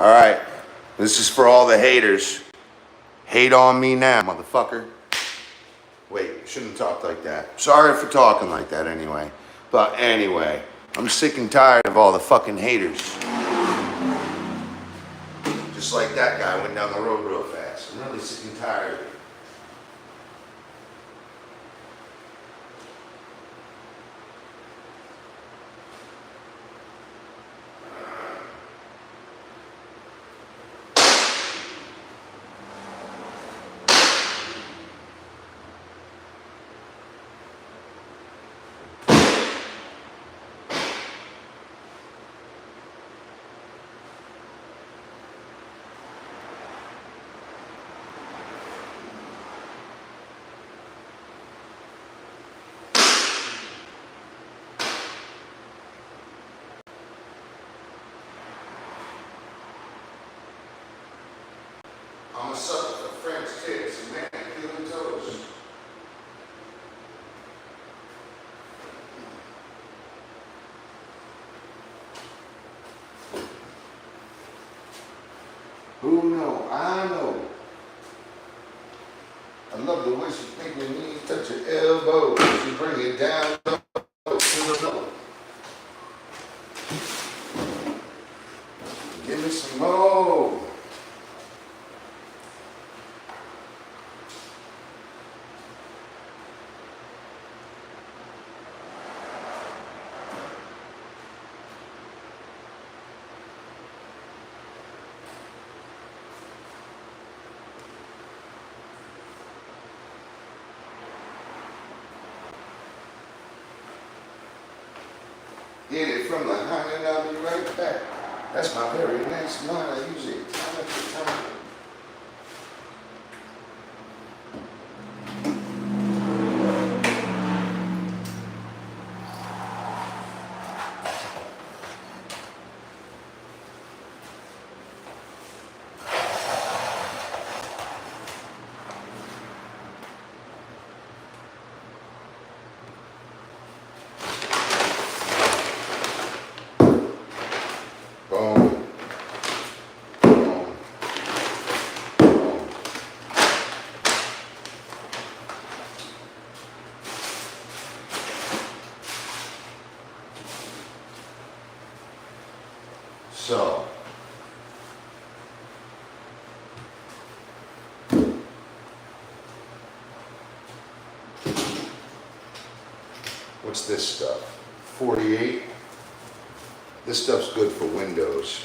All right, this is for all the haters. Hate on me now, motherfucker. Wait, shouldn't have talked like that. Sorry for talking like that anyway. But anyway, I'm sick and tired of all the fucking haters. Just like that guy went down the road real fast. I'm really sick and tired of it. I'm a sucker for French tits and manicure toes. Who know? I know. I love the way she make your knees touch your elbows. She bring it down to the floor. Give me some more. Get it from the honey and I'll be right back. That's my very next line. I use it time after time. So, what's this stuff? 48. This stuff's good for windows.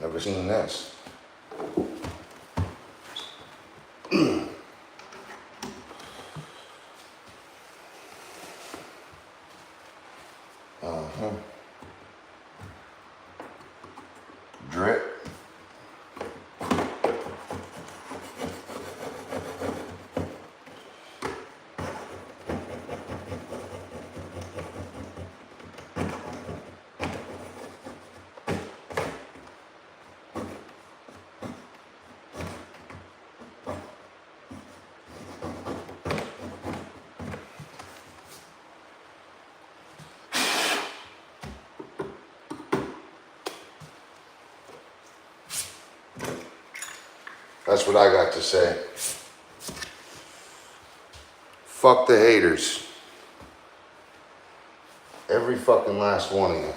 Never seen this. Drip. That's what I got to say. Fuck the haters. Every fucking last one of you.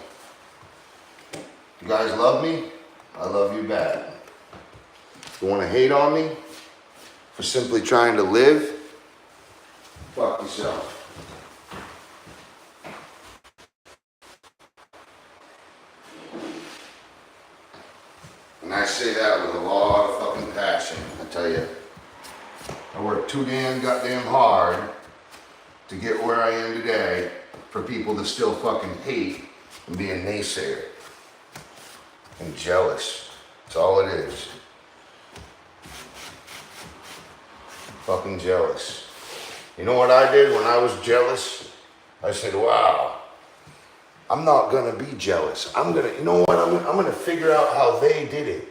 You guys love me? I love you back. You want to hate on me for simply trying to live? Fuck yourself. say that with a lot of fucking passion, I tell you. I worked too damn goddamn hard to get where I am today for people to still fucking hate and be a naysayer and jealous. That's all it is. Fucking jealous. You know what I did when I was jealous? I said, wow, I'm not gonna be jealous. You know what? I'm gonna figure out how they did it.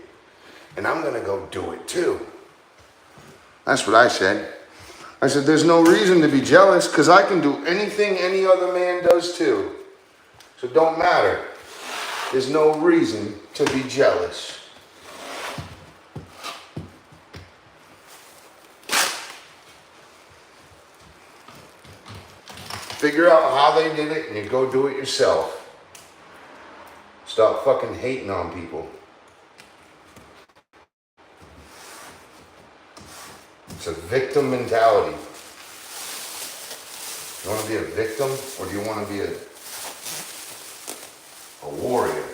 And I'm gonna go do it too. That's what I said. I said, there's no reason to be jealous because I can do anything any other man does too. So it don't matter. There's no reason to be jealous. Figure out how they did it and you go do it yourself. Stop fucking hating on people. It's a victim mentality. You want to be a victim or do you want to be a warrior?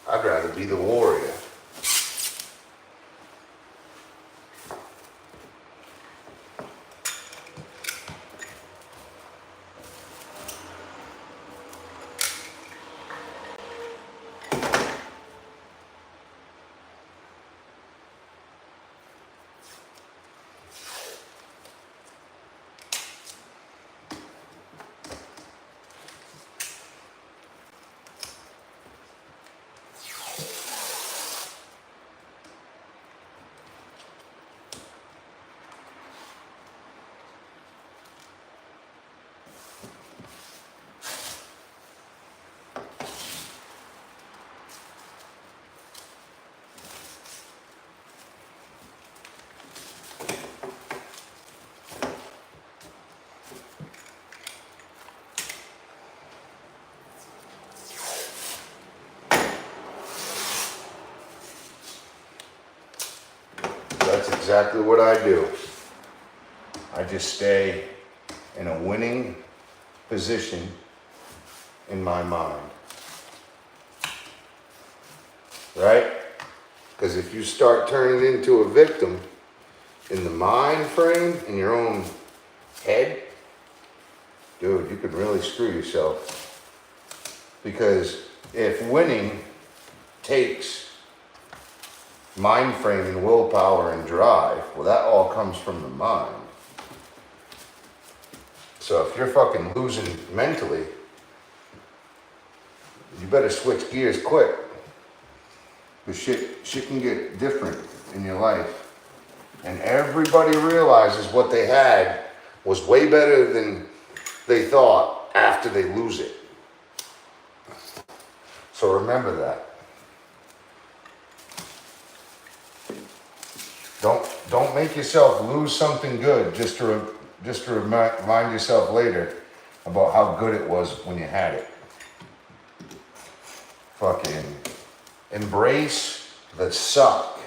I'd rather be the warrior. That's exactly what I do. I just stay in a winning position in my mind. Right? Because if you start turning into a victim in the mind frame, in your own head, dude, you could really screw yourself. Because if winning takes mind frame and willpower and drive, well, that all comes from the mind. So if you're fucking losing mentally, you better switch gears quick. Because shit can get different in your life. And everybody realizes what they had was way better than they thought after they lose it. So remember that. Don't make yourself lose something good just to remind yourself later about how good it was when you had it. Fucking embrace the suck.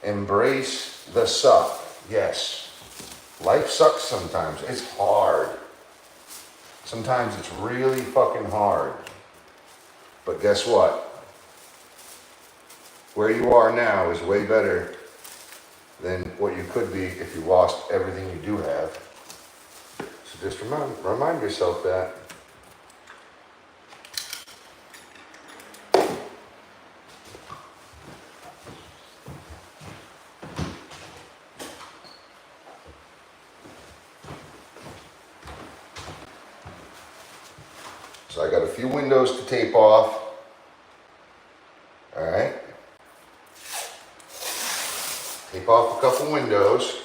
Embrace the suck. Yes. Life sucks sometimes. It's hard. Sometimes it's really fucking hard. But guess what? Where you are now is way better than what you could be if you lost everything you do have. So just remind yourself that. So I got a few windows to tape off. All right. Tape off a couple windows.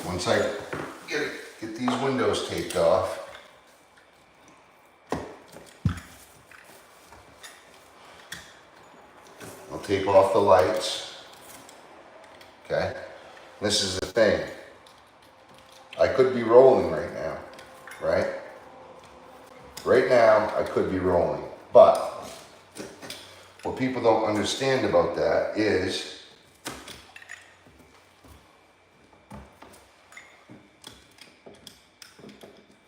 Once I get these windows taped off, I'll tape off the lights. Okay? This is the thing. I could be rolling right now, right? Right now, I could be rolling. But what people don't understand about that is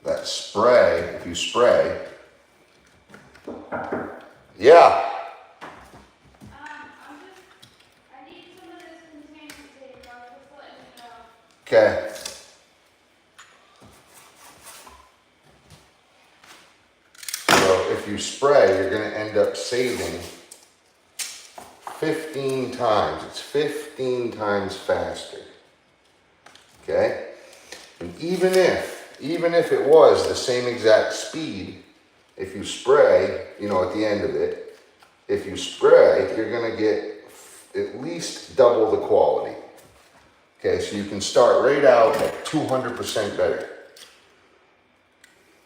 that spray, if you spray, yeah. I need some of this container tape. I was just letting you know. Okay. So if you spray, you're going to end up saving 15 times. It's 15 times faster. Okay? And even if it was the same exact speed, if you spray, you know, at the end of it, if you spray, you're going to get at least double the quality. Okay, so you can start right out at 200% better.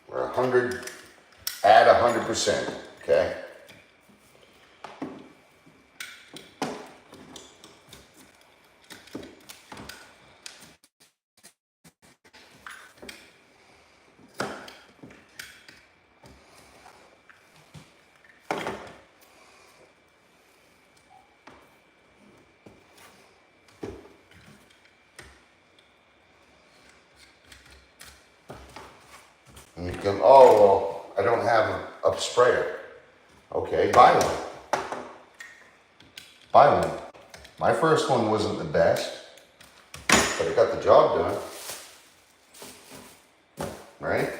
Or 100, add 100%, okay? And you can, oh, well, I don't have a sprayer. Okay, buy one. Buy one. My first one wasn't the best, but it got the job done. Right?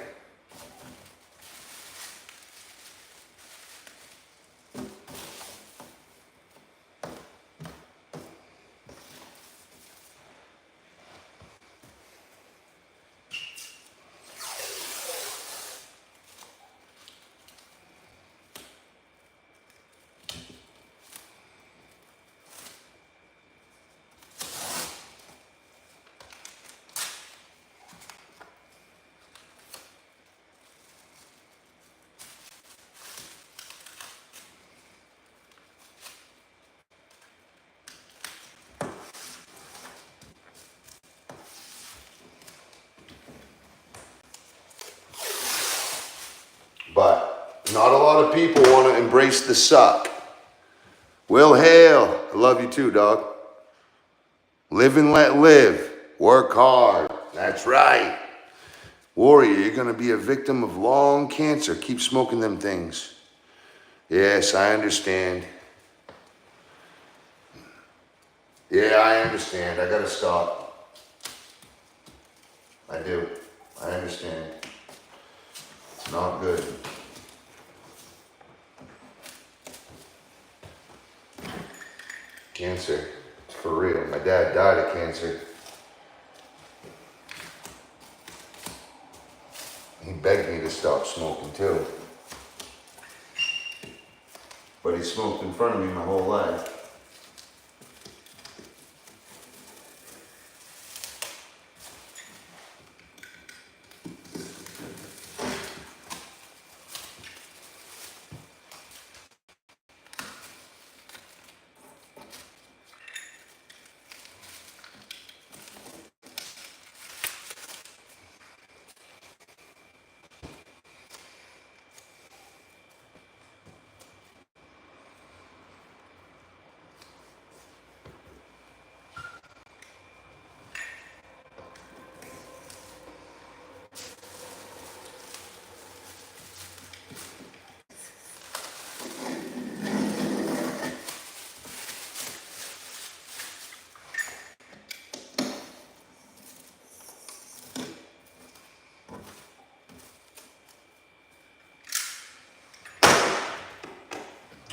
But not a lot of people want to embrace the suck. Will Hale, I love you too, dog. Live and let live. Work hard. That's right. Warrior, you're going to be a victim of long cancer. Keep smoking them things. Yes, I understand. Yeah, I understand. I got to stop. I do. I understand. It's not good. Cancer. It's for real. My dad died of cancer. He begged me to stop smoking too. But he smoked in front of me my whole life.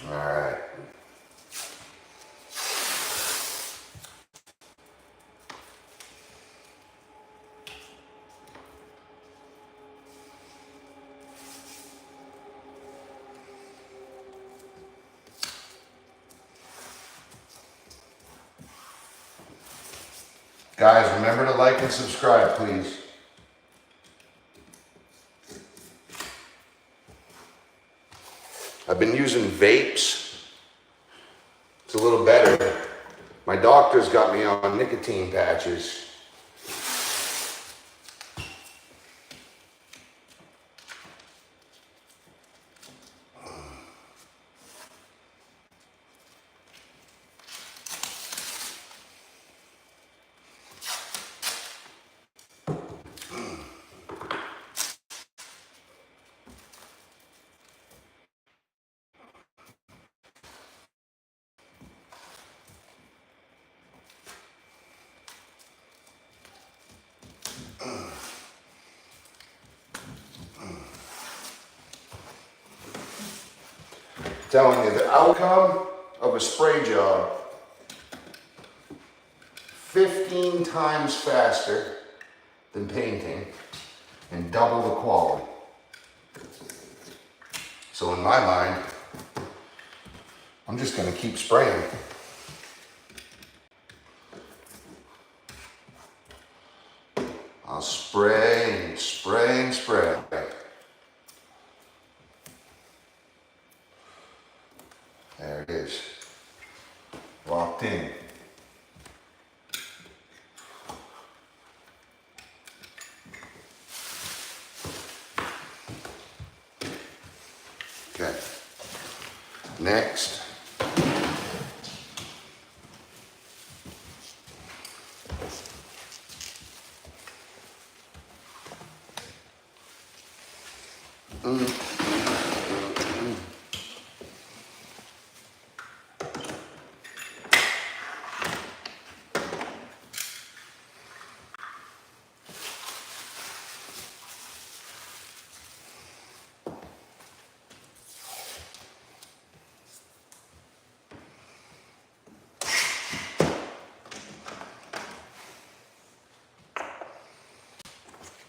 All right. Guys, remember to like and subscribe, please. I've been using vapes. It's a little better. My doctor's got me on nicotine patches. telling you, the outcome of a spray job, 15 times faster than painting and double the quality. So in my mind, I'm just gonna keep spraying. I'll spray and spray and spray. There it is. Locked in. Okay. Next.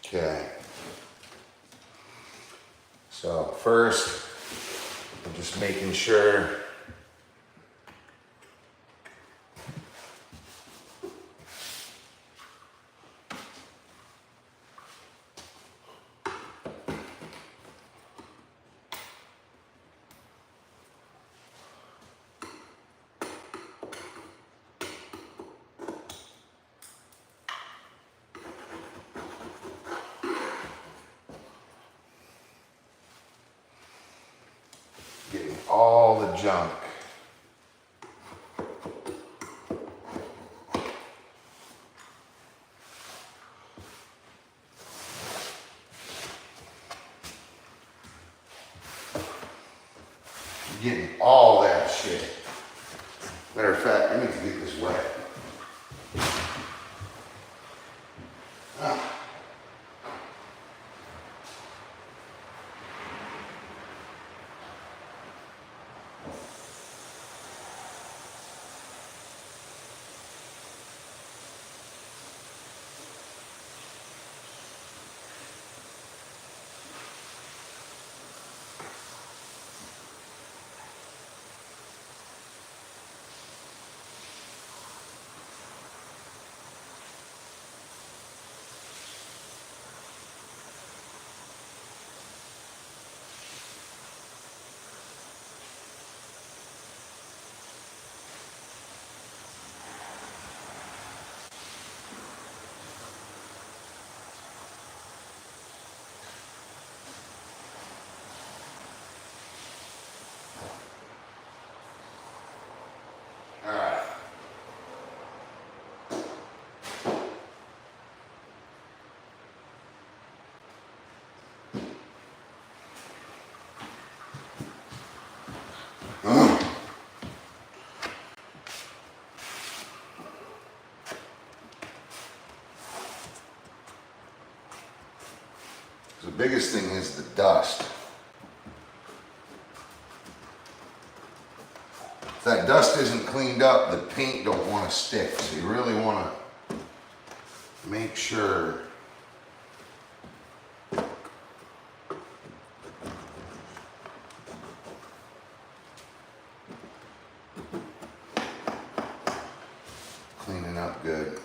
Okay. So first, I'm just making sure getting all the junk. Getting all that shit. Matter of fact, I need to get this wet. All right. The biggest thing is the dust. If that dust isn't cleaned up, the paint don't want to stick. So you really want to make sure cleaning up good.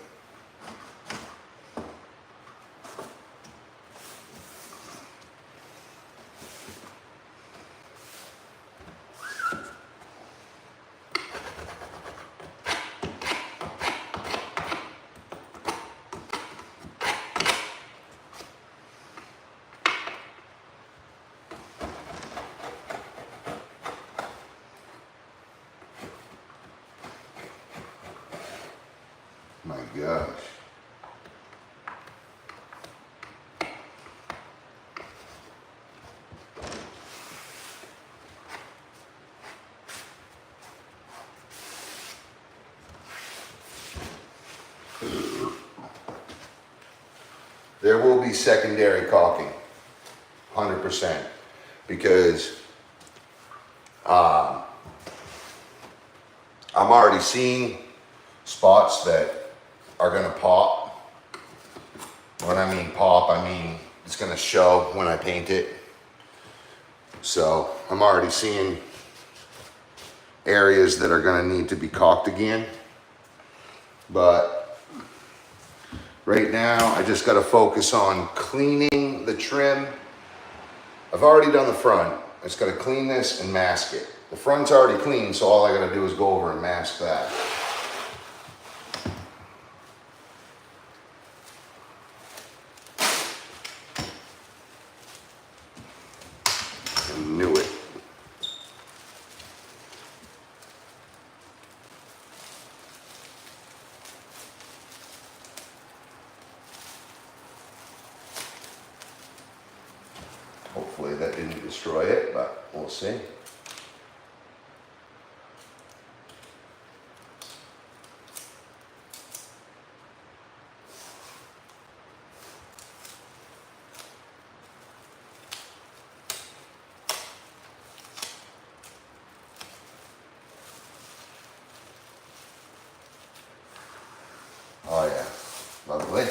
My gosh. There will be secondary caulking, 100%, because I'm already seeing spots that are gonna pop. When I mean pop, I mean it's gonna show when I paint it. So I'm already seeing areas that are gonna need to be caulked again. But right now, I just gotta focus on cleaning the trim. I've already done the front. I just gotta clean this and mask it. The front's already clean, so all I gotta do is go over and mask that. I knew it. Hopefully that didn't destroy it, but we'll see. Oh yeah, lovely.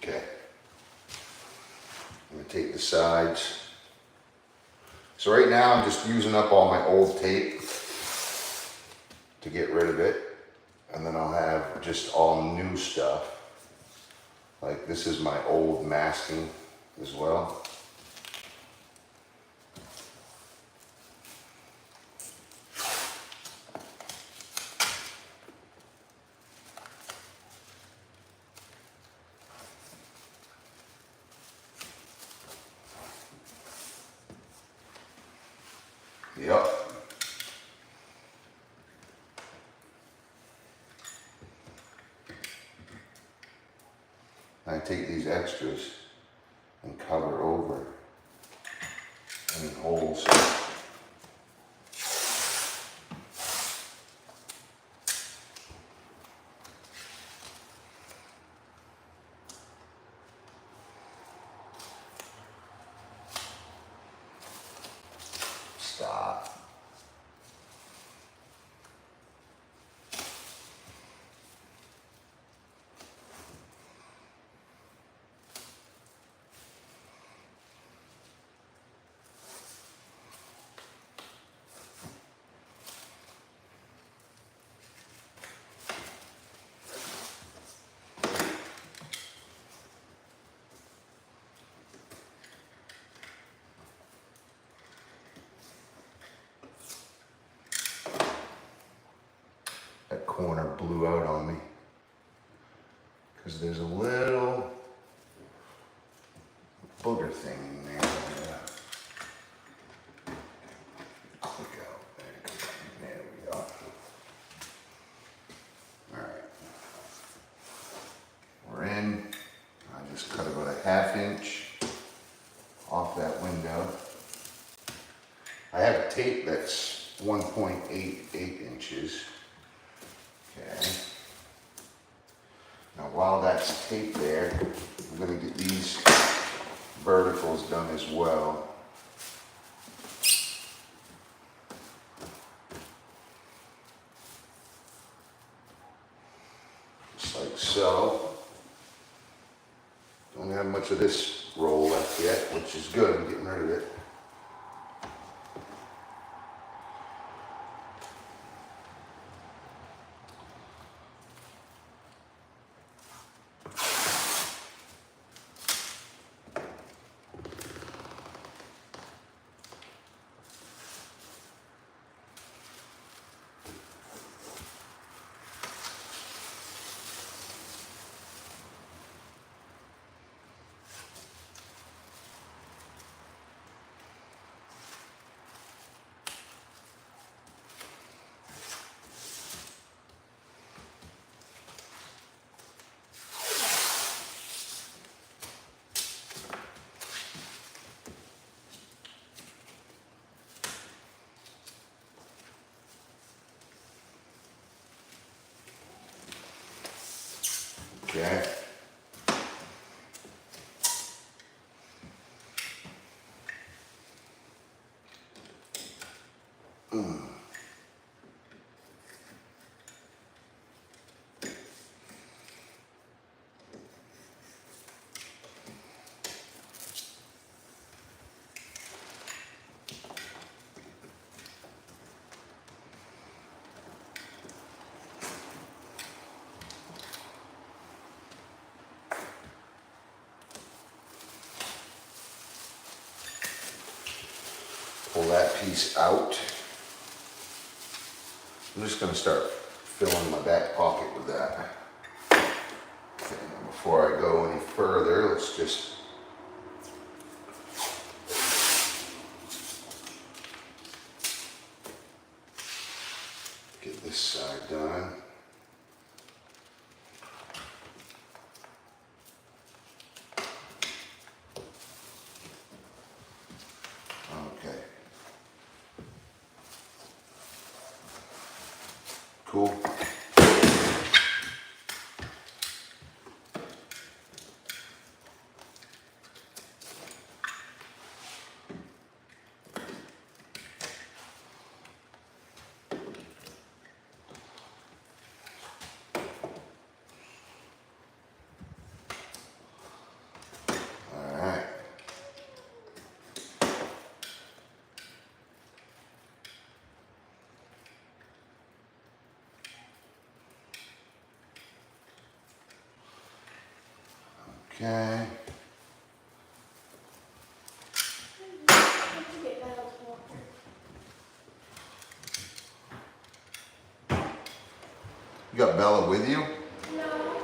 Okay. I'm gonna take the sides. So right now I'm just using up all my old tape to get rid of it. And then I'll have just all new stuff. Like this is my old masking as well. Yep. I take these extras and cover over any holes. Stop. That corner blew out on me because there's a little booger thing in there. Click out. There we go. All right. We're in. I just cut about a 1/2 inch off that window. I have a tape that's 1.88 inches. Okay. Now while that's taped there, I'm going to get these verticals done as well. Just like so. Don't have much of this roll left yet, which is good. I'm getting rid of it. Okay. Pull that piece out. I'm just gonna start filling my back pocket with that. Okay, before I go any further, let's just get this side done. Okay. Cool. All right. Okay. You got Bella with you? No.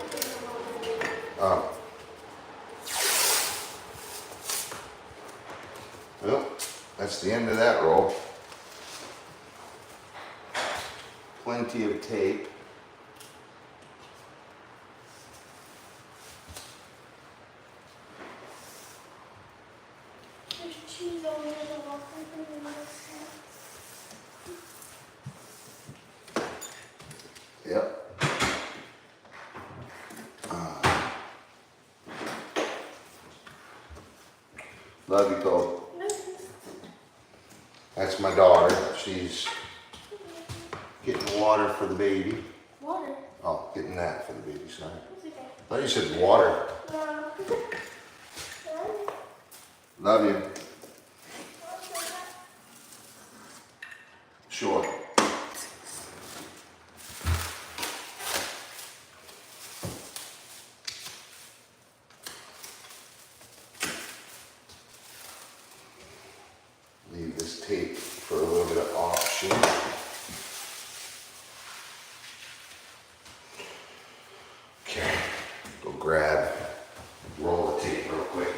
Oh. Well, that's the end of that roll. Plenty of tape. There's cheese over the wall. Yep. Love you, Cole. That's my daughter. She's getting water for the baby. Water. Oh, getting that for the baby, sorry. It's okay. I thought you said water. No. Love you. Sure. Leave this tape for a little bit of option. Okay, go grab, roll the tape real quick.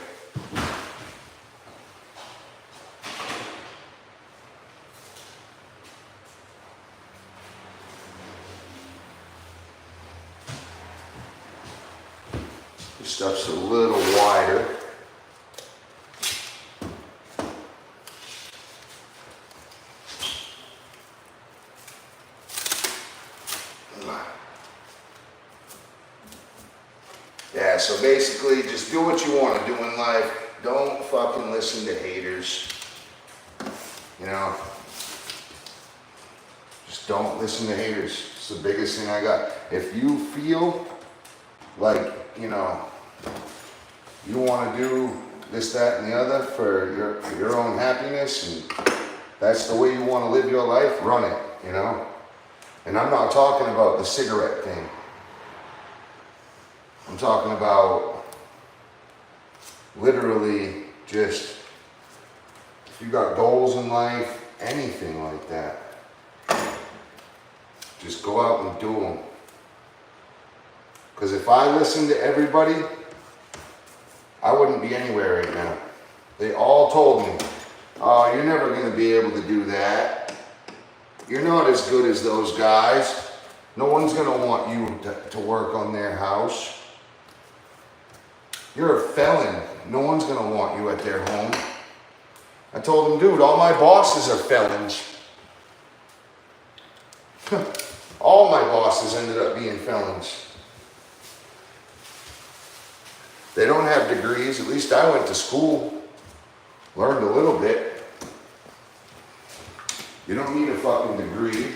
This stuff's a little wider. Yeah, so basically just do what you want to do in life. Don't fucking listen to haters. You know? Just don't listen to haters. It's the biggest thing I got. If you feel like, you know, you want to do this, that, and the other for your own happiness, and that's the way you want to live your life, run it, you know? And I'm not talking about the cigarette thing. I'm talking about literally just, if you got goals in life, anything like that, just go out and do them. Because if I listened to everybody, I wouldn't be anywhere right now. They all told me, oh, you're never going to be able to do that. You're not as good as those guys. No one's going to want you to work on their house. You're a felon. No one's going to want you at their home. I told them, dude, all my bosses are felons. All my bosses ended up being felons. They don't have degrees. At least I went to school, learned a little bit. You don't need a fucking degree.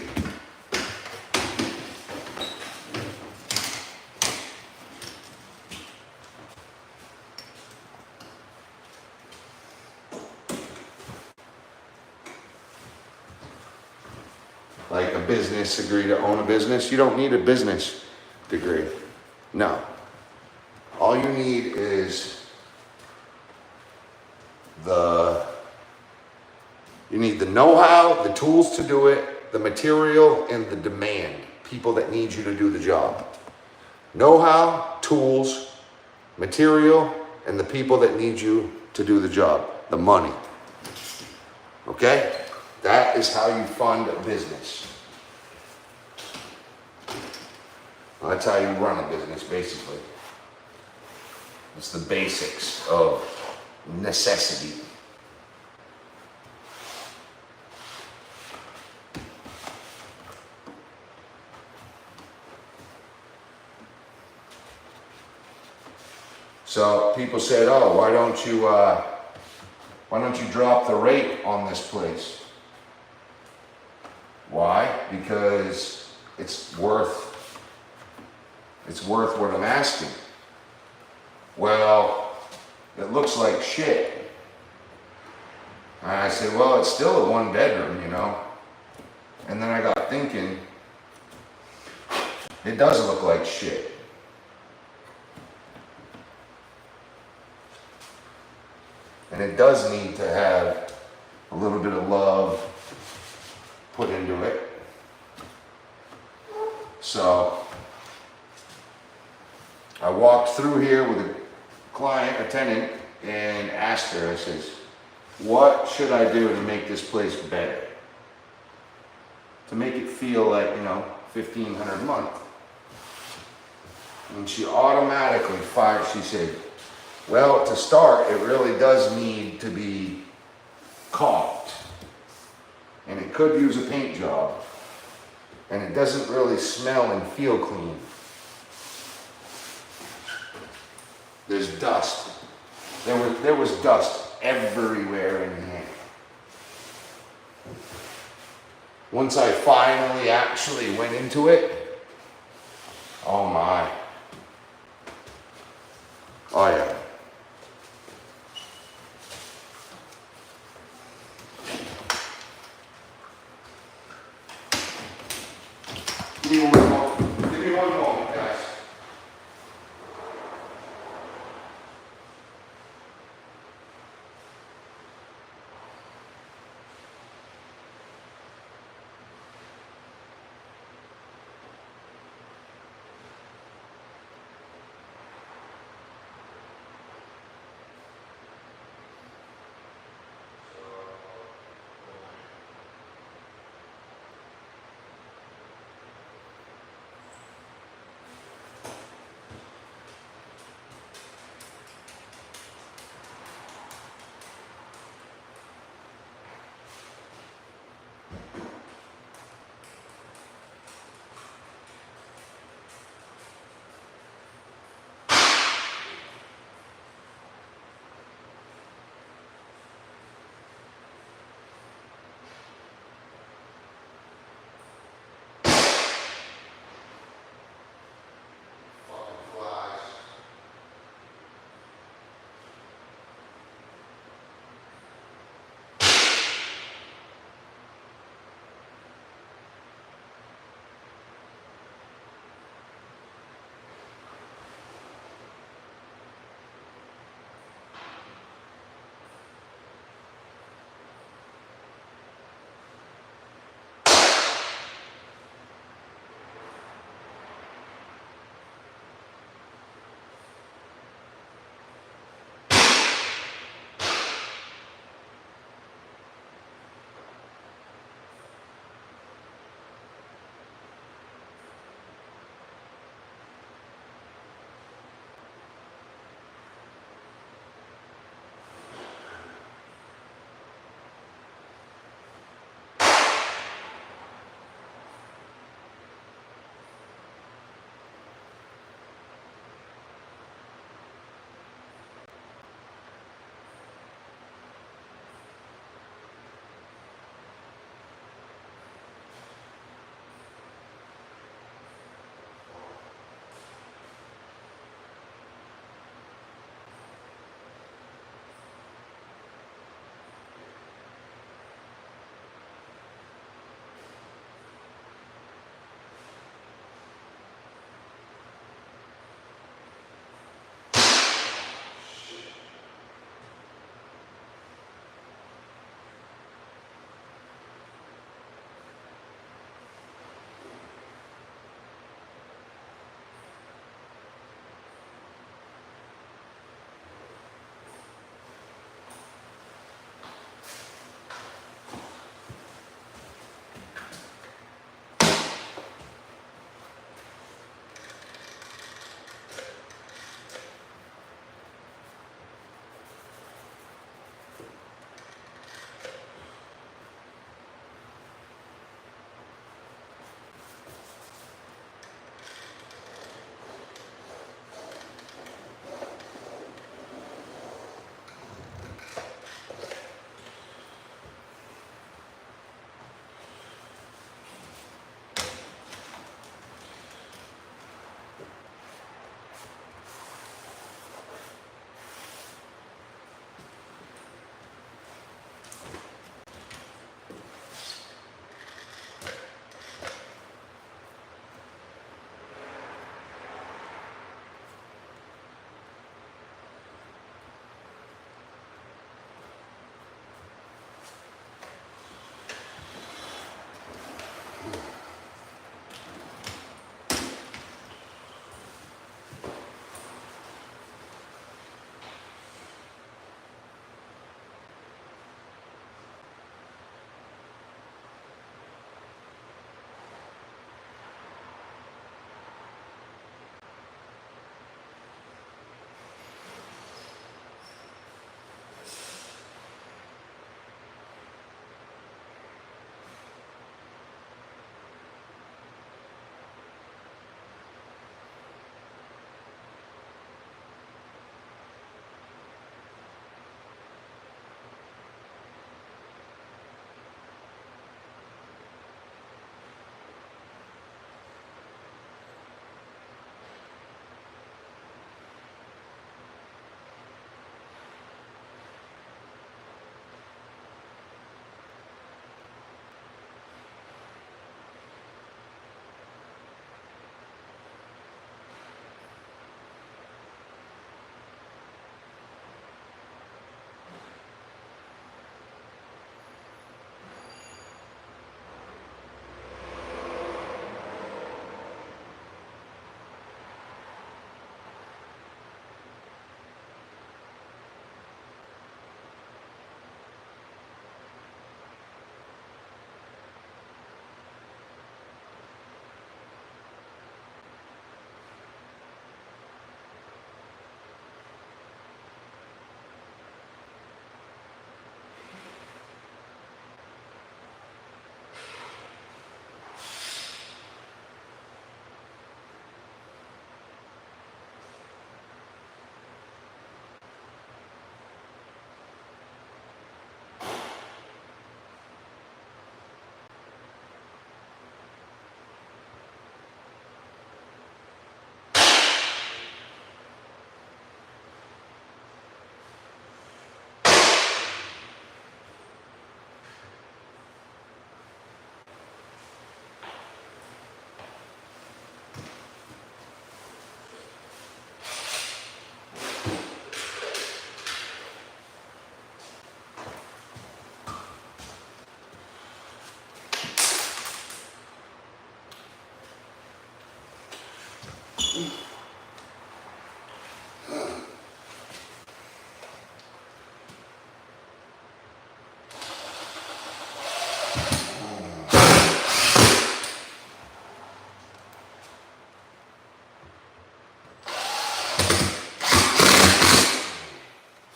Like a business degree to own a business. You don't need a business degree. No. All you need is you need the know-how, the tools to do it, the material, and the demand. People that need you to do the job. Know-how, tools, material, and the people that need you to do the job. The money. Okay? That is how you fund a business. Well, that's how you run a business, basically. It's the basics of necessity. So people said, "Oh, why don't you drop the rate on this place?" Why? Because it's worth what I'm asking. Well, it looks like shit. And I said, well, it's still a 1-bedroom, you know. And then I got thinking, it does look like shit. And it does need to have a little bit of love put into it. So I walked through here with a tenant, and asked her, I says, what should I do to make this place better? To make it feel like, $1,500 a month. And she automatically fired, she said, well, to start, it really does need to be caulked. And it could use a paint job. And it doesn't really smell and feel clean. There's dust. There was dust everywhere in here. Once I finally actually went into it, oh my. Oh yeah. Give me one moment, guys.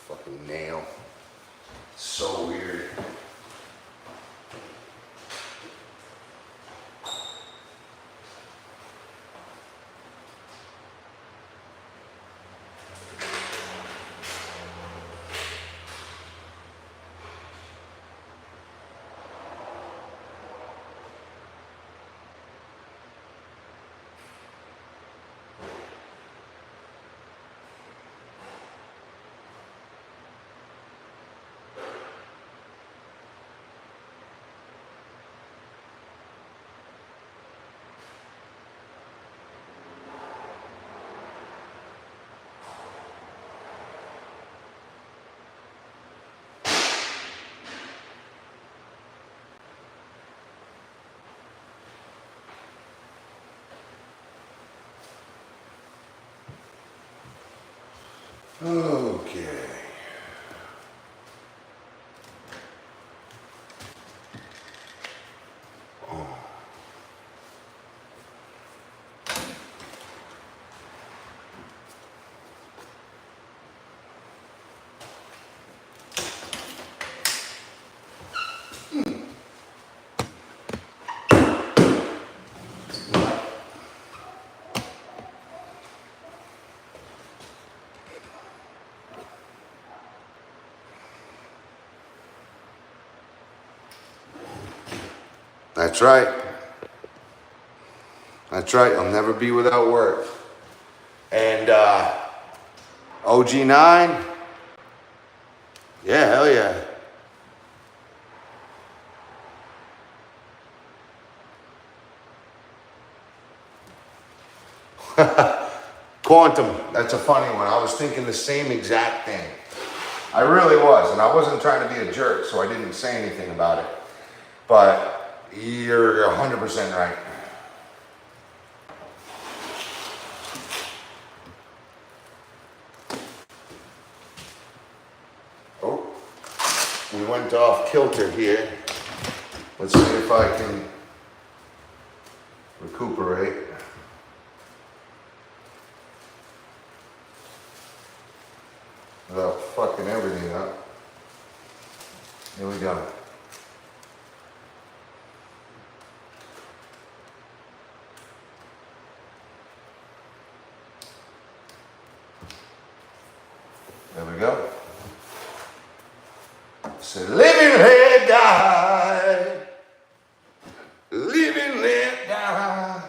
Fucking nail. So weird. Okay. That's right. That's right. I'll never be without work. And OG9, yeah, hell yeah. Quantum, that's a funny one. I was thinking the same exact thing. I really was, and I wasn't trying to be a jerk, so I didn't say anything about it. But you're 100% right. Oh, we went off kilter here. Let's see if I can recuperate. Without fucking everything up. Here we go. There we go. So live and let die. Live and let die.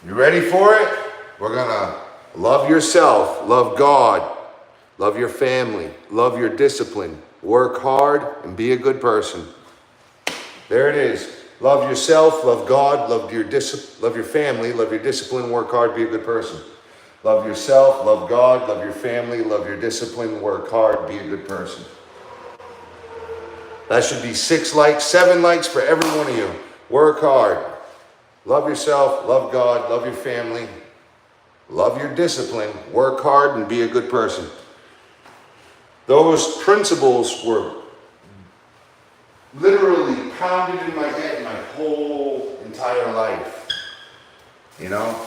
You ready for it? We're gonna love yourself, love God, love your family, love your discipline, work hard, and be a good person. There it is. Love yourself, love God, love your family, love your discipline, work hard, be a good person. Love yourself, love God, love your family, love your discipline, work hard, be a good person. That should be 6 likes, 7 likes for every one of you. Work hard. Love yourself, love God, love your family, love your discipline, work hard, and be a good person. Those principles were literally pounded in my head my whole entire life. You know?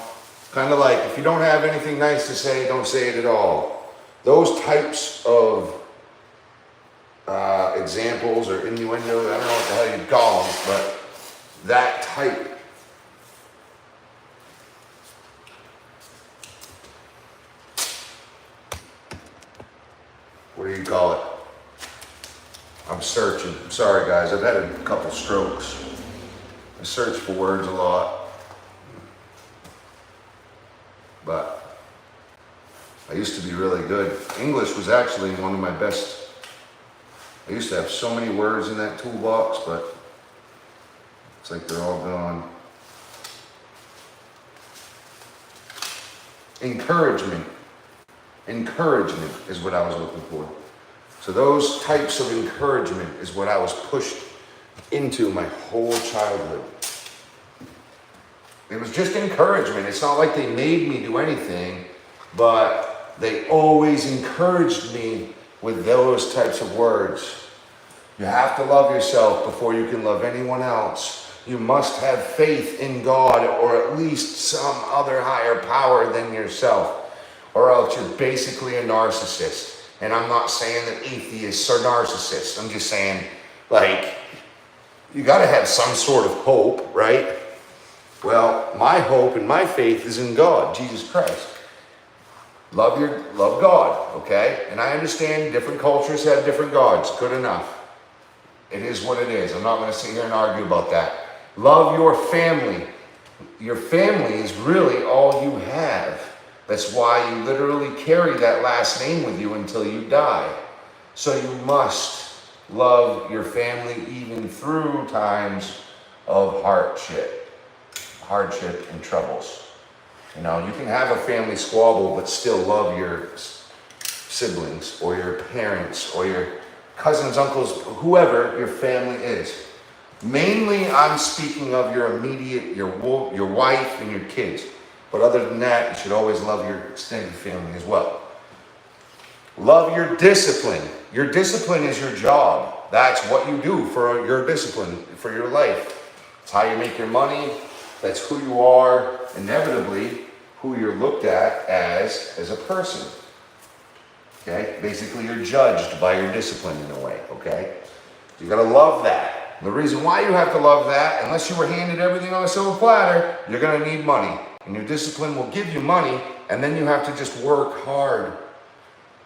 Kind of like, if you don't have anything nice to say, don't say it at all. Those types of examples or innuendo, I don't know what the hell you'd call them, but that type. What do you call it? I'm searching. I'm sorry, guys. I've had a couple strokes. I search for words a lot. But I used to be really good. English was actually one of my best. I used to have so many words in that toolbox, but it's like they're all gone. Encouragement. Encouragement is what I was looking for. So those types of encouragement is what I was pushed into my whole childhood. It was just encouragement. It's not like they made me do anything, but they always encouraged me with those types of words. You have to love yourself before you can love anyone else. You must have faith in God, or at least some other higher power than yourself, or else you're basically a narcissist. And I'm not saying that atheists are narcissists. I'm just saying, like, you got to have some sort of hope, right? Well, my hope and my faith is in God, Jesus Christ. Love God, okay? And I understand different cultures have different gods. Good enough. It is what it is. I'm not going to sit here and argue about that. Love your family. Your family is really all you have. That's why you literally carry that last name with you until you die. So you must love your family even through times of hardship and troubles. You know, you can have a family squabble, but still love your siblings or your parents or your cousins, uncles, whoever your family is. Mainly, I'm speaking of your immediate, your wife and your kids. But other than that, you should always love your extended family as well. Love your discipline. Your discipline is your job. That's what you do for your discipline, for your life. It's how you make your money. That's who you are, inevitably, who you're looked at as a person. Okay? Basically, you're judged by your discipline in a way, okay? You gotta love that. The reason why you have to love that, unless you were handed everything on a silver platter, you're gonna need money. And your discipline will give you money, and then you have to just work hard.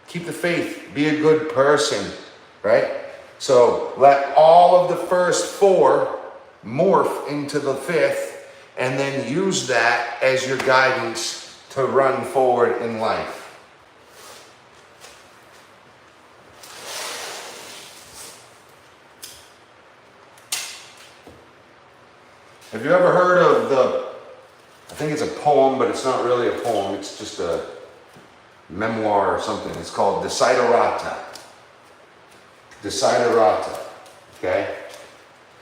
Keep the faith. Be a good person, right? So let all of the first four morph into the fifth, and then use that as your guidance to run forward in life. Have you ever heard of I think it's a poem, but it's not really a poem, it's just a memoir or something. It's called Desiderata. Desiderata, okay?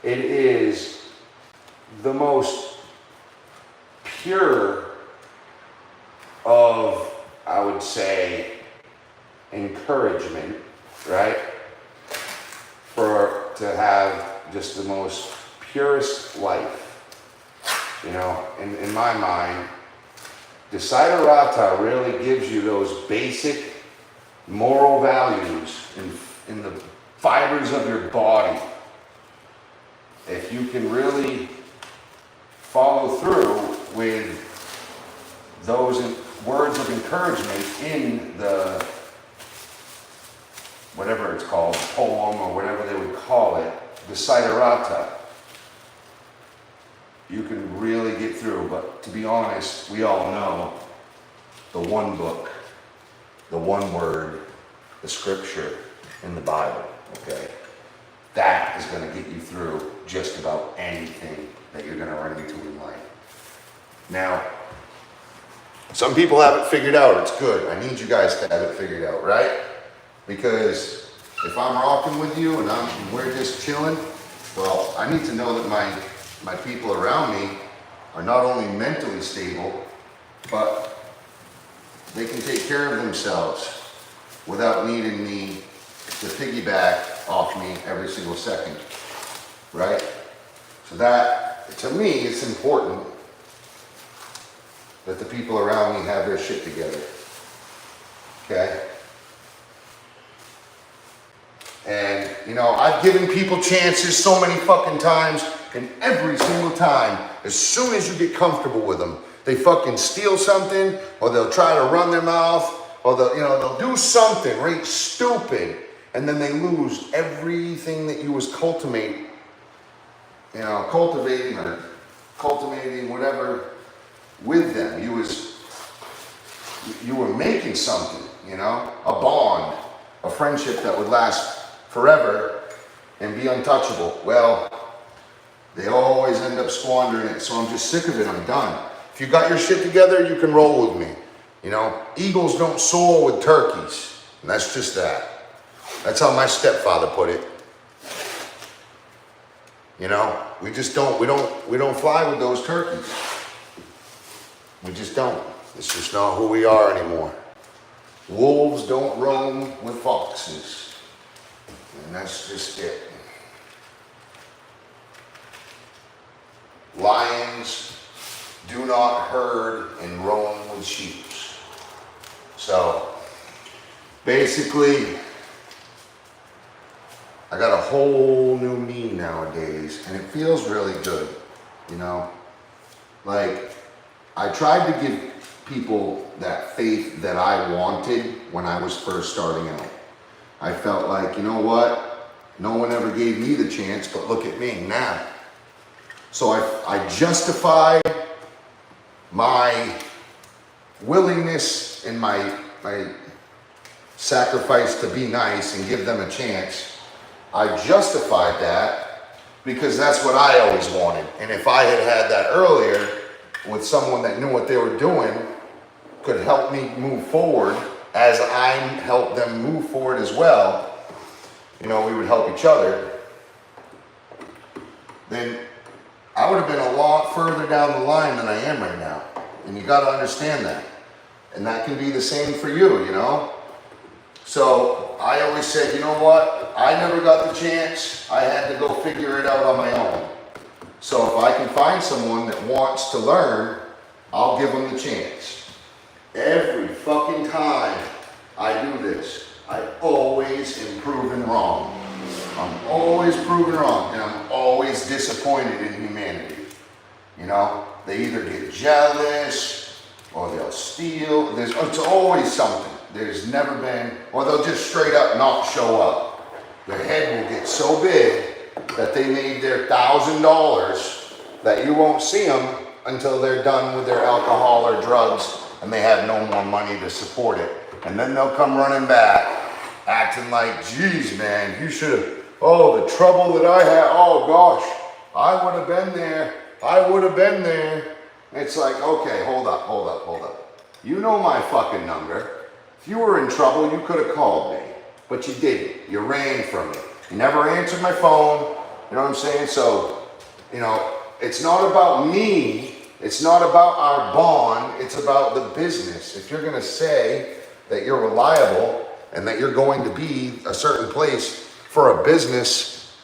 It is the most pure of, I would say, encouragement, right? To have just the most purest life. You know, in my mind, Desiderata really gives you those basic moral values in the fibers of your body. If you can really follow through with those words of encouragement in the, whatever it's called, poem or whatever they would call it, Desiderata, you can really get through. But to be honest, we all know the one book, the one word, the scripture in the Bible, okay? That is going to get you through just about anything that you're going to run into in life. Now, some people have it figured out. It's good. I need you guys to have it figured out, right? Because if I'm rocking with you and we're just chilling, well, I need to know that my people around me are not only mentally stable, but they can take care of themselves without needing me to piggyback off me every single second, right? So that, to me, it's important that the people around me have their shit together, okay? And, you know, I've given people chances so many fucking times, and every single time, as soon as you get comfortable with them, they fucking steal something, or they'll try to run their mouth, or they'll do something right stupid, and then they lose everything that you was cultivating whatever with them. You were making something, you know, a bond, a friendship that would last forever and be untouchable. Well, they always end up squandering it, so I'm just sick of it. I'm done. If you got your shit together, you can roll with me. You know, eagles don't soar with turkeys. And that's just that. That's how my stepfather put it. You know, we don't fly with those turkeys. We just don't. It's just not who we are anymore. Wolves don't roam with foxes. And that's just it. Lions do not herd and roam with sheep. So, basically, I got a whole new me nowadays, and it feels really good, you know? Like, I tried to give people that faith that I wanted when I was first starting out. I felt like, you know what? No one ever gave me the chance, but look at me now. So I justified my willingness and my sacrifice to be nice and give them a chance. I justified that because that's what I always wanted. And if I had that earlier with someone that knew what they were doing, could help me move forward as I helped them move forward as well, you know, we would help each other, then I would have been a lot further down the line than I am right now. And you got to understand that. And that can be the same for you, you know? So I always said, you know what? I never got the chance. I had to go figure it out on my own. So if I can find someone that wants to learn, I'll give them the chance. Every fucking time I do this, I always am proven wrong. I'm always proven wrong, and I'm always disappointed in humanity. You know, they either get jealous or they'll steal. It's always something. There's never been, or they'll just straight up not show up. Their head will get so big that they made their $1,000 that you won't see them until they're done with their alcohol or drugs and they have no more money to support it. And then they'll come running back, acting like, geez, man, you should have, oh, the trouble that I had, oh gosh, I would have been there. I would have been there. It's like, okay, hold up. You know my fucking number. If you were in trouble, you could have called me, but you didn't. You ran from me. You never answered my phone. You know what I'm saying? So, you know, it's not about me. It's not about our bond. It's about the business. If you're going to say that you're reliable and that you're going to be a certain place for a business,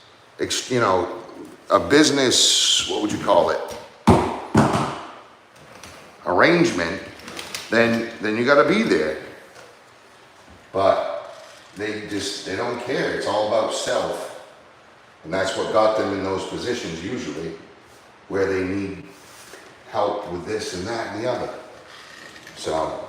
you know, a business, what would you call it? Arrangement, then you got to be there. But they don't care. It's all about self. And that's what got them in those positions usually, where they need help with this and that and the other. So,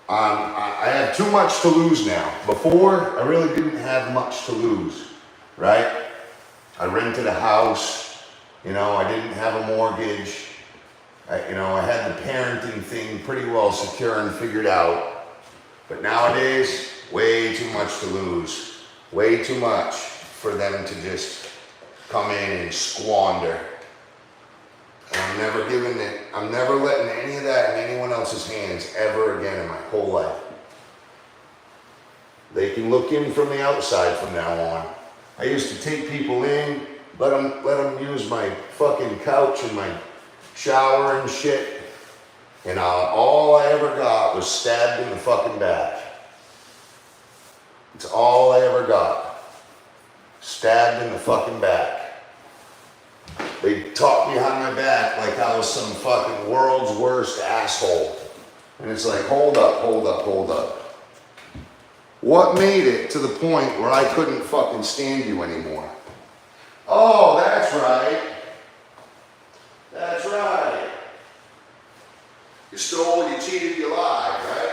I have too much to lose now. Before, I really didn't have much to lose, right? I rented a house, you know, I didn't have a mortgage. I had the parenting thing pretty well secure and figured out. But nowadays, way too much to lose. Way too much for them to just come in and squander. And I'm never letting any of that in anyone else's hands ever again in my whole life. They can look in from the outside from now on. I used to take people in, let them use my fucking couch and my shower and shit, and all I ever got was stabbed in the fucking back. It's all I ever got. Stabbed in the fucking back. They talked behind my back like I was some fucking world's worst asshole. And it's like, hold up. What made it to the point where I couldn't fucking stand you anymore? Oh, that's right. That's right. You stole, you cheated, you lied, right?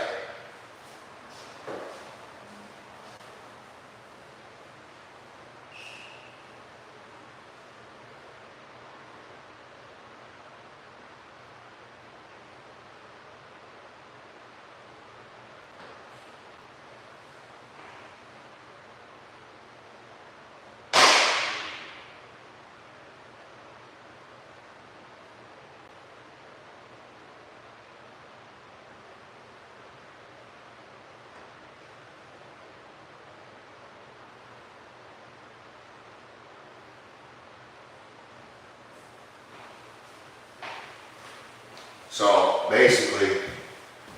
So basically,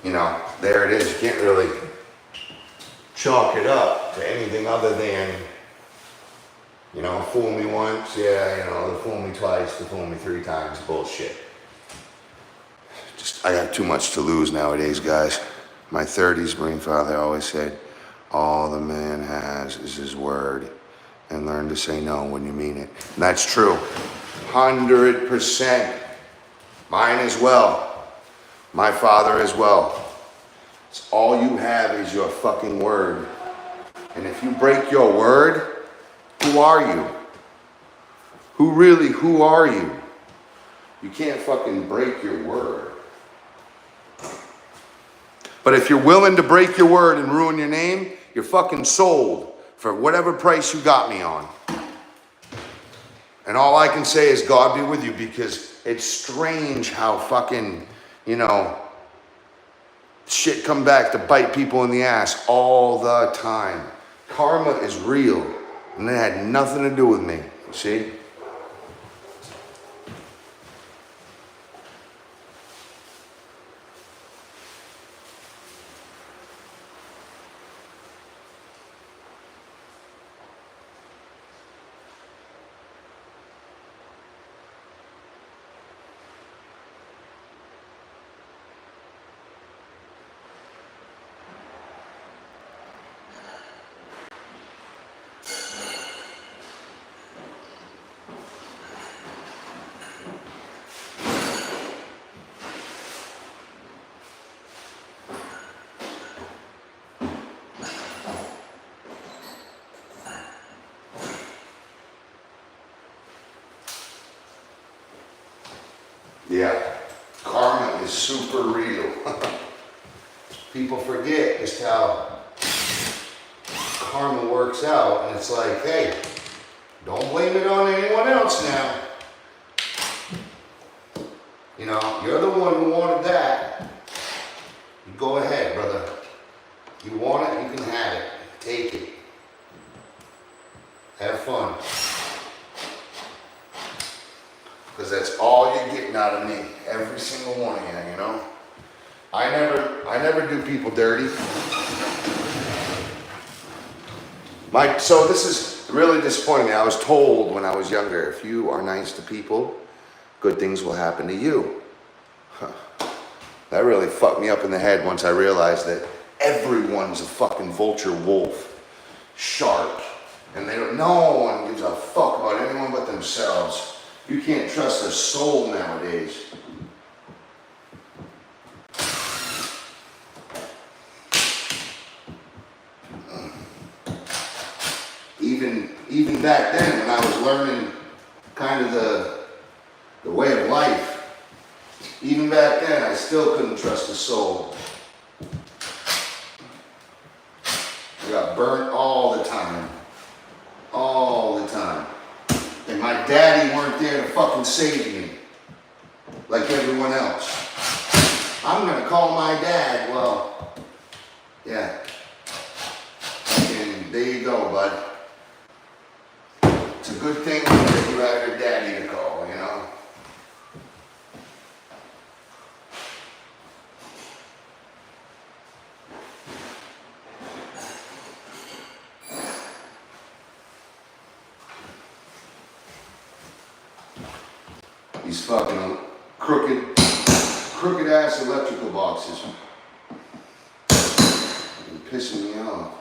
you know, there it is. You can't really chalk it up to anything other than, you know, fool me once, yeah, you know, fool me twice, fool me 3 times, bullshit. Just, I got too much to lose nowadays, guys. My 30s grandfather always said, all the man has is his word, and learn to say no when you mean it. And that's true, 100%. Mine as well, my father as well. It's all you have is your fucking word. And if you break your word, who are you? Who are you? You can't fucking break your word. But if you're willing to break your word and ruin your name, you're fucking sold for whatever price you got me on. And all I can say is God be with you, because it's strange how fucking, you know, shit come back to bite people in the ass all the time. Karma is real, and it had nothing to do with me, see? Yeah, karma is super real. People forget just how karma works out, and it's like, hey, don't blame it on anyone else now. You know, you're the one who wanted that. You go ahead, brother. You want it, you can have it. Take it. Have fun. Because that's all you're getting out of me. Every single one of you, you know? I never do people dirty. So this is really disappointing. I was told when I was younger, if you are nice to people, good things will happen to you. Huh. That really fucked me up in the head once I realized that everyone's a fucking vulture, wolf, shark, and no one gives a fuck about anyone but themselves. You can't trust a soul nowadays. Even back then, when I was learning kind of the way of life, even back then, I still couldn't trust a soul. I got burnt all the time. All the time. And my daddy weren't there to fucking save me. Like everyone else. I'm gonna call my dad. Well, yeah. And there you go, bud. It's a good thing that you have your daddy to call, you know? These fucking crooked ass electrical boxes. They're pissing me off.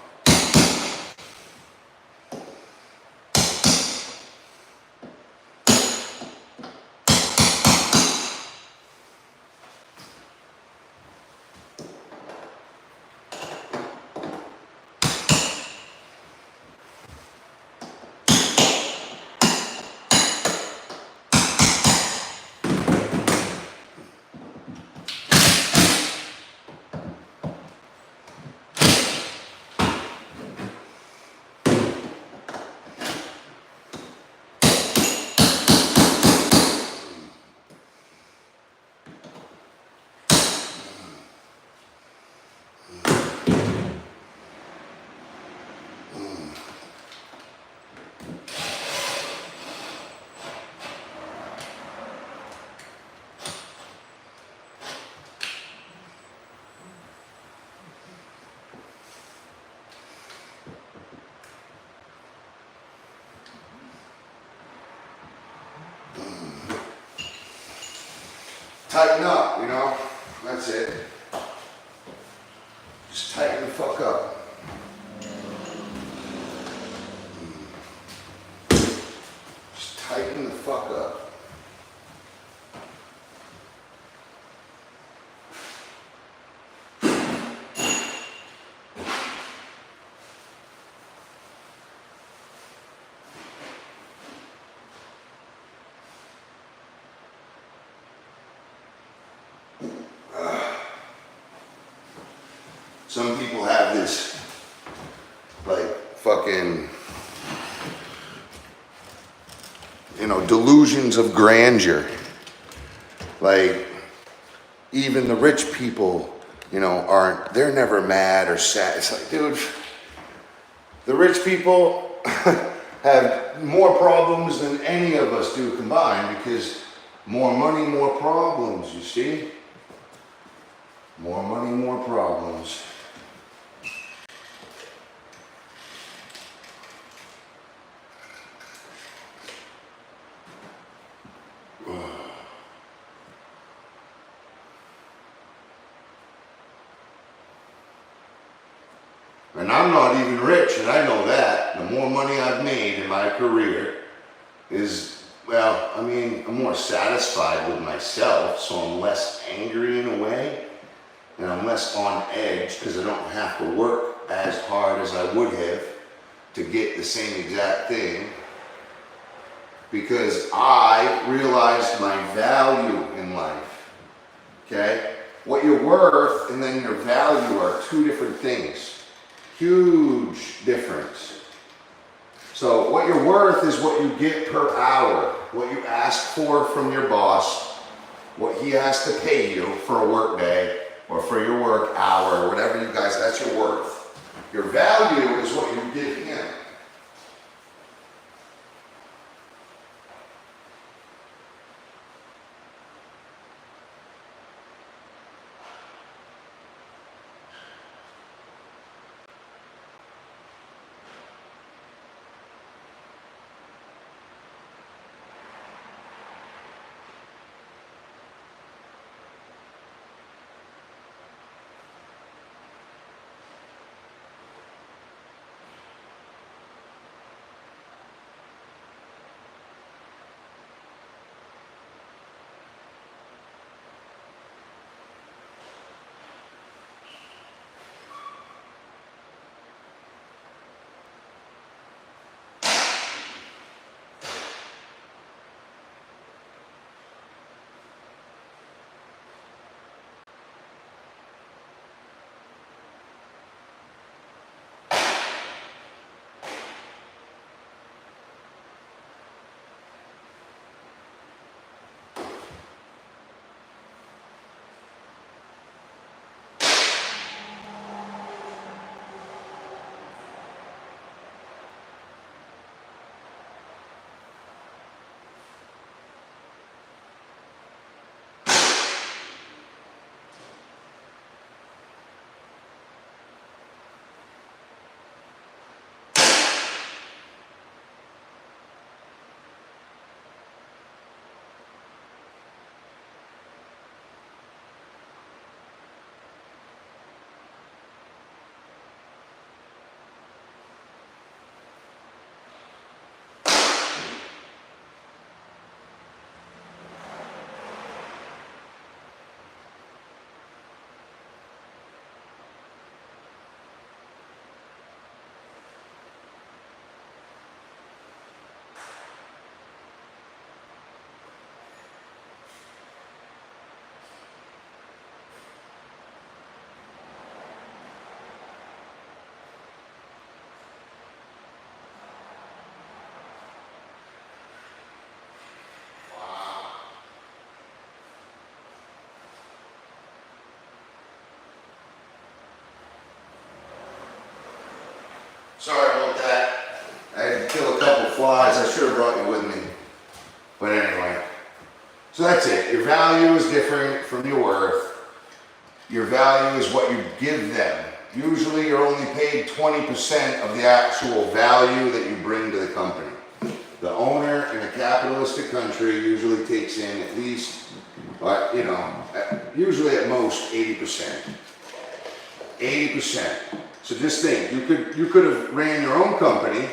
tighten up, you know? That's it. Just tighten the fuck up. Just tighten the fuck up. Some people have this, like, fucking, you know, delusions of grandeur. Like, even the rich people, you know, they're never mad or sad. It's like, dude, the rich people have more problems than any of us do combined, because more money, more problems, you see? More money, more problems. And I'm not even rich, and I know that. The more money I've made in my career is, well, I mean, I'm more satisfied with myself, so I'm less angry in a way, and I'm less on edge because I don't have to work as hard as I would have to get the same exact thing, because I realized my value in life, okay? What you're worth and then your value are two different things. Huge difference. So what you're worth is what you get per hour, what you ask for from your boss, what he has to pay you for a work day or for your work hour, or whatever you guys, that's your worth. Your value is what you give him. Sorry about that. I had to kill a couple flies. I should have brought you with me. But anyway. So that's it. Your value is different from your worth. Your value is what you give them. Usually you're only paid 20% of the actual value that you bring to the company. The owner in a capitalistic country usually takes in at least But, you know, usually at most 80%. 80%. So just think, you could have ran your own company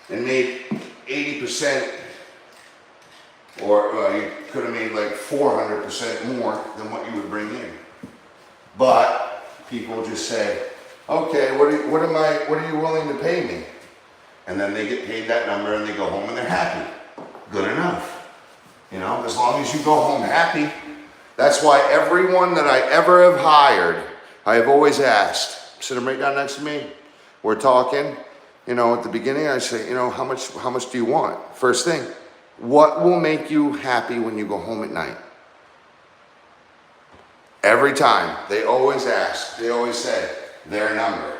and made 80%, or you could have made like 400% more than what you would bring in. But people just say, okay, what are you willing to pay me? And then they get paid that number and they go home and they're happy. Good enough. You know, as long as you go home happy. That's why everyone that I ever have hired, I have always asked, sit them right down next to me, we're talking, you know, at the beginning I say, you know, how much do you want? First thing, what will make you happy when you go home at night? Every time, they always ask, they always say their number.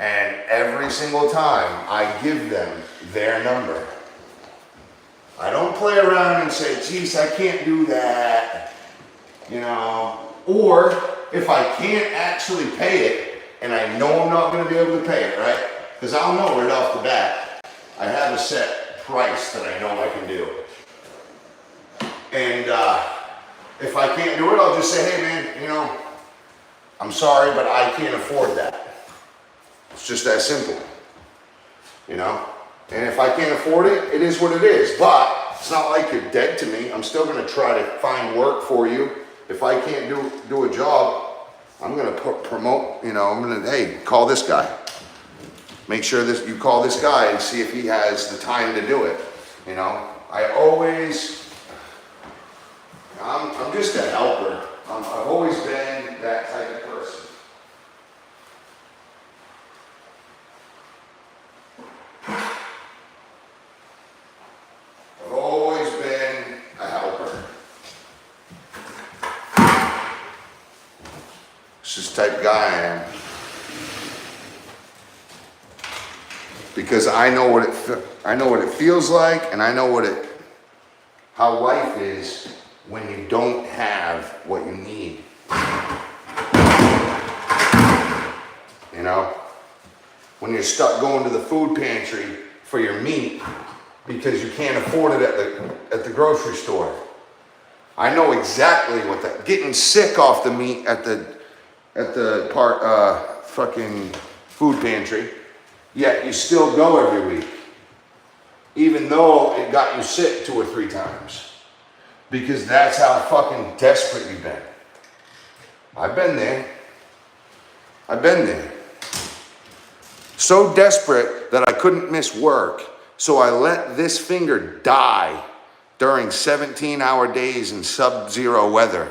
And every single time I give them their number. I don't play around and say, geez, I can't do that, you know. Or if I can't actually pay it, and I know I'm not gonna be able to pay it, right? Because I'll know right off the bat, I have a set price that I know I can do. And if I can't do it, I'll just say, hey man, you know, I'm sorry, but I can't afford that. It's just that simple, you know? And if I can't afford it, it is what it is. But it's not like you're dead to me. I'm still gonna try to find work for you. If I can't do a job, I'm gonna promote, you know, I'm gonna, hey, call this guy. Make sure that you call this guy and see if he has the time to do it, you know? I'm just a helper. I've always been that type of person. I've always been a helper. It's just the type of guy I am. Because I know what it feels like, and I know how life is when you don't have what you need. You know? When you're stuck going to the food pantry for your meat because you can't afford it at the grocery store. I know exactly what that, getting sick off the meat at the fucking food pantry, yet you still go every week. Even though it got you sick 2 or 3 times. Because that's how fucking desperate you've been. I've been there. I've been there. So desperate that I couldn't miss work. So I let this finger die during 17-hour days in sub-zero weather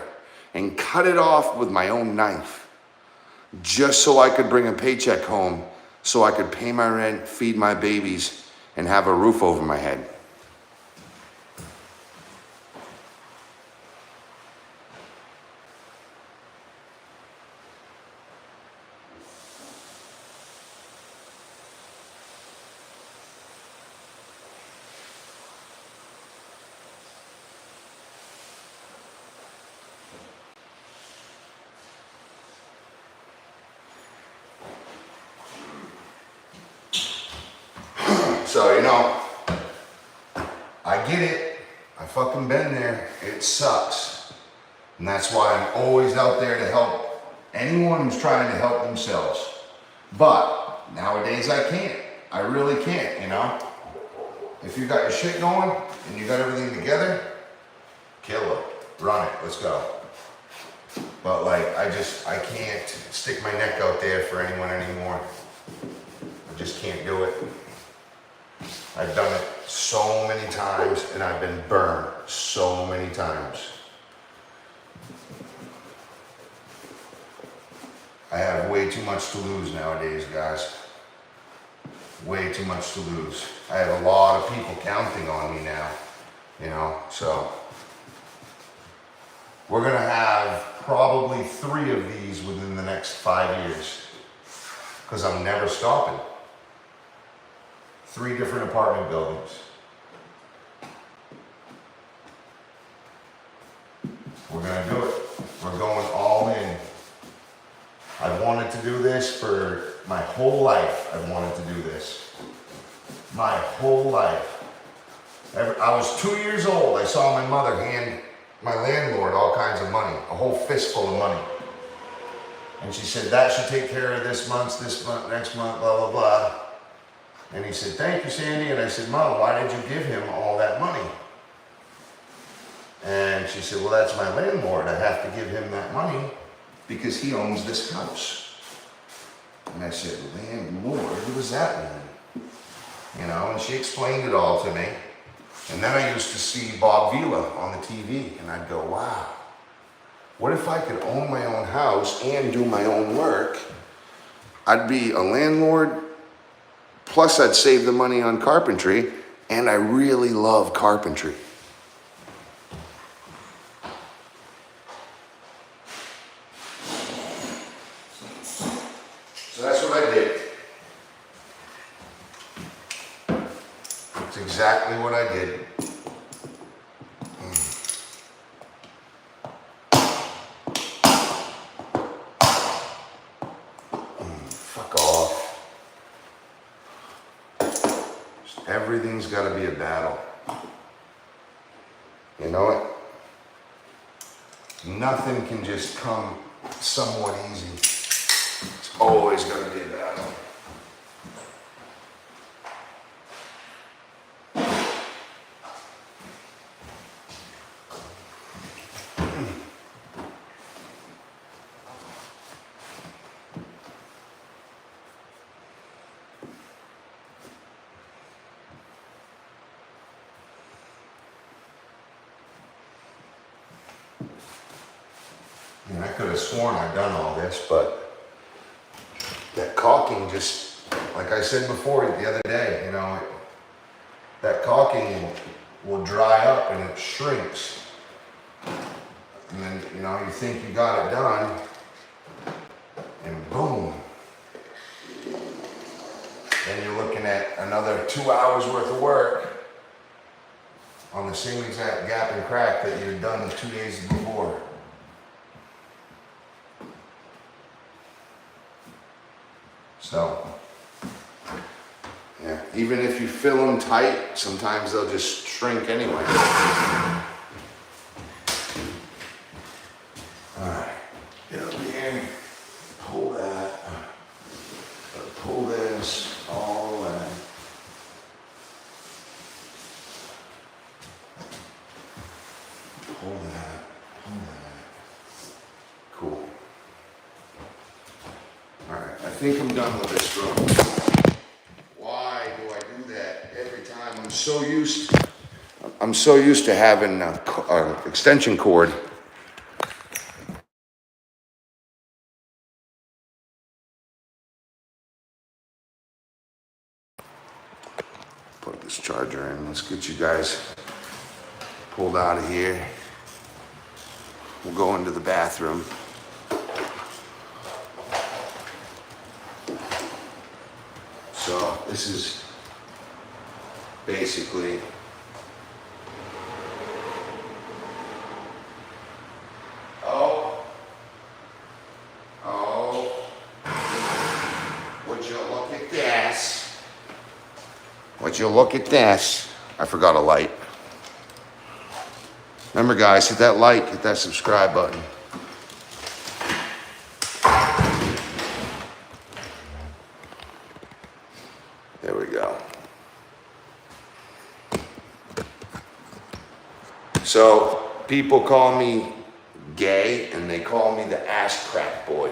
and cut it off with my own knife. Just so I could bring a paycheck home, so I could pay my rent, feed my babies, and have a roof over my head. So, you know, I get it. I fucking been there. It sucks. And that's why I'm always out there to help anyone who's trying to help themselves. But nowadays I can't. I really can't, you know? If you got your shit going and you got everything together, kill it. Run it. Let's go. But like, I can't stick my neck out there for anyone anymore. I just can't do it. I've done it so many times and I've been burned so many times. I have way too much to lose nowadays, guys. Way too much to lose. I have a lot of people counting on me now, you know, so. We're gonna have probably 3 of these within the next 5 years, because I'm never stopping. 3 different apartment buildings. We're gonna do it. We're going all in. I've wanted to do this for my whole life. I've wanted to do this. My whole life. I was 2 years old. I saw my mother hand my landlord all kinds of money, a whole fistful of money. And she said, that should take care of this month, next month, blah, blah, blah. And he said, thank you, Sandy. And I said, Mom, why did you give him all that money? And she said, well, that's my landlord. I have to give him that money because he owns this house. And I said, landlord, what does that mean? You know, and she explained it all to me. And then I used to see Bob Vila on the TV, and I'd go, wow, what if I could own my own house and do my own work? I'd be a landlord, plus I'd save the money on carpentry, and I really love carpentry. So that's what I did. That's exactly what I did. Fuck off. Everything's got to be a battle. You know it? Nothing can just come somewhat easy. It's always got to be a battle. I mean, I could have sworn I'd done all this, but that caulking just, like I said before the other day, you know, that caulking will dry up and it shrinks. And then, you know, you think you got it done, and boom. Then you're looking at another 2 hours worth of work on the same exact gap and crack that you'd done 2 days before. So, yeah, even if you fill them tight, sometimes they'll just shrink anyway. Alright, get up here, pull that, pull this all the way. Pull that, pull that. Cool. Alright, I think I'm done with this room. Why do I do that every time? I'm so used to having an extension cord. Put this charger in. Let's get you guys pulled out of here. We'll go into the bathroom. So this is basically would you look at this? I forgot a light. Remember guys, hit that like, hit that subscribe button. There we go. So people call me gay and they call me the ass crack boy.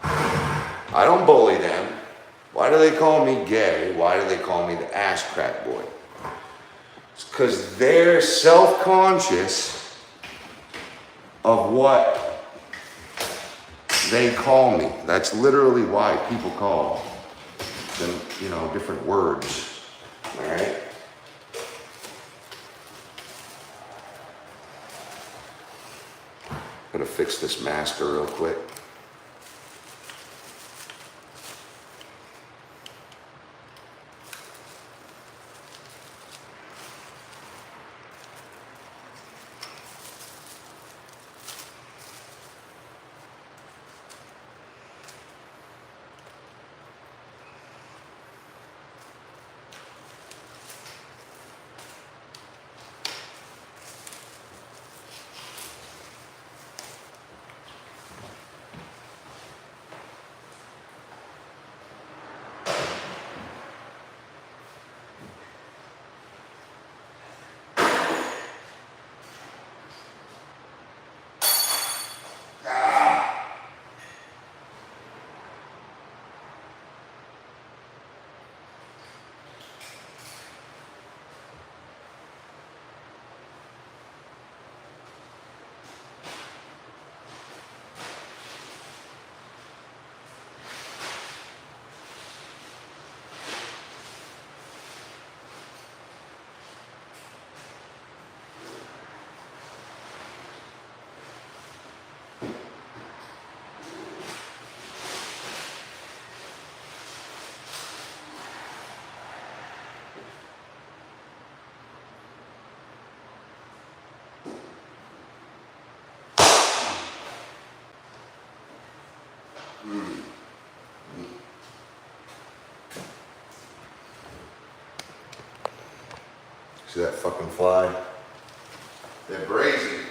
I don't bully them. Why do they call me gay? Why do they call me the ass crack boy? It's because they're self-conscious of what they call me. That's literally why people call them, you know, different words. All right? Gotta fix this masker real quick. See that fucking fly? They're brazy.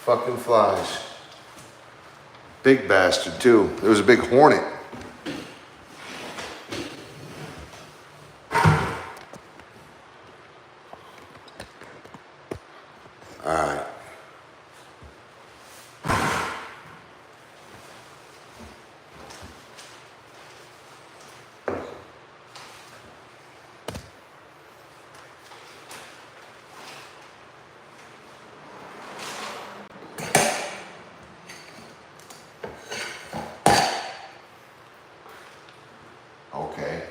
Fucking flies. Big bastard too. There was a big hornet. Alright. Okay.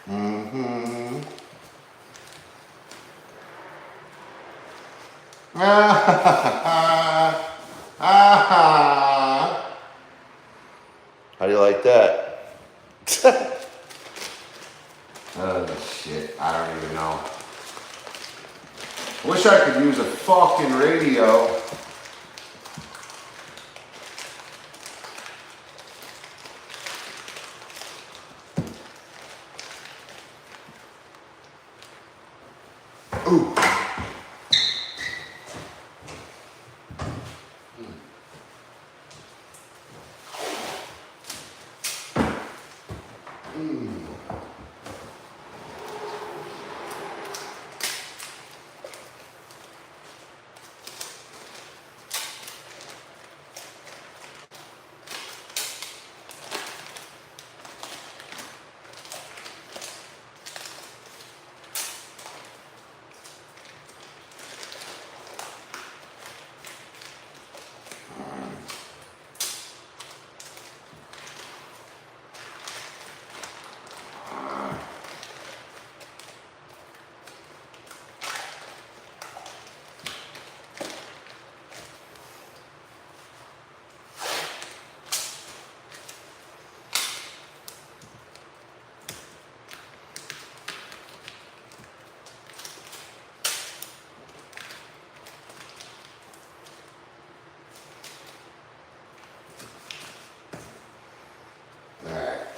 Mm-hmm. How do you like that? Oh shit, I don't even know. I wish I could use a fucking radio. Ooh.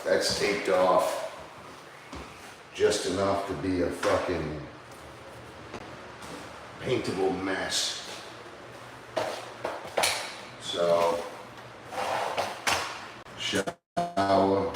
That's taped off just enough to be a fucking paintable mess. So, shower.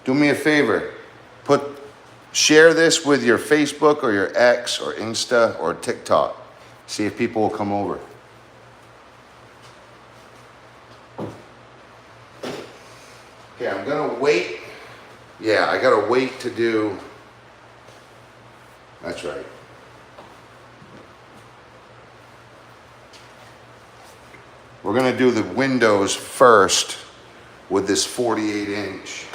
Do me a favor, share this with your Facebook or your X or Insta or TikTok. See if people will come over. Okay, I'm gonna wait. Yeah, I gotta wait to do, that's right. We're gonna do the windows first with this 48-inch.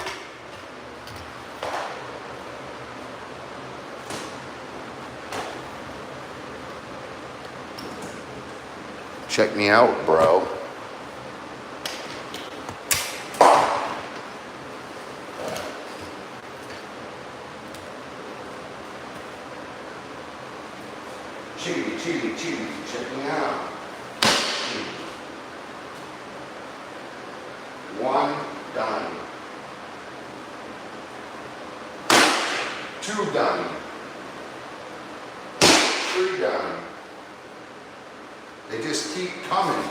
Check me out, bro. Chili, check me out. One, done. Two, done. Three, done. They just keep coming.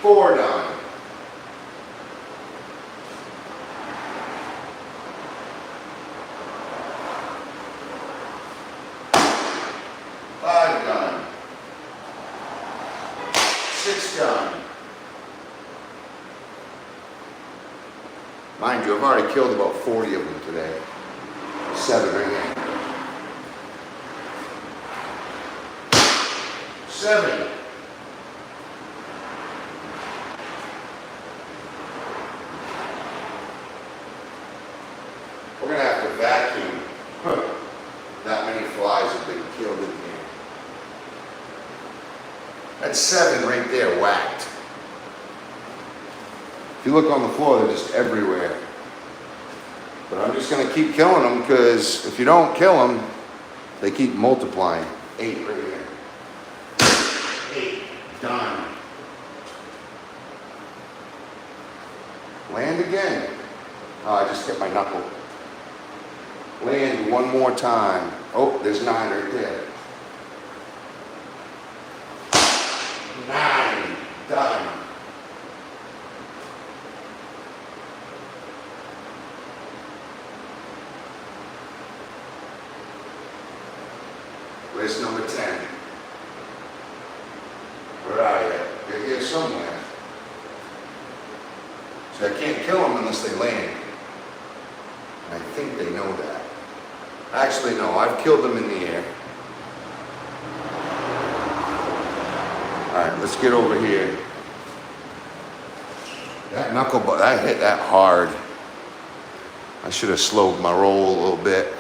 Four, done. Five, done. Six, done. Mind you, I've already killed about 40 of them today. 7 right here. 7. We're gonna have to vacuum. That many flies have been killed in here. That's 7 right there, whacked. If you look on the floor, they're just everywhere. But I'm just gonna keep killing them because if you don't kill them, they keep multiplying. 8 right here. 8, done. Land again. Oh, I just hit my knuckle. Land one more time. Oh, there's 9 right there. 9, done. Where's number 10? Where are you? You're here somewhere. So I can't kill them unless they land. I think they know that. Actually, no, I've killed them in the air. All right, let's get over here. That knuckleball, that hit that hard. I should have slowed my roll a little bit.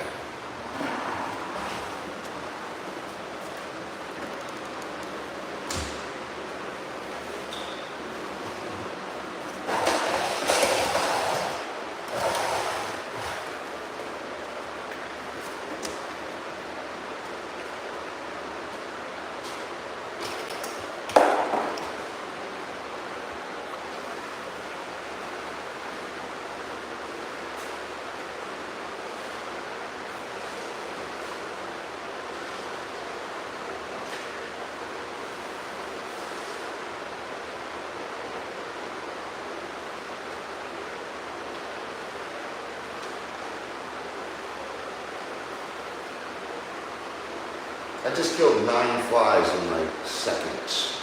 I just killed 9 flies in like seconds.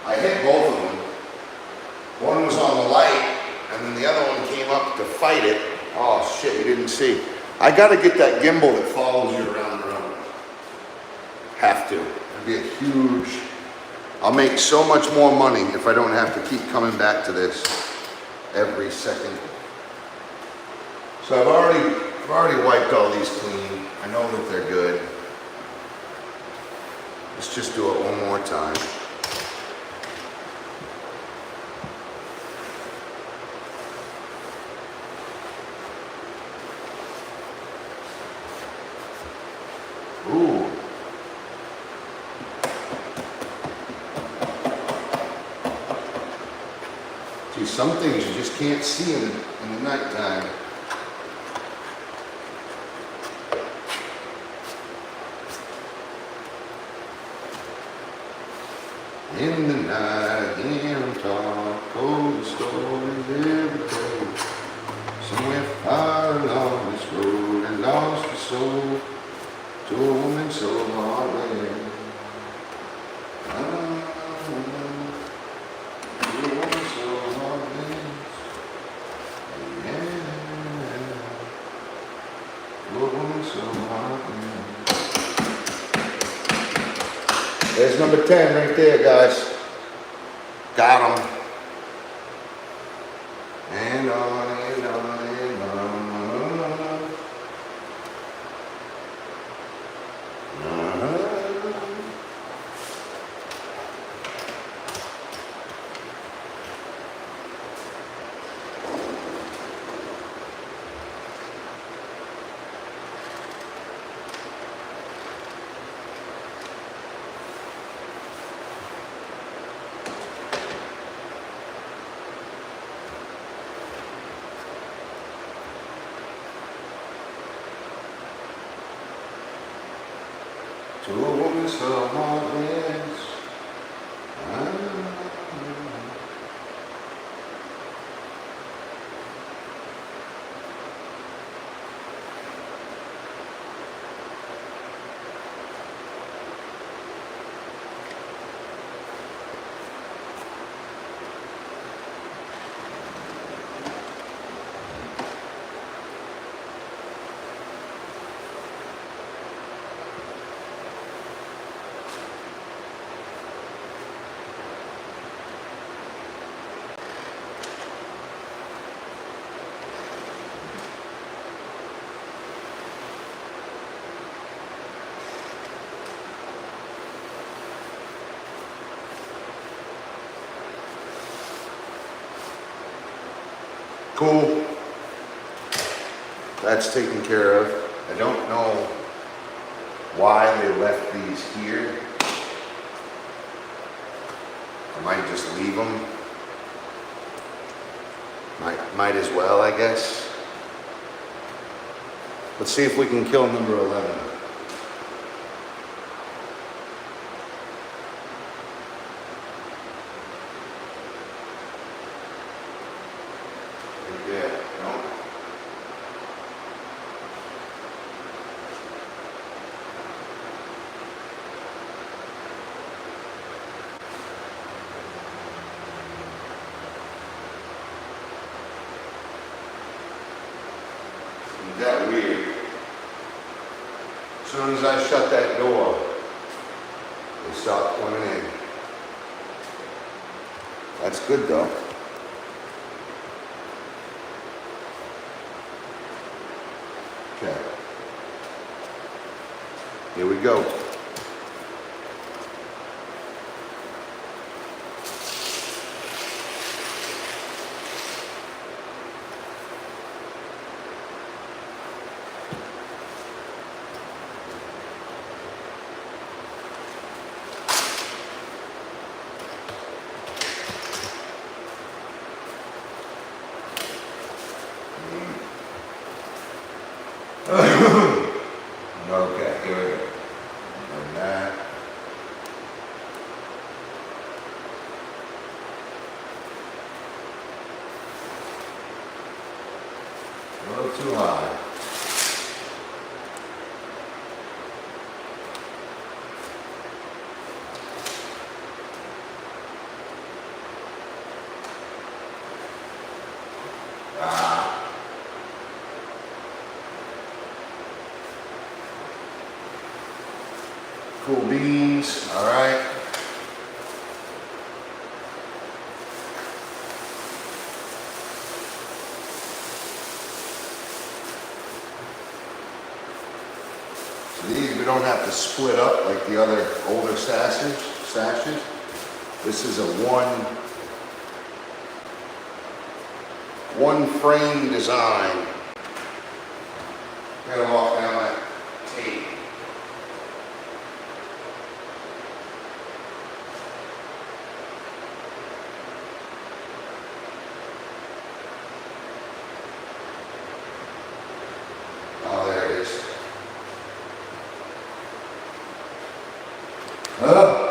I hit both of them. One was on the light, and then the other one came up to fight it. Oh shit, you didn't see. I gotta get that gimbal that follows you around the room. Have to. It'd be a huge I'll make so much more money if I don't have to keep coming back to this every second. So I've already wiped all these clean. I know that they're good. Let's just do it one more time. Ooh. See, some things you just can't see in the nighttime. In the night, hear 'em talk, cold stories every day. Somewhere far along this road, I lost a soul to a woman so heartless. To a woman so heartless. Yeah. To a woman so heartless. There's number 10 right there, guys. Got him. And on and on and on. To a woman so heartless. Cool. That's taken care of. I don't know why they left these here. I might just leave them. Might as well, I guess. Let's see if we can kill number 11. Yeah, no. Isn't that weird? As soon as I shut that door, they stop coming in. That's good though. Okay. Here we go. Okay, here we go. And that. A little too high. Cool beans, all right. So these we don't have to split up like the other older stashes. This is a one frame design. I'm gonna walk down that tape. Oh, there it is. Oh.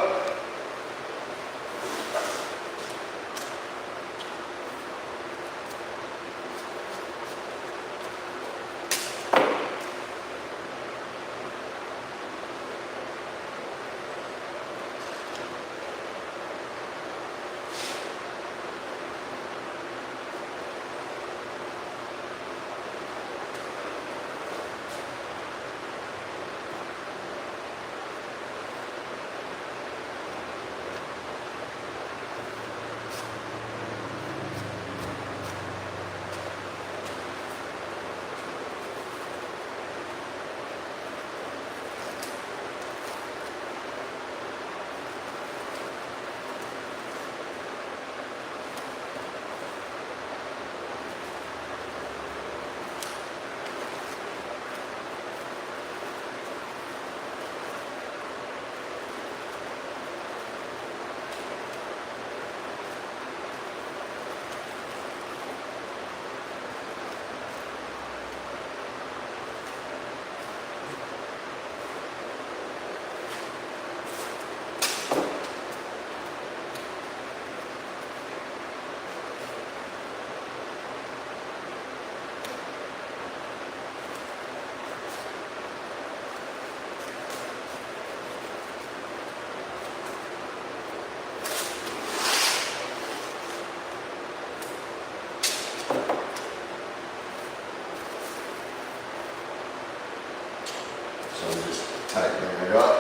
So I'm just tightening it up.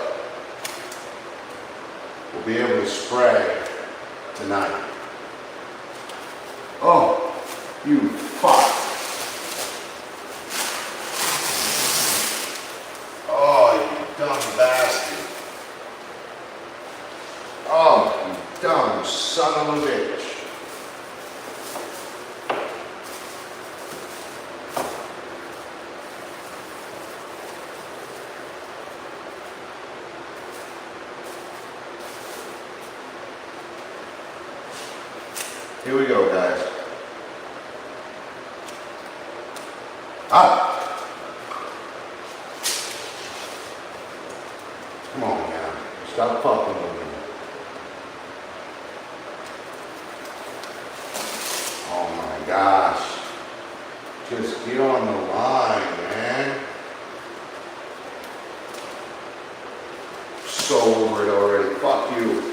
We'll be able to spray tonight. Oh, you fuck. Oh, you dumb bastard. Oh, you dumb son of a bitch. Here we go, guys. Ah! Come on, man. Stop fucking with me. Oh my gosh. Just get on the line, man. So over it already. Fuck you.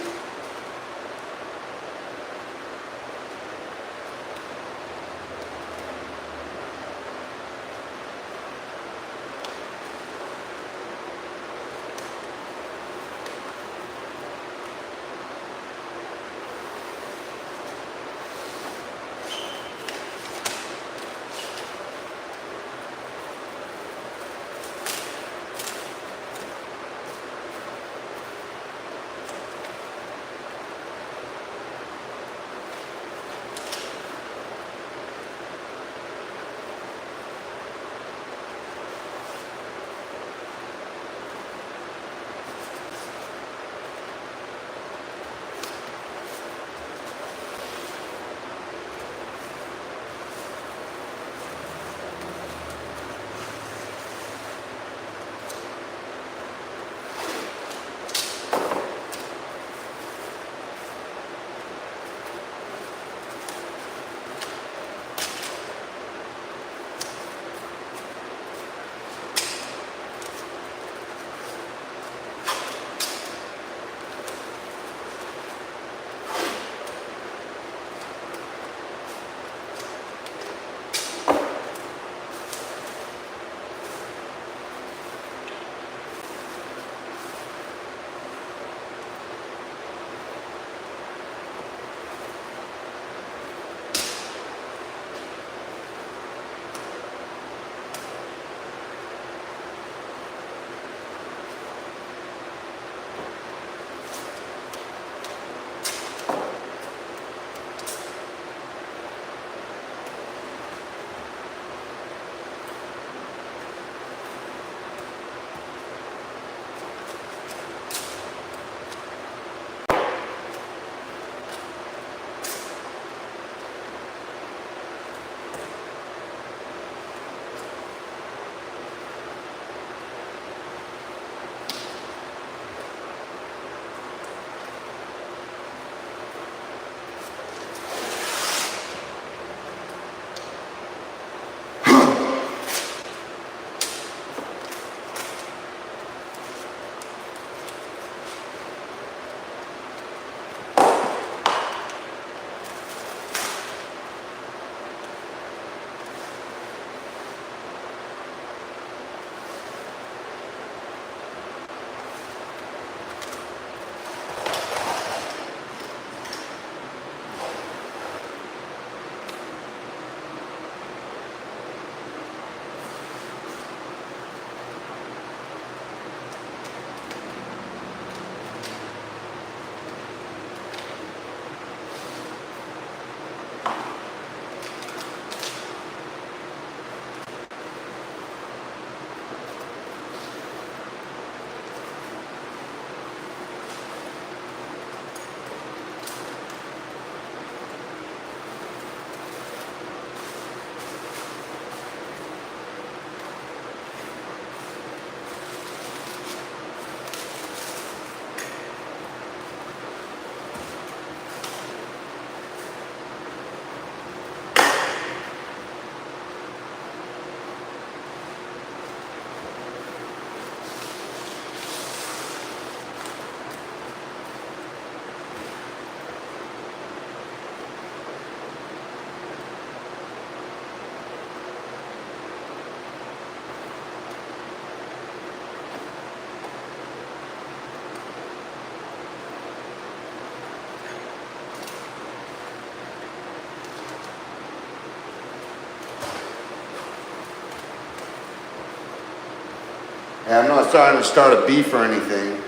And I'm not trying to start a beef or anything,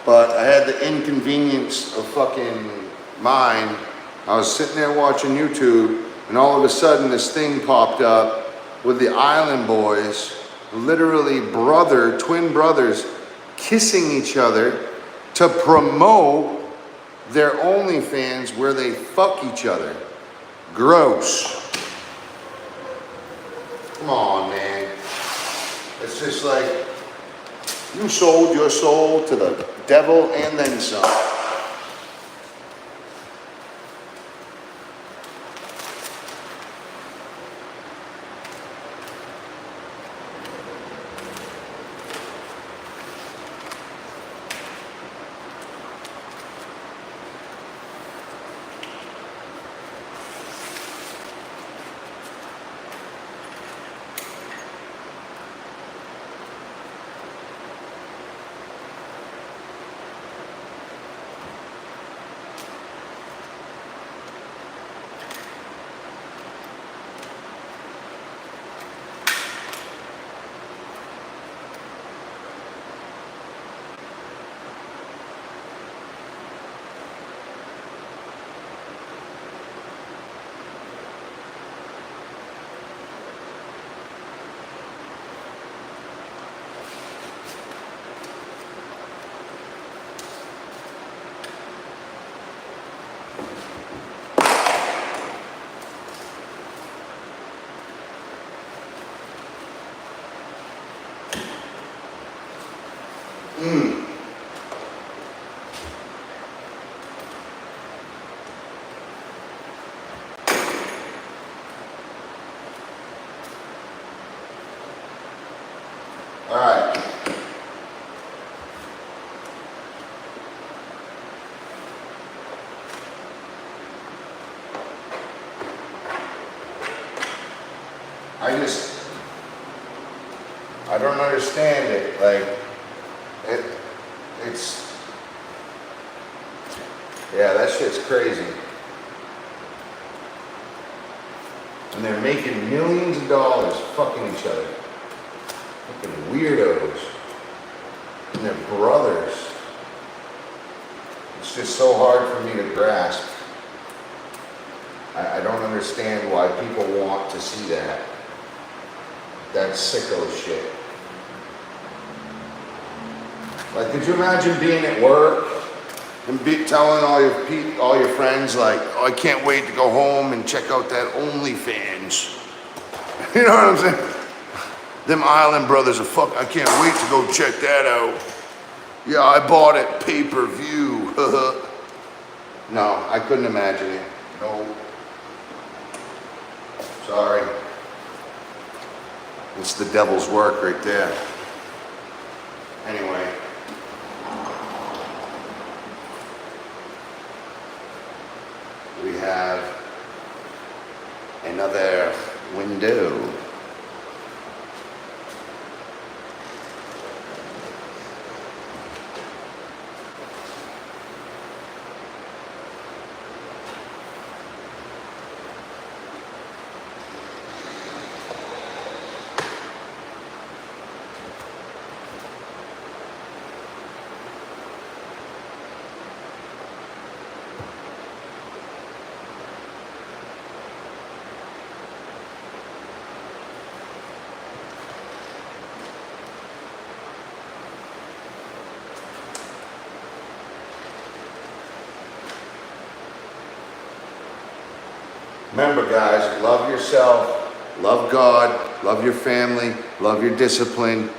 but I had the inconvenience of fucking mind. I was sitting there watching YouTube, and all of a sudden this thing popped up with the Island Boys, literally twin brothers, kissing each other to promote their OnlyFans where they fuck each other. Gross. Come on, man. It's just like, you sold your soul to the devil and then some. All right. I don't understand it. Like, it's, yeah, that shit's crazy. And they're making millions of dollars fucking each other. Fucking weirdos. And they're brothers. It's just so hard for me to grasp. I don't understand why people want to see that. That's sicko shit. Like, could you imagine being at work and telling all your friends, like, oh, I can't wait to go home and check out that OnlyFans. You know what I'm saying? Them Island brothers are fuck. I can't wait to go check that out. Yeah, I bought it pay-per-view. No, I couldn't imagine it. No. Sorry. It's the devil's work right there. Anyway. We have another window. Remember, guys, love yourself, love God, love your family, love your discipline,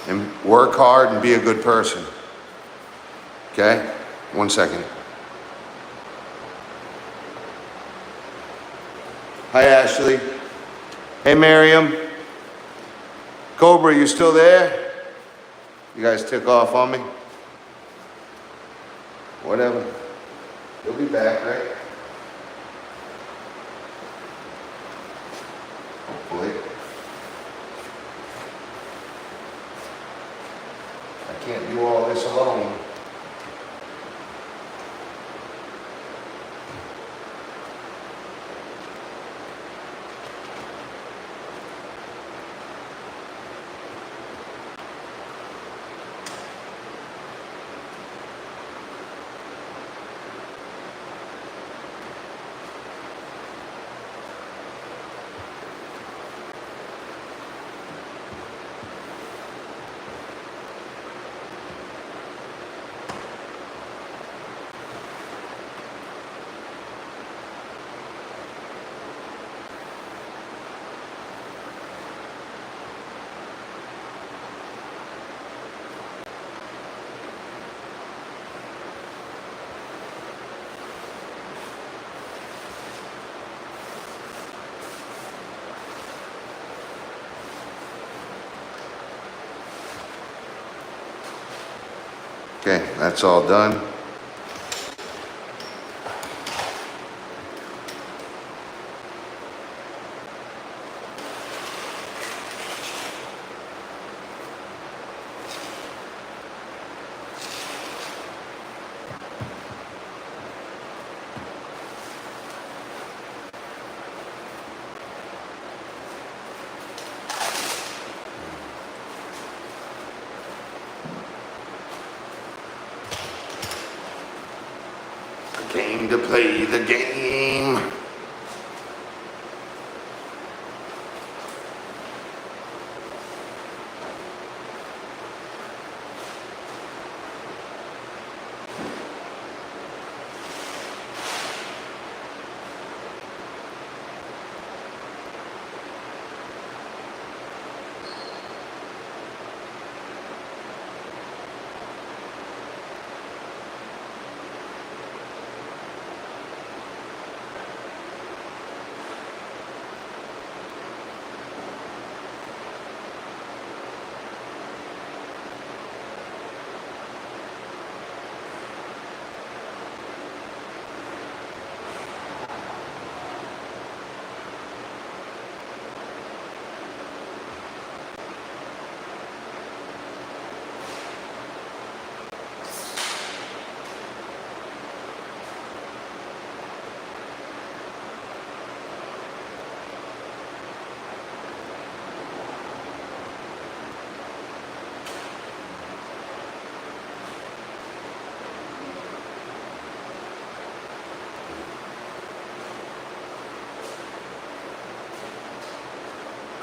and work hard and be a good person. Okay? 1 second. Hi, Ashley. Hey, Miriam. Cobra, you still there? You guys took off on me? Whatever. You'll be back, right? Hopefully. I can't do all this alone. Okay, that's all done. Came to play the game.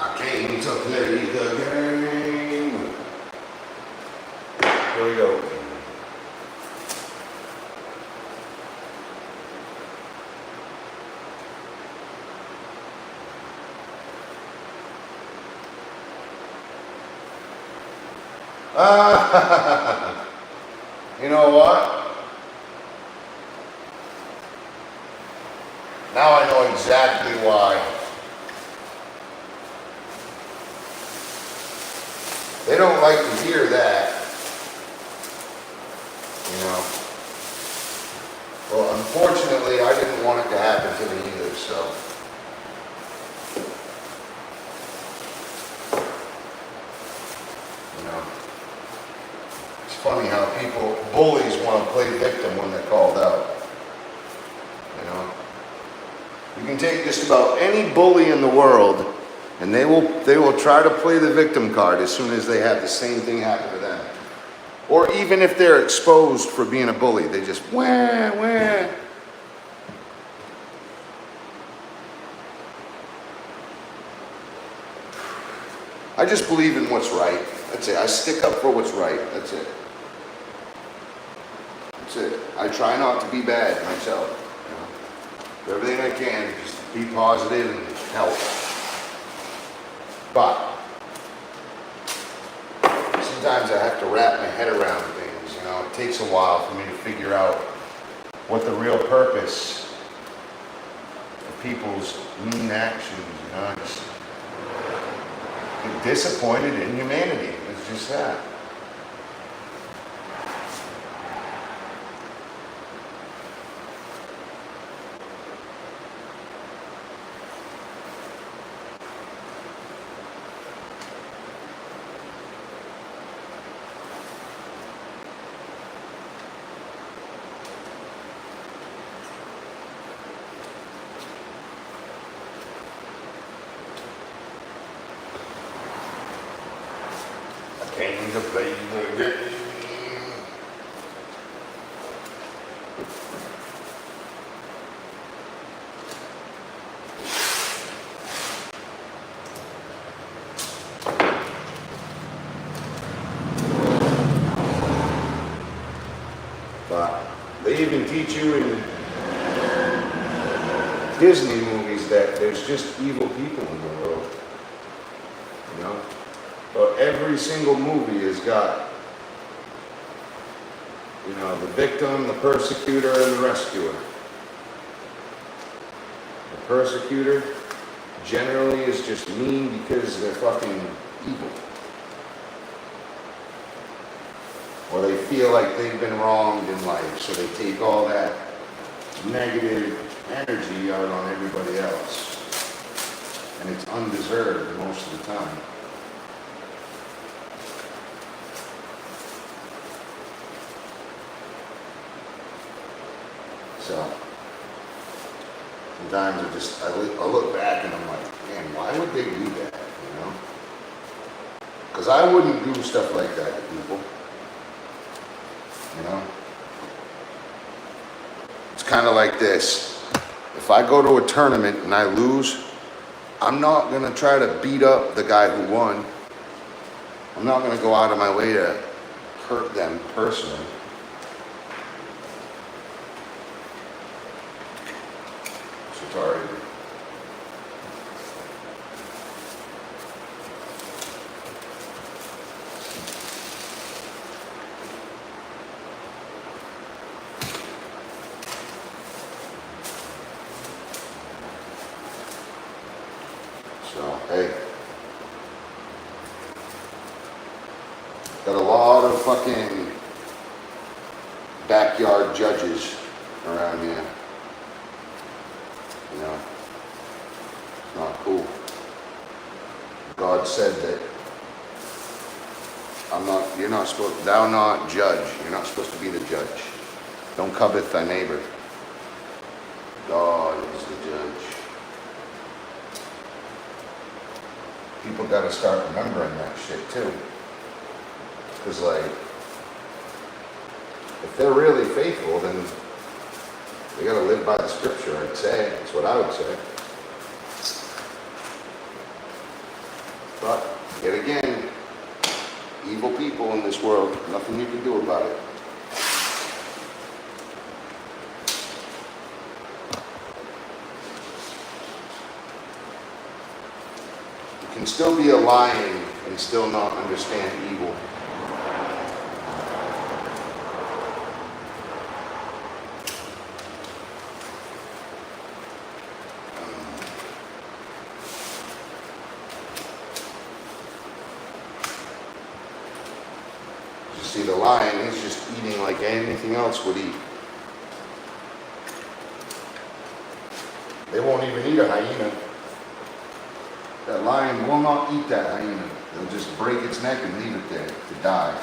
I came to play the game. Here we go. You know what? Now I know exactly why. They don't like to hear that. You know. Well, unfortunately, I didn't want it to happen to me either, so. You know. It's funny how bullies want to play victim when they're called out. You know. You can take just about any bully in the world, and they will try to play the victim card as soon as they have the same thing happen to them. Or even if they're exposed for being a bully, they just wah, wah. I just believe in what's right. That's it. I stick up for what's right. That's it. That's it. I try not to be bad myself. You know? Do everything I can, just be positive and help. But sometimes I have to wrap my head around things, you know. It takes a while for me to figure out what the real purpose of people's mean actions, you know. I just get disappointed in humanity. It's just that. Came to play the game. But they even teach you in Disney movies that there's just evil people in the world. You know? But every single movie has got, you know, the victim, the persecutor, and the rescuer. The persecutor generally is just mean because they're fucking evil. or they feel like they've been wronged in life, so they take all that negative energy out on everybody else. And it's undeserved most of the time. So, sometimes I look back and I'm like, man, why would they do that, you know? Because I wouldn't do stuff like that to people, you know? It's kind of like this. If I go to a tournament and I lose, I'm not going to try to beat up the guy who won. I'm not going to go out of my way to hurt them personally. Sorry. So, hey. Got a lot of fucking backyard judges around here. You know, it's not cool. God said that you're not supposed, thou not judge. You're not supposed to be the judge. Don't covet thy neighbor. God is the judge. People got to start remembering that shit too. Because like, if they're really faithful, then they gotta live by the scripture, I'd say. That's what I would say. But, yet again, evil people in this world, nothing you can do about it. You can still be a lion and still not understand evil. See, the lion, he's just eating like anything else would eat. They won't even eat a hyena. That lion will not eat that hyena. They'll just break its neck and leave it there to die.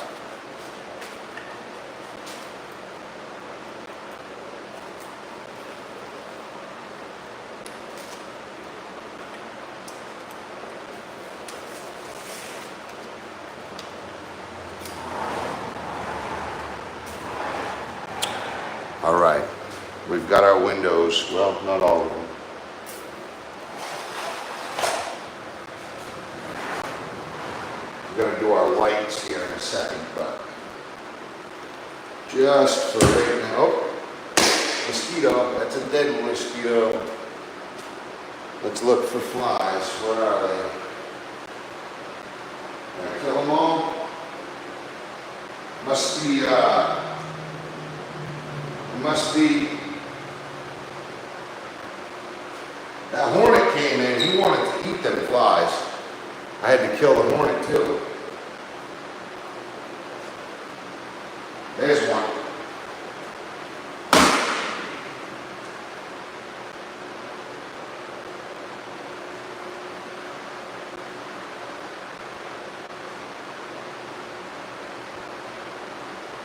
All right, we've got our windows, well, not all of them. We're gonna do our lights here in a second, but just for right now, oh, mosquito, that's a dead mosquito. Let's look for flies, where are they? Did I kill them all? Must be, that hornet came in, he wanted to eat them flies. I had to kill the hornet too. There's one.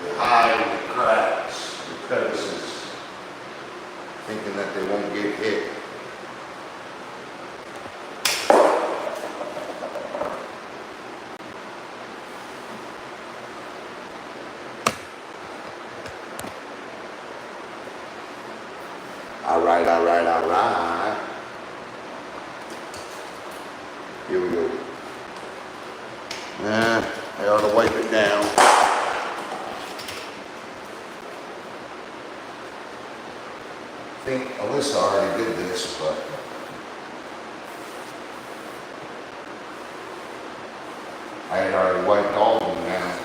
They hide in the cracks, the crevices, thinking that they won't get hit. All right, all right, all right. Here we go. I ought to wipe it down. I think Alyssa already did this, but I had already wiped all of them down.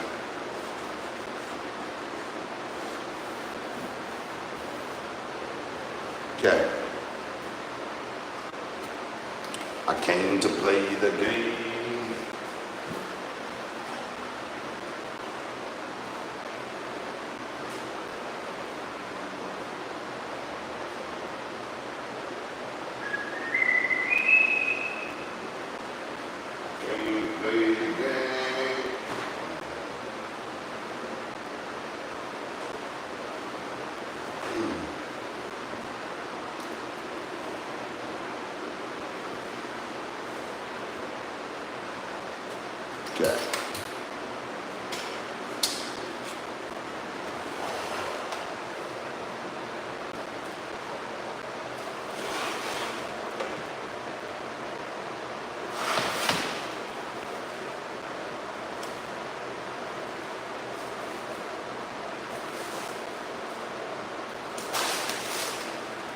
Okay. I came to play the game. Okay.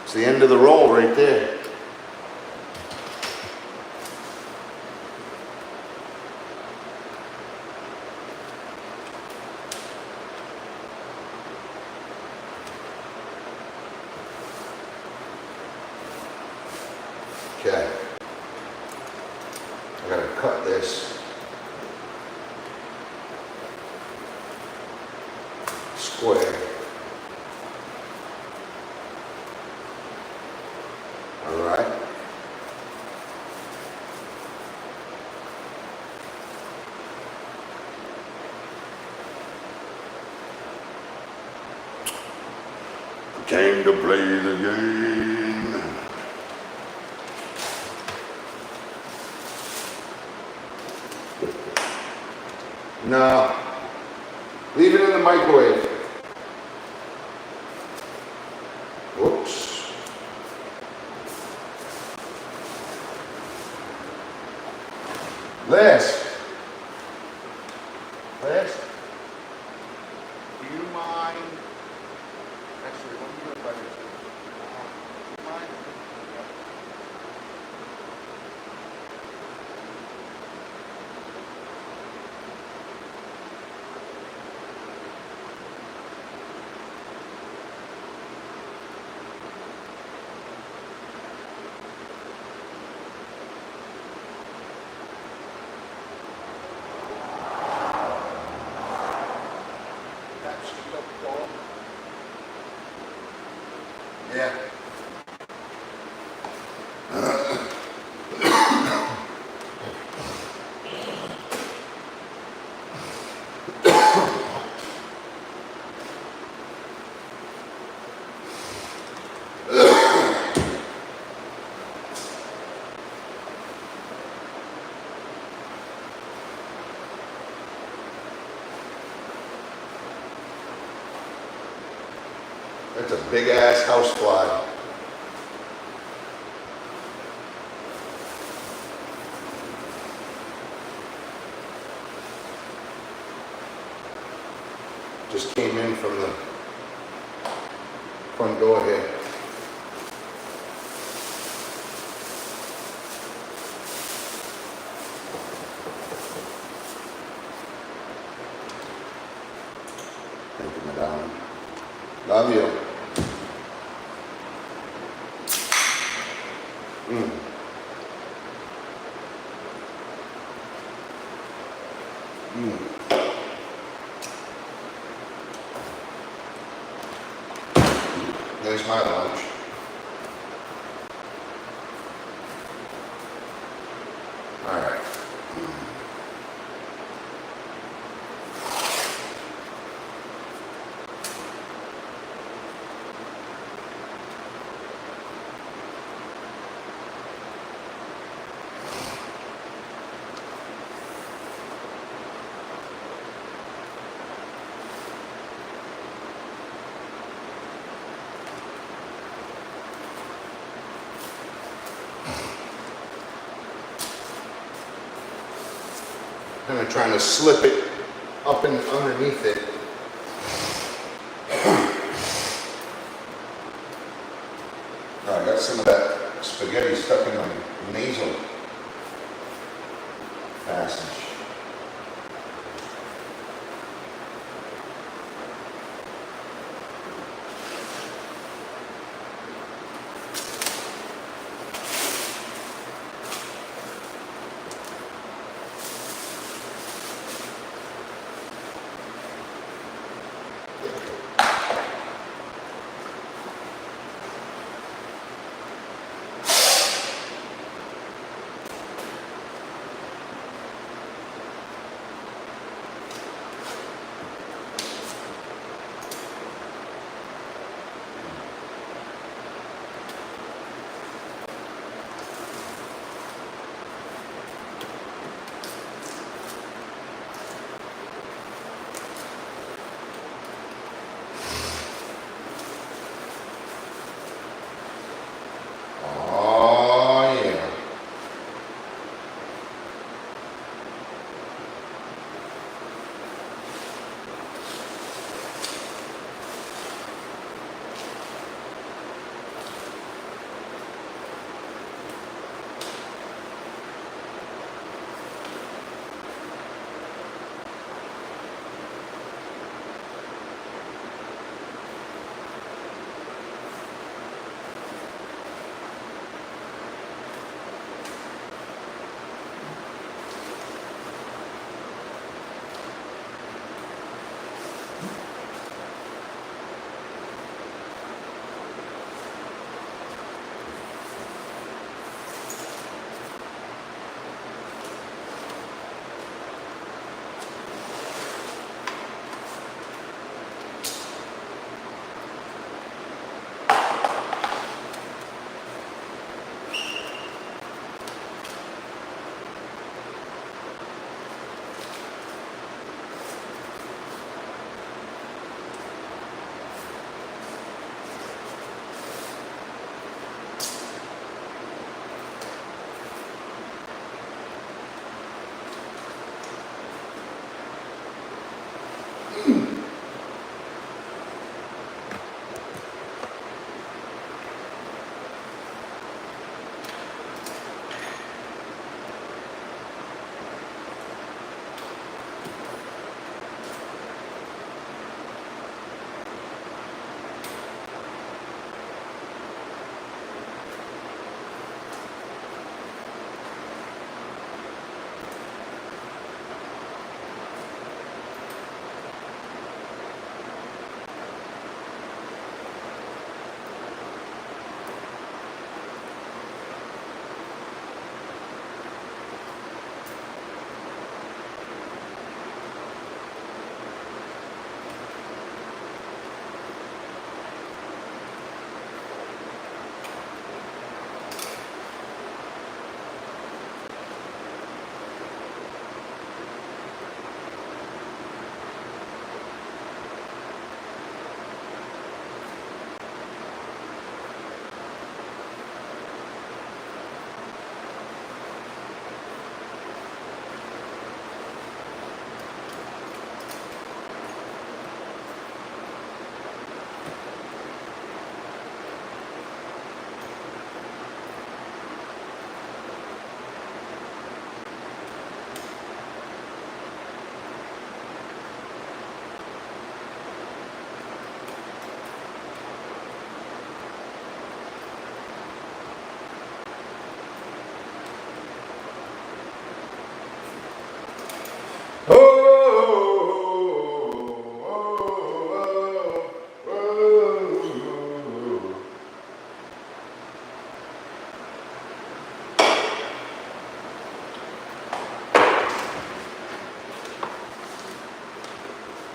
It's the end of the roll right there. Okay. I gotta cut this square. All right. Came to play the game. No. Leave it in the microwave. Whoops. Liz. Liz. Do you mind? Actually, let me do it by this. Do you mind? Yeah. That's a big ass house fly. Just came in from the front door here. Thank you, madam. Love you. There's my lunch. All right. Kind of trying to slip it up and underneath it. Oh, I got some of that spaghetti stuck in my nasal passage.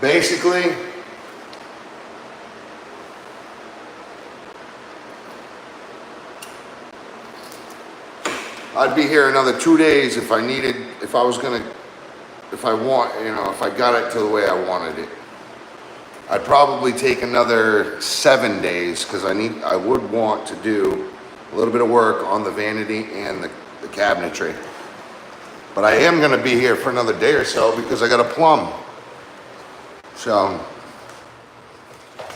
Basically, I'd be here another 2 days if I needed, if I was gonna, if I want, you know, if I got it to the way I wanted it. I'd probably take another 7 days because I would want to do a little bit of work on the vanity and the cabinetry. But I am gonna be here for another day or so because I gotta plumb. So,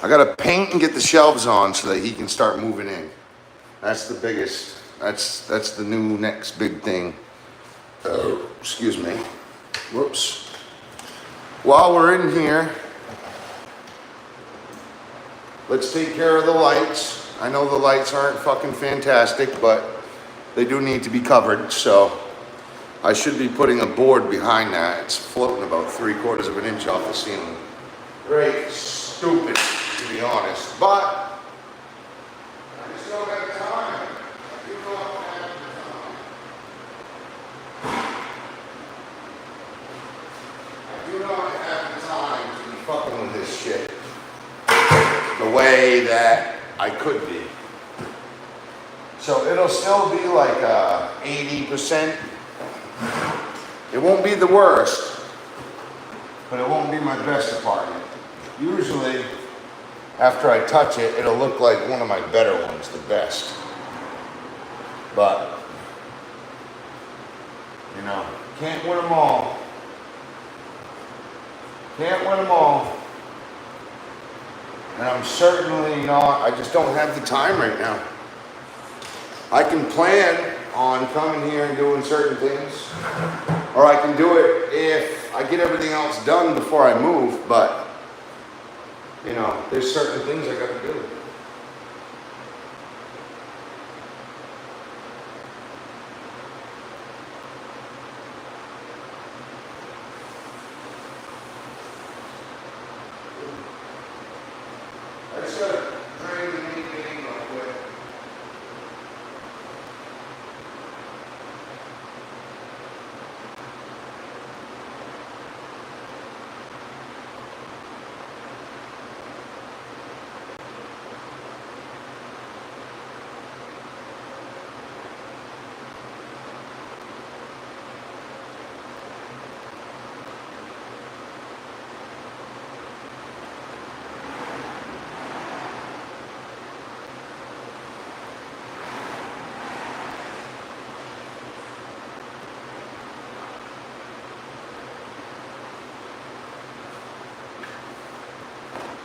I gotta paint and get the shelves on so that he can start moving in. That's the biggest, that's the new next big thing. Excuse me. Whoops. While we're in here, let's take care of the lights. I know the lights aren't fucking fantastic, but they do need to be covered, so I should be putting a board behind that. It's floating about 3/4 of an inch off the ceiling. Very stupid, to be honest, but I still got time. I do know I have the time. I do know I have the time to be fucking with this shit the way that I could be. So it'll still be like 80%. It won't be the worst, but it won't be my best apartment. Usually, after I touch it, it'll look like one of my better ones, the best. But, you know, can't win them all. Can't win them all. And I'm certainly not, I just don't have the time right now. I can plan on coming here and doing certain things, or I can do it if I get everything else done before I move, but, you know, there's certain things I gotta do. I just gotta drain the main thing real quick.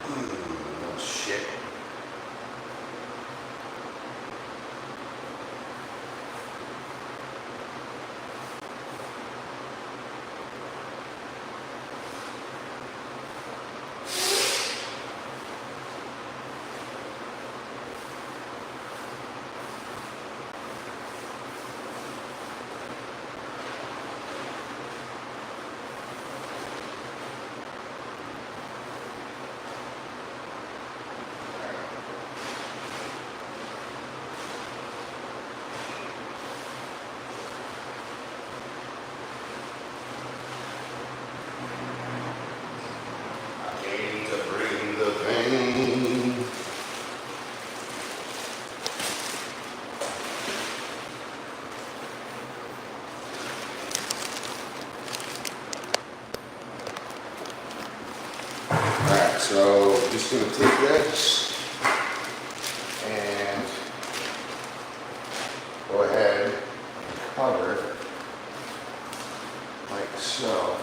Oh, shit. Alright, so just gonna take this and go ahead and cover like so.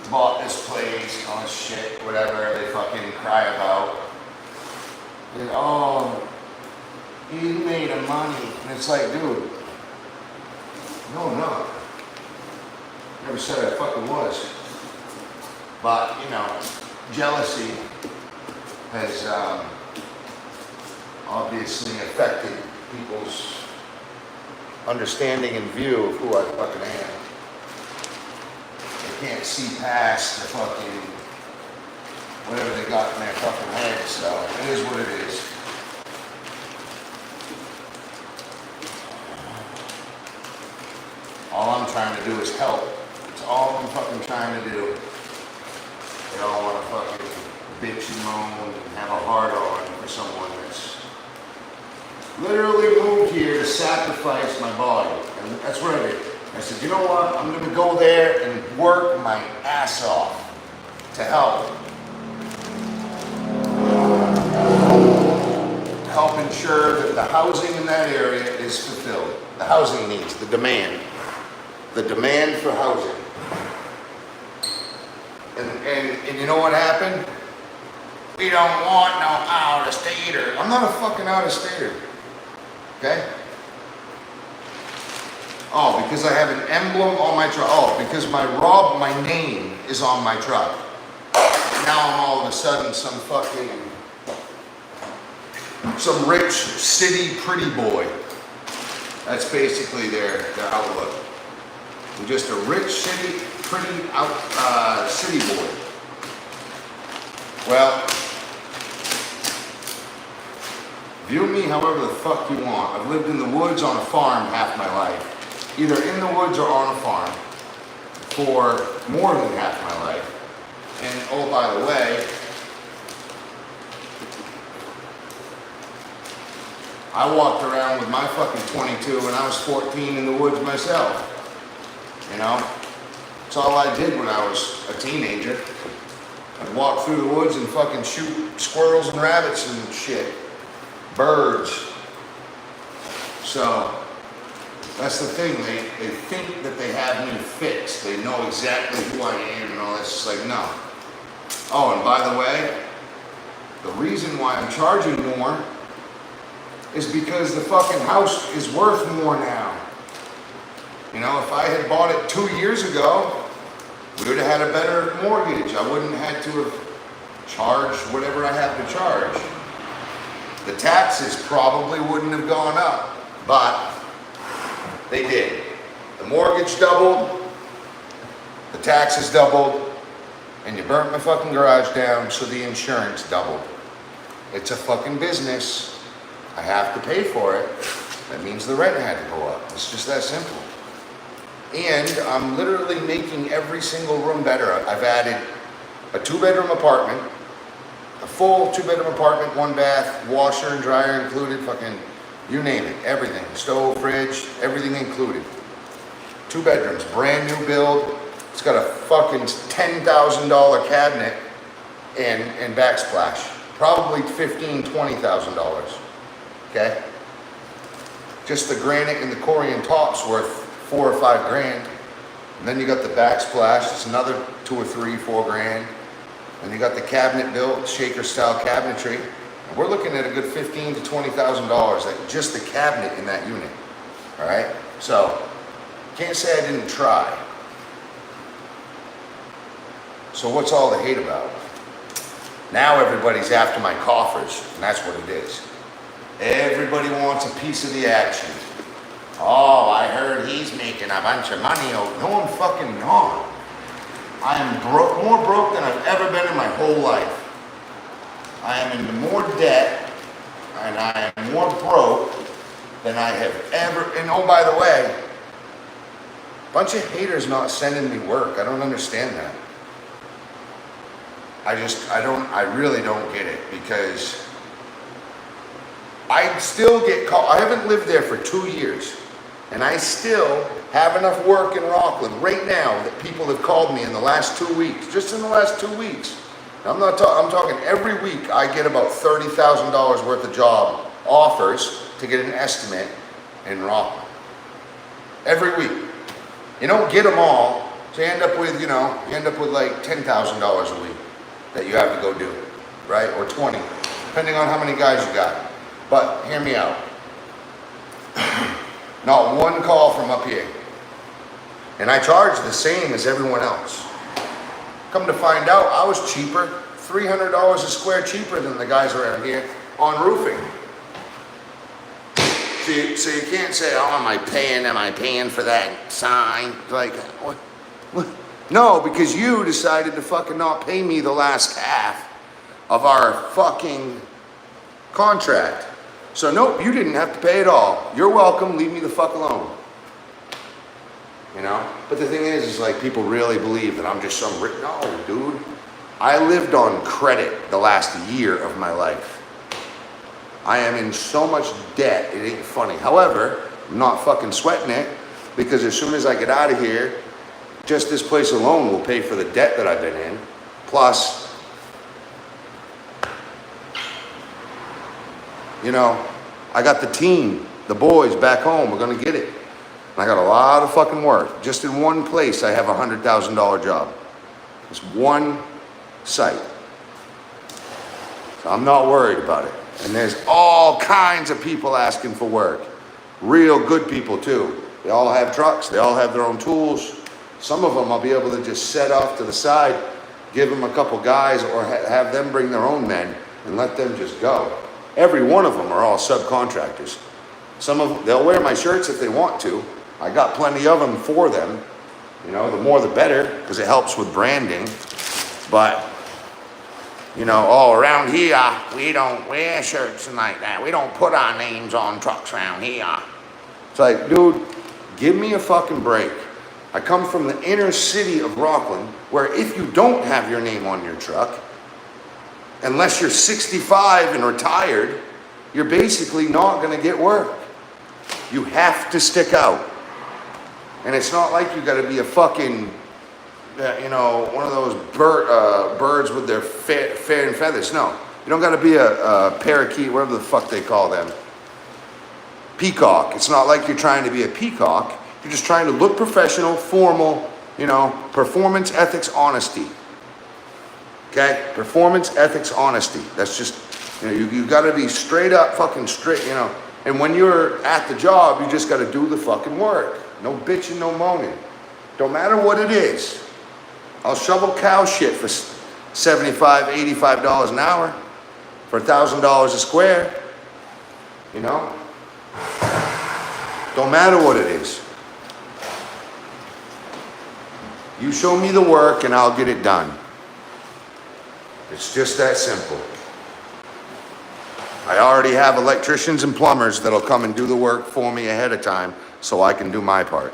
bought this place, all this shit, whatever they fucking cry about. And, oh, you made a money. And it's like, dude, no. Never said I fucking was. But, you know, jealousy has obviously affected people's understanding and view of who I fucking am. They can't see past the fucking whatever they got in their fucking head, so it is what it is. All I'm trying to do is help. It's all I'm fucking trying to do. They all want to fucking bitch and moan and have a hard on for someone that's literally moved here to sacrifice my body. And that's what I did. I said, you know what? I'm going to go there and work my ass off to help. To help ensure that the housing in that area is fulfilled. The housing needs, the demand. The demand for housing. And you know what happened? We don't want no out-of-stater. I'm not a fucking out-of-stater. Okay? Oh, because I have an emblem on my truck. Oh, because my name is on my truck. Now I'm all of a sudden some rich city pretty boy. That's basically their outlook. I'm just a rich city pretty city boy. Well, view me however the fuck you want. I've lived in the woods on a farm half my life. Either in the woods or on a farm for more than half my life. And oh, by the way, I walked around with my fucking 22 when I was 14 in the woods myself. You know? That's all I did when I was a teenager. I'd walk through the woods and fucking shoot squirrels and rabbits and shit. Birds. So, that's the thing. They think that they have me fixed. They know exactly who I am and all that. It's just like, no. Oh, and by the way, the reason why I'm charging more is because the fucking house is worth more now. You know, if I had bought it 2 years ago, we would have had a better mortgage. I wouldn't have had to have charged whatever I have to charge. The taxes probably wouldn't have gone up, but they did. The mortgage doubled, the taxes doubled, and you burnt my fucking garage down, so the insurance doubled. It's a fucking business. I have to pay for it. That means the rent had to go up. It's just that simple. And I'm literally making every single room better. I've added a 2-bedroom apartment, a full 2-bedroom apartment, 1 bath, washer and dryer included, fucking, you name it, everything. Stove, fridge, everything included. 2 bedrooms, brand new build. It's got a fucking $10,000 cabinet and backsplash. Probably $15,000, $20,000. Okay? Just the granite and the Corian top's worth $4 or $5 grand. And then you got the backsplash, it's another $2 or $3, $4 grand. And you got the cabinet built, shaker style cabinetry. And we're looking at a good $15,000 to $20,000, like just the cabinet in that unit. All right? So, can't say I didn't try. So what's all the hate about? Now everybody's after my coffers, and that's what it is. Everybody wants a piece of the action. Oh, I heard he's making a bunch of money. No, I'm fucking not. I am more broke than I've ever been in my whole life. I am into more debt, and I am more broke than I have ever. And oh, by the way, a bunch of haters not sending me work. I don't understand that. I really don't get it, because I still get called. I haven't lived there for 2 years, and I still have enough work in Rockland right now that people have called me in the last 2 weeks, just in the last 2 weeks. I'm talking every week I get about $30,000 worth of job offers to get an estimate in Rockland. Every week. You don't get them all, So you end up with, like $10,000 a week that you have to go do, right? Or 20, depending on how many guys you got. But hear me out. Not one call from up here. And I charge the same as everyone else. Come to find out, I was cheaper, $300 a square cheaper than the guys around here on roofing. So you can't say, oh, am I paying for that sign? Like, what? No, because you decided to fucking not pay me the last half of our fucking contract. So nope, you didn't have to pay it all. You're welcome, leave me the fuck alone. You know? But the thing is like people really believe that I'm just some rich. No, dude. I lived on credit the last year of my life. I am in so much debt, it ain't funny. However, I'm not fucking sweating it because as soon as I get out of here, just this place alone will pay for the debt that I've been in. Plus, I got the team, the boys back home, we're gonna get it. And I got a lot of fucking work. Just in one place, I have a $100,000 job. It's one site. So I'm not worried about it. And there's all kinds of people asking for work. Real good people too. They all have trucks, they all have their own tools. Some of them I'll be able to just set off to the side, give them a couple guys or have them bring their own men and let them just go. Every one of them are all subcontractors. Some of them, they'll wear my shirts if they want to. I got plenty of them for them. The more the better, because it helps with branding. But, around here, we don't wear shirts and like that. We don't put our names on trucks around here. It's like, dude, give me a fucking break. I come from the inner city of Rockland, where if you don't have your name on your truck, unless you're 65 and retired, you're basically not going to get work. You have to stick out. And it's not like you got to be a fucking, one of those birds with their fan feathers. No, you don't got to be a parakeet, whatever the fuck they call them. Peacock. It's not like you're trying to be a peacock. You're just trying to look professional, formal, performance, ethics, honesty. Okay? Performance, ethics, honesty. That's just, you got to be straight up, fucking straight, And when you're at the job, you just got to do the fucking work. No bitching, no moaning. Don't matter what it is. I'll shovel cow shit for $75, $85 an hour for $1,000 a square. Don't matter what it is. You show me the work and I'll get it done. It's just that simple. I already have electricians and plumbers that'll come and do the work for me ahead of time so I can do my part.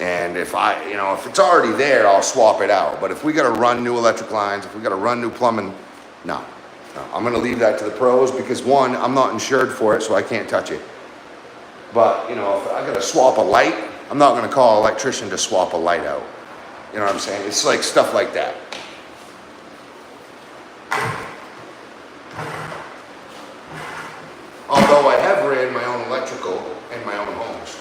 And if if it's already there, I'll swap it out. But if we gotta run new electric lines, if we gotta run new plumbing, no. I'm gonna leave that to the pros because one, I'm not insured for it, so I can't touch it. But, if I gotta swap a light, I'm not gonna call an electrician to swap a light out. You know what I'm saying? It's like stuff like that. Although I have ran my own electrical in my own homes.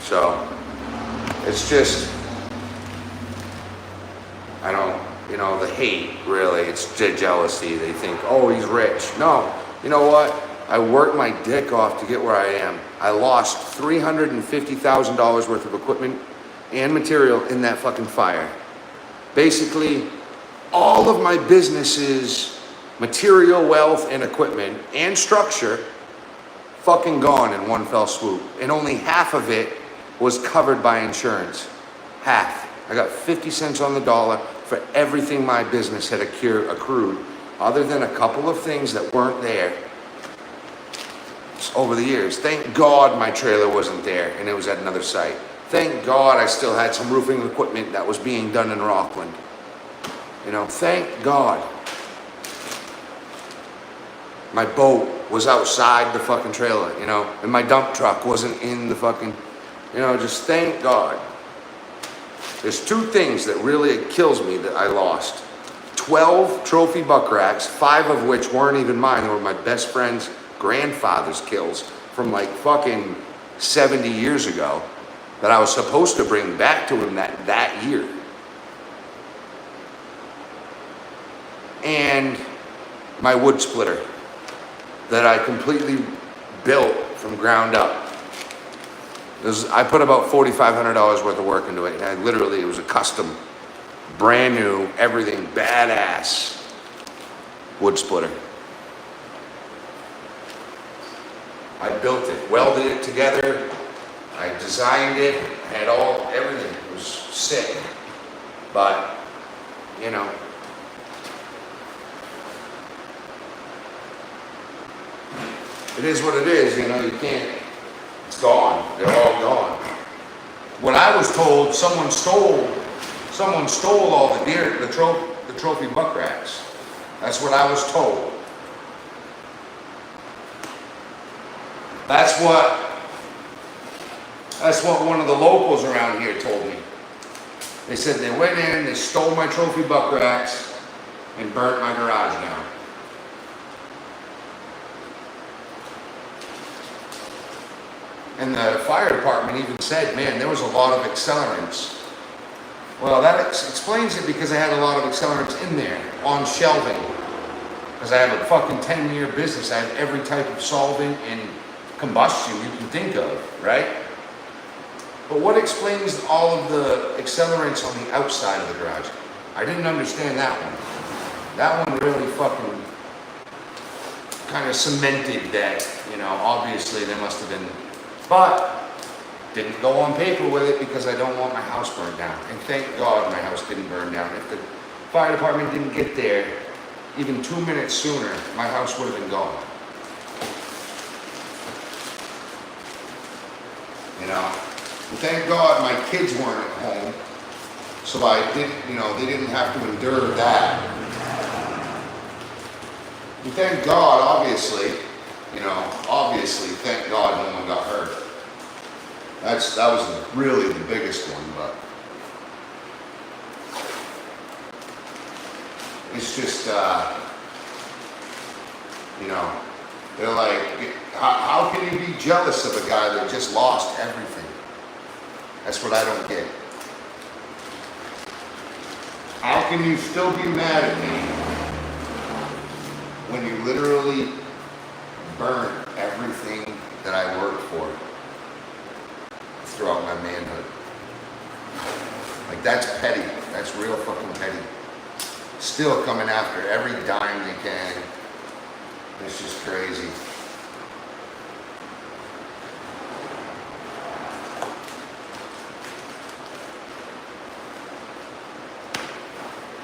So, it's just, I don't, the hate, really, it's jealousy. They think, oh, he's rich. No, you know what? I worked my dick off to get where I am. I lost $350,000 worth of equipment and material in that fucking fire. Basically, all of my business's material, wealth, and equipment and structure fucking gone in one fell swoop. And only half of it was covered by insurance. Half. I got 50 cents on the dollar for everything my business had accrued, other than a couple of things that weren't there over the years. Thank God my trailer wasn't there and it was at another site. Thank God I still had some roofing equipment that was being done in Rockland. Thank God. My boat was outside the fucking trailer, and my dump truck wasn't in the fucking, just thank God. There's two things that really kills me that I lost. 12 trophy buck racks, 5 of which weren't even mine. They were my best friend's grandfather's kills from like fucking 70 years ago that I was supposed to bring back to him that year. And my wood splitter that I completely built from ground up. I put about $4,500 worth of work into it. And it was a custom, brand new, everything, badass wood splitter. I built it, welded it together. I designed it, had everything. It was sick. But, you know, it is what it is, you know, you can't, it's gone, they're all gone. What I was told, someone stole all the deer, the trophy buck racks. That's what I was told. That's what one of the locals around here told me. They said they went in, they stole my trophy buck racks, and burnt my garage down. And the fire department even said, man, there was a lot of accelerants. Well, that explains it because I had a lot of accelerants in there on shelving. Because I have a fucking 10-year business. I have every type of solvent and combustion you can think of, right? But what explains all of the accelerants on the outside of the garage? I didn't understand that one. That one really fucking kind of cemented that, you know, obviously there must have been, but didn't go on paper with it because I don't want my house burned down. And thank God my house didn't burn down. If the fire department didn't get there even 2 minutes sooner, my house would have been gone. You know, and thank God my kids weren't at home, so I didn't, you know, they didn't have to endure that. And thank God, obviously, thank God no one got hurt. That was really the biggest one, but it's just, you know, they're like, how can you be jealous of a guy that just lost everything? That's what I don't get. How can you still be mad at me when you literally burnt everything that I worked for throughout my manhood? Like, that's petty. That's real fucking petty. Still coming after every dime they can. It's just crazy.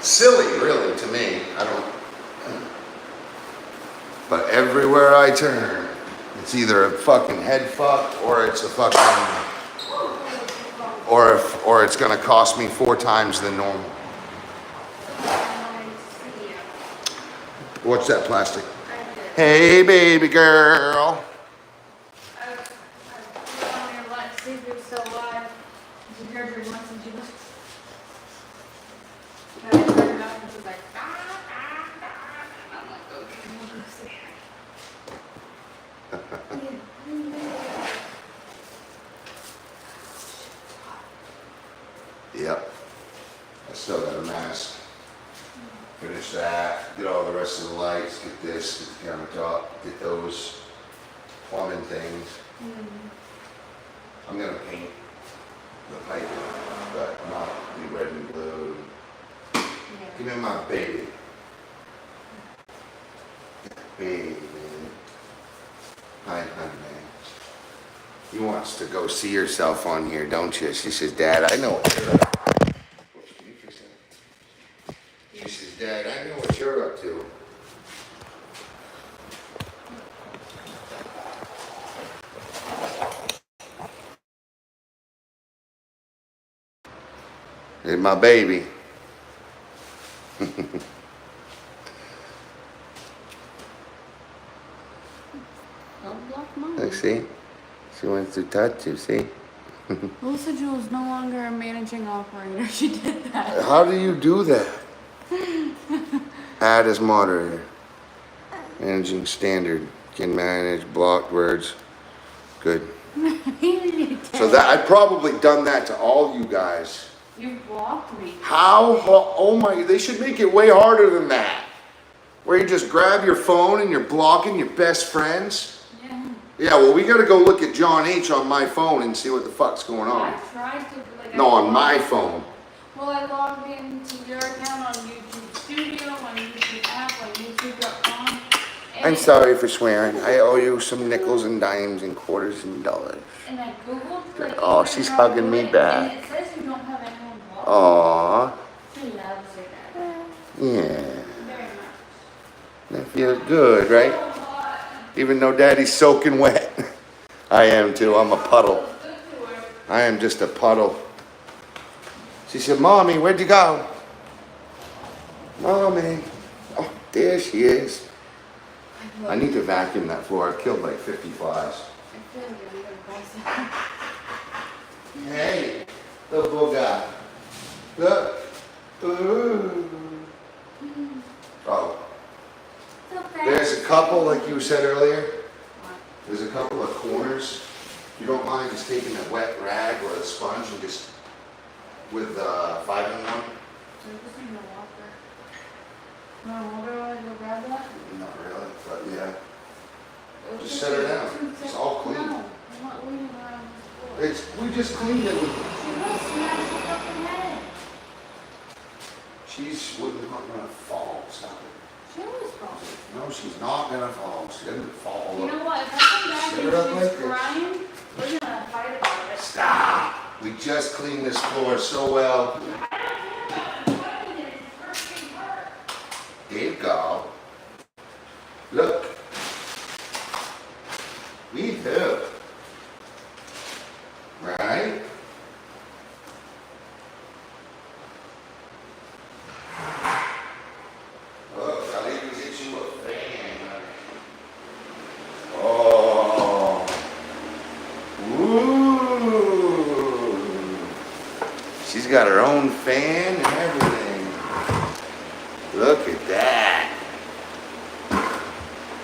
Silly, really, to me. I don't. But everywhere I turn, it's either a fucking head fuck or it's a fucking, or it's gonna cost me 4 times the normal. What's that plastic? Hey, baby girl. I put on your light, see if you're still alive. You heard your once and you looked. I turned it up and it was like, I'm like, okay, we'll go see. Yep. I still got a mask. Finish that, get all the rest of the lights, get this, get the countertop, get those plumbing things. I'm gonna paint the pipe, but not be red and blue. Give me my baby. Baby. Hi, honey. He wants to go see herself on here, don't you? She says, Dad, I know what you're up to. She says, Dad, I know what you're up to. It's my baby. Look, see? She wants to touch you, see? Melissa Jewel's no longer a managing operator. She did that. How do you do that? Add as moderator. Managing standard. Can manage blocked words. Good. So that I've probably done that to all you guys. You blocked me. How? Oh my! They should make it way harder than that. Where you just grab your phone and you're blocking your best friends. Yeah. Yeah. Well, we got to go look at John H on my phone and see what the fuck's going on. I tried to. Like, No, on my phone. Well, I logged into your account on YouTube Studio, on YouTube app, on YouTube.com. I'm sorry for swearing. I owe you some nickels and dimes and quarters and dollars. And I googled. Like, Oh, she's hugging me back. And it says you don't have anyone blocked. Aww. She loves her dad. Yeah. Very much. That feels good, right? So hot. Even though Daddy's soaking wet. I am too. I'm a puddle. Feels good to her. I am just a puddle. She said, Mommy, where'd you go? Mommy. Oh, there she is. I need to vacuum that floor. I've killed like 50 flies. I feel really good. Hey, the booger. Look. Ooh. Oh, So fast. there's a couple, like you said earlier. There's a couple of corners. If you don't mind just taking a wet rag or a sponge and just with 5-in-1. I'm just in the walker. No, where do I go grab that? Not really, but yeah. It was Just set her down. too It's thick. all clean. No, I'm not leaving her on the floor. We just cleaned it. She will smash her fucking head. She's not gonna fall. Stop it. She always falls. No, she's not gonna fall. She doesn't fall. You know what? If I come back Set her up and like she's this. crying, we're gonna fight about it. Stop. We just cleaned this floor so well. There you go. Look. We do. Right? Look, I'll even get you a fan. Oh. Ooh. She's got her own fan and everything. Look at that.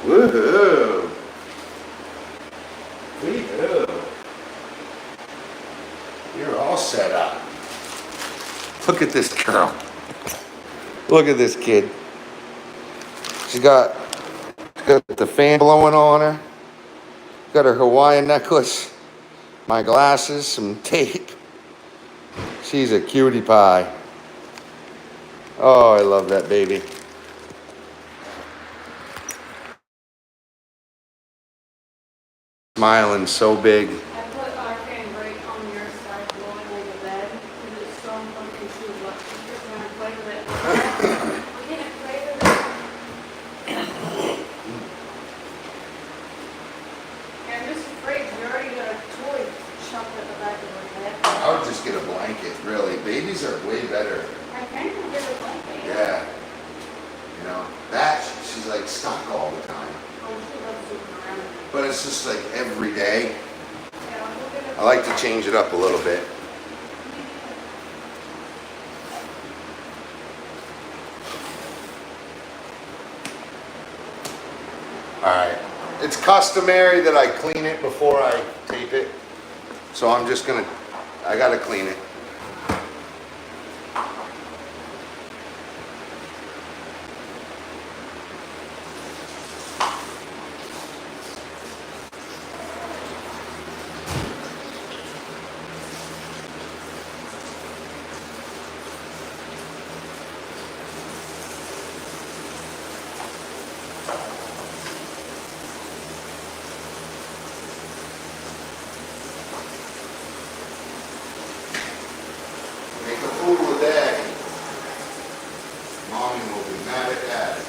Woohoo. Woohoo. You're all set up. Look at this girl. Look at this kid. She's got the fan blowing on her. Got her Hawaiian necklace, my glasses, some tape. She's a cutie pie. Oh, I love that baby. Smiling so big. I put our fan right on your side, blowing like a bed, because it's so fucking too much. I'm just trying to play with it. I can't play with it. I'm just afraid you already got a toy shoved at the back of her head. I would just get a blanket, really. Babies are way better. I kind of get a blanket. Yeah. You know, that, she's like stuck all the time. Oh, she loves moving around. But it's just like every day. Yeah, I'll look at it. I like to change it up a little bit. Alright. It's customary that I clean it before I tape it. So I'm just gonna, I gotta clean it. Make a fool of Daddy. Mommy will be mad at Daddy.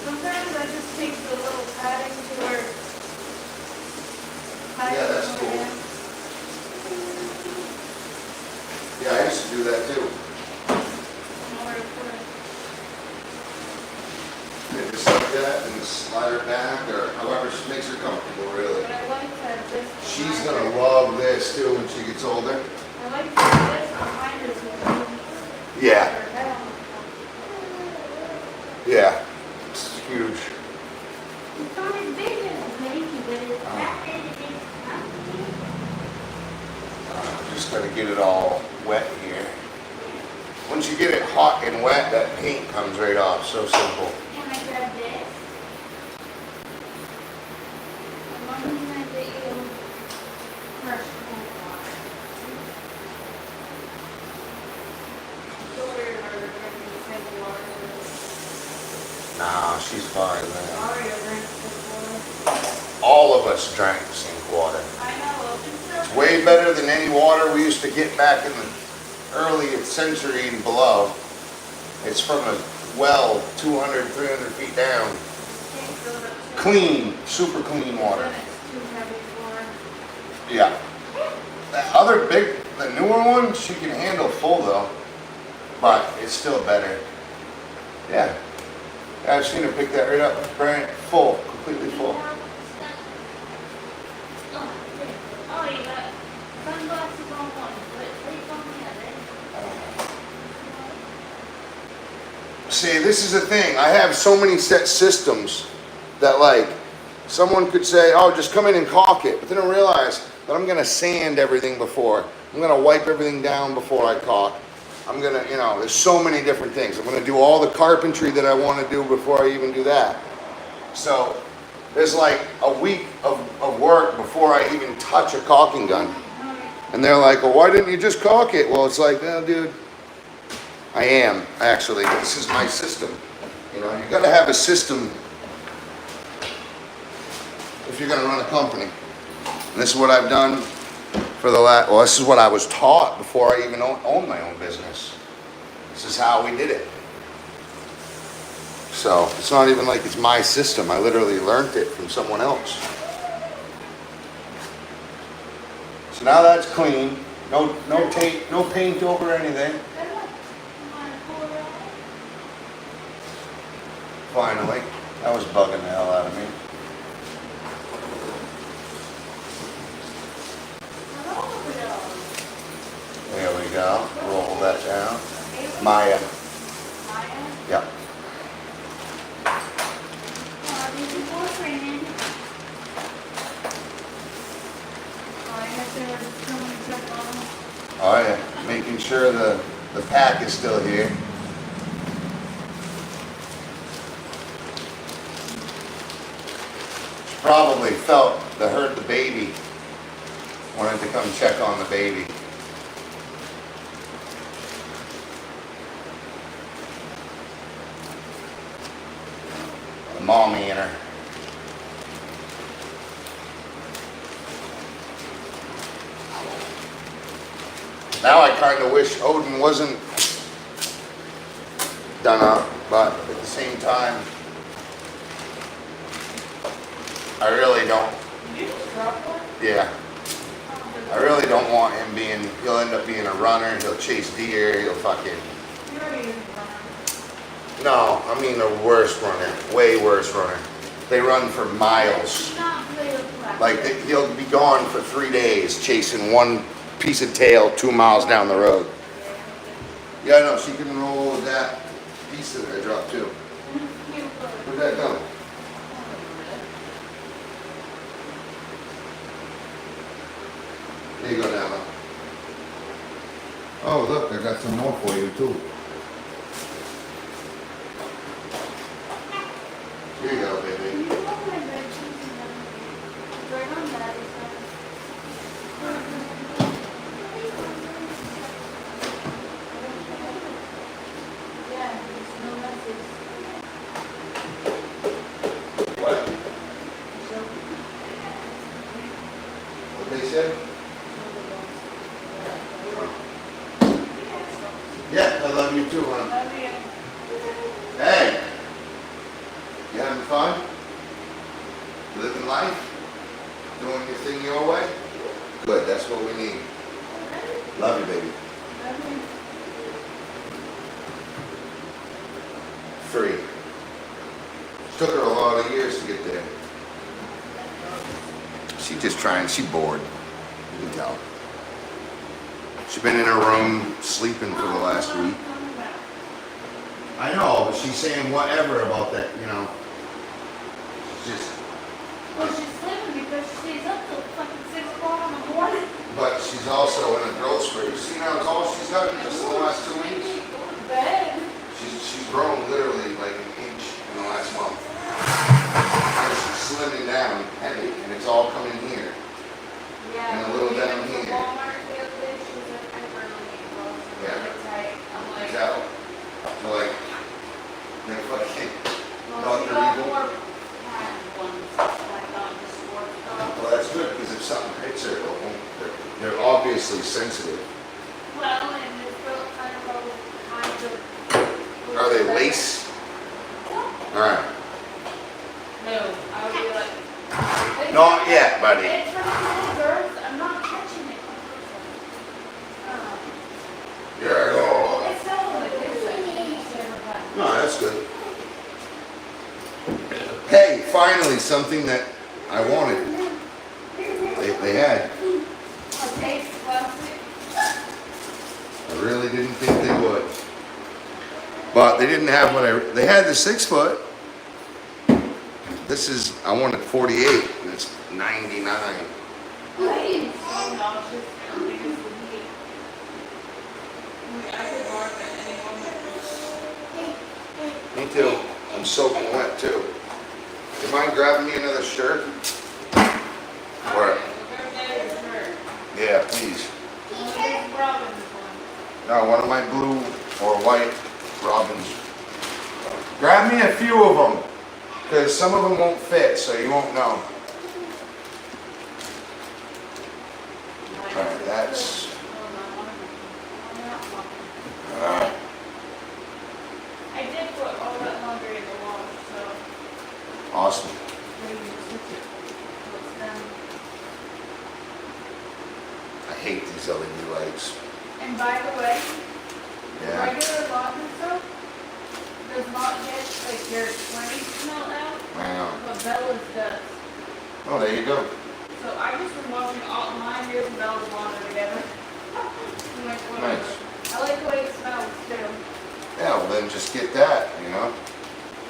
Sometimes I just take the little padding to her. Yeah, that's cool. like that and slide her back, or however she makes her comfortable, really. But I like that this. She's gonna love this too when she gets older. I like that this behind us. Yeah. Yeah. It's huge. It's not as big as maybe, but it's not big as Just gotta get it all wet here. Once you get it hot and wet, that paint comes right off. So simple. Can I grab this? I'm wondering if they use fresh cold water. So weird how they're drinking the same water. Nah, she's fine, man. Mario drinks this water. All of us drank sink water. I know, it's so. It's way better than any water we used to get back in the early century and below. It's from a well 200, 300 feet down. Clean, super clean water. It's too heavy for. Yeah. The newer one, she can handle full though, but it's still better. Yeah. I've seen her pick that right up, brand full, completely full. Oh, you got sunglasses on one, but sleep on the other. See, this is the thing. I have so many set systems that, like, someone could say, oh, just come in and caulk it. But they don't realize that I'm going to sand everything before. I'm going to wipe everything down before I caulk. I'm going to, there's so many different things. I'm going to do all the carpentry that I want to do before I even do that. So there's like a week of work before I even touch a caulking gun. And they're like, well, why didn't you just caulk it? Well, it's like, no, dude. I am, actually. This is my system. You got to have a system if you're going to run a company. And this is what I've done for this is what I was taught before I even owned my own business. This is how we did it. So it's not even like it's my system. I literally learned it from someone else. So now that's clean. No tape, no paint over anything. Finally. That was bugging the hell out of me. There we go. Roll that down. Maya. Yep. Oh yeah. Making sure the pack is still here. She probably heard the baby. Wanted to come check on the baby. The mommy in her. Now I kind of wish Odin wasn't done up, but at the same time, I really don't. Yeah. I really don't want him he'll end up being a runner, he'll chase deer, he'll fucking. No, I mean the worst runner, way worse runner. They run for miles. Like he'll be gone for 3 days chasing one piece of tail 2 miles down the road. Yeah, no, she can roll with that piece that I dropped too. Where'd that go? There you go, Nala. Oh, look, I got some more for you too. Here you go, baby. What? What they said? Yeah, I love you too, hon. Hey! You having fun? Living life? Doing your thing your way? Good, that's what we need. Love you, baby. Free. Took her a lot of years to get there. She's just trying, she's bored. You can tell. She's been in her room sleeping for the last week. I know, but she's saying whatever about that, you know. She's just, Well, she's sleeping because she's up till fucking 6 o'clock in the morning. but she's also in a growth spurt. You see how tall she's gotten just in the last 2 weeks? Bed. She's grown literally like an inch in the last month. And she's slimming down heavy, and it's all coming here. Yeah. And a little down we went to here. Walmart the other day, she was like, I really clothes. Yeah. Really tight. I'm like, Tell. So like fucking well, Dr. she got Evil. more padded ones, like not just sports stuff. Well, that's good, because if something hits her, they're obviously sensitive. Well, and it's built kind of a kind of. Are they lace? Alright. No, I would be like. it's Not from- yet, buddy. It's from the girls. I'm not catching it. Yeah. It's still a bit different. No, that's good. Hey, finally, something that I wanted. They had. A taste plastic. I really didn't think they would. But they didn't have what they had the 6 foot. This is, I wanted 48, and it's 99. So nauseous. Everything is with heat. I could barf at any moment. Me too. I'm soaking wet too. Do you mind grabbing me another shirt? Or, yeah, please. No, one of my blue or white Robins. Grab me a few of them, because some of them won't fit, so you won't know. Alright, that's... I did put all that laundry in the wash, so Awesome. maybe just switch it. So it's done. I hate these LED lights. And by the way, Yeah. regular laundry soap does not get like your 20 smell out, Wow. but Bella's does. Oh, there you go. So I just been washing all mine, yours, and Bella's laundry together. I'm like, whatever. Nice. I like the way it smells too. Yeah, well then just get that, you know.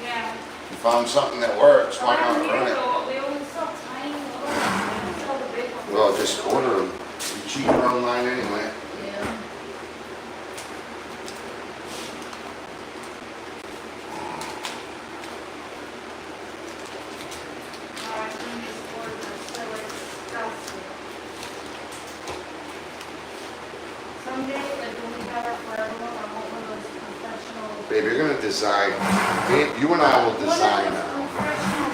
Yeah. You found something that works, why not Around here run it? though, we only sell tiny little ones. We don't sell the big ones. Well, just order them. They're cheaper online anyway. Yeah. Alright, then these orders are so disgusting. Someday, like when we have our forever home, I want one of those professional. Babe, you're gonna design, you and I will design One of now. those professional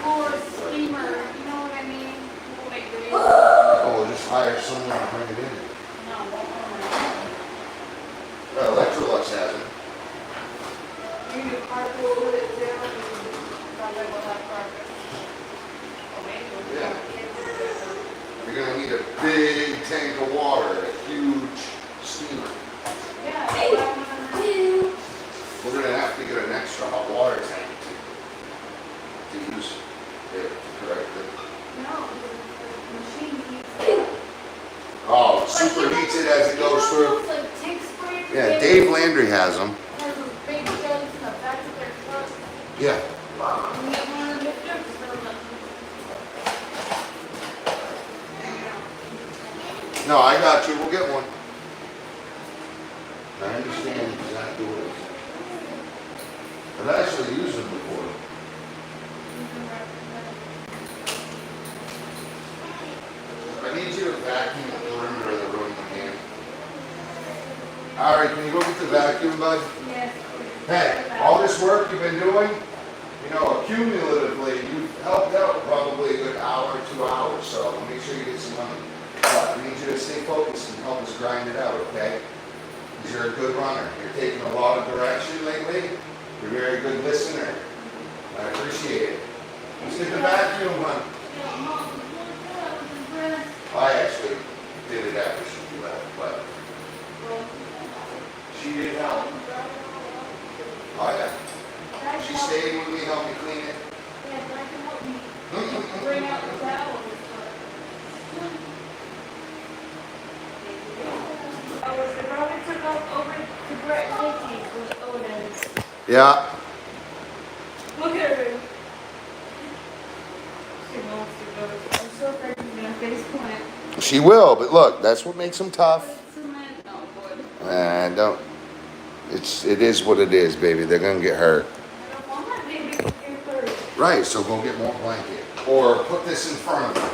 floor steamer, you know what I mean? People make videos. Oh, we'll just hire someone to bring it in. No, won't want Electrolux has them. You can do carpet with it too, and probably will have carpet. Or maybe we'll Yeah. have kids do it. You're gonna need a big tank of water, a huge steamer. Yeah, we'll have one of them. We're gonna have to get an extra hot water tank to use it correctly. No, the machine heats. Oh, superheats it as it goes through. Like tank spray. Yeah, Dave Landry has them. Has those big jugs in the back of their truck. Yeah. And we get one of them lift up, just fill them up. No, I got you, we'll get one. I understand exactly what it is. I've actually used them before. I need you to vacuum the perimeter of the room again. Alright, can you go get the vacuum, bud? Yes. Hey, all this work you've been doing, you know, cumulatively, you've helped out probably a good hour, 2 hours, so make sure you get some money. But I need you to stay focused and help us grind it out, okay? Because you're a good runner. You're taking a lot of direction lately. You're a very good listener. I appreciate it. Let's get the vacuum one. Yeah, Mom, look at that, I was impressed. I actually did it after she left, but she did help. Oh yeah. That's She stayed with me, helped me clean it. Yeah, I can help you bring out the towels. Oh, was the brother took off over to Brett Hickey's with Odin. Yeah. Look at her. She wants to go. I'm so afraid she's gonna face plant. She will, but look, that's what makes them tough. Cement. Oh, boy. And don't. It is what it is, baby. They're gonna get hurt. I don't want my baby to get hurt. Right. So go get more blanket, or put this in front of her,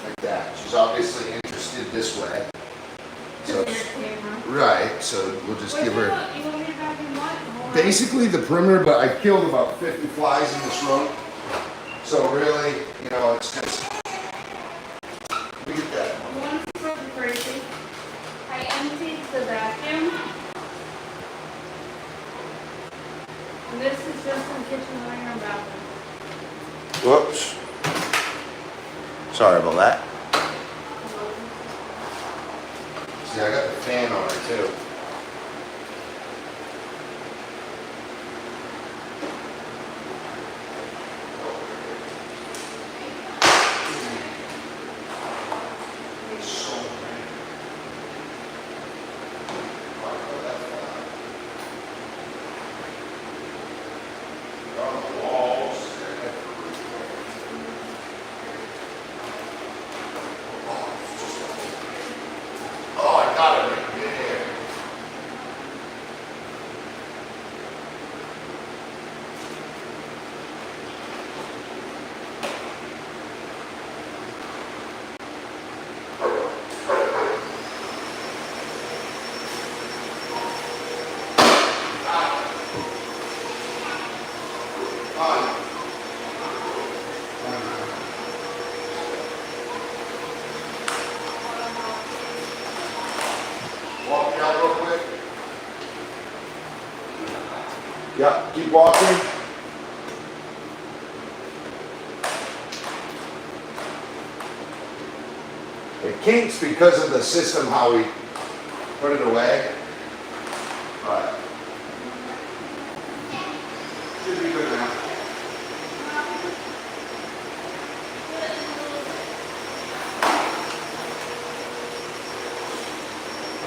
like that. She's obviously interested this way. So right. So we'll just give her. You want me to vacuum what? Basically the perimeter, but I killed about 50 flies in this room. So really, you know, it's just. Look at that. One foot crazy. I emptied the vacuum. And this is just some kitchen, living room, bathroom. Whoops. Sorry about that. See, I got the fan on her too. Walk me out real quick. Yeah, keep walking. It kinks because of the system, how we put it away. But should be good now.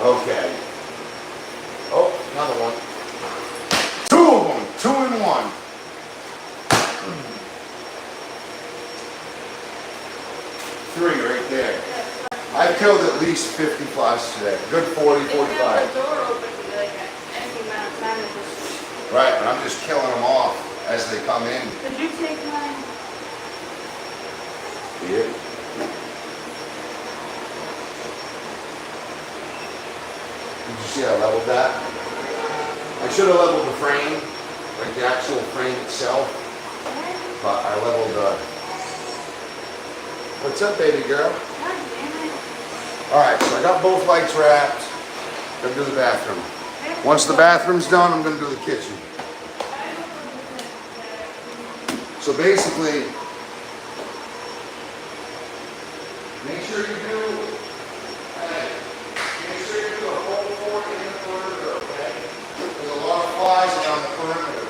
Okay. Oh, another one. Two of them, 2 in 1. Three right there. I killed at least 50 flies today. Good 40, 45. The door open to be like any amount of time. Right, but I'm just killing them off as they come in. Did you take mine? Yeah. Did you see I leveled that? I should have leveled the frame, like the actual frame itself, but I leveled the... What's up, baby girl? God damn it. Alright, so I got both lights wrapped. Gonna do the bathroom. Once the bathroom's done, I'm gonna do the kitchen. So basically, make sure you do, make sure you do a whole 40 in the perimeter, okay? There's a lot of flies around the perimeter.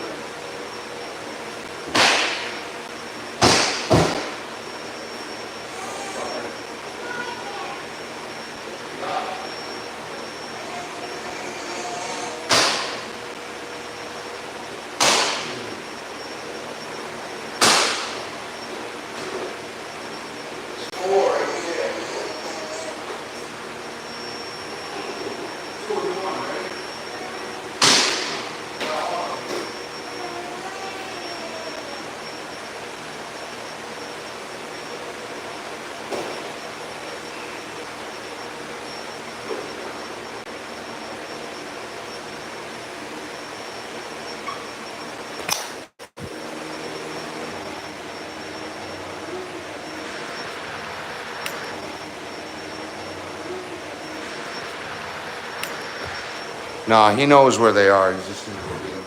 No, he knows where they are. He's just gonna go get them.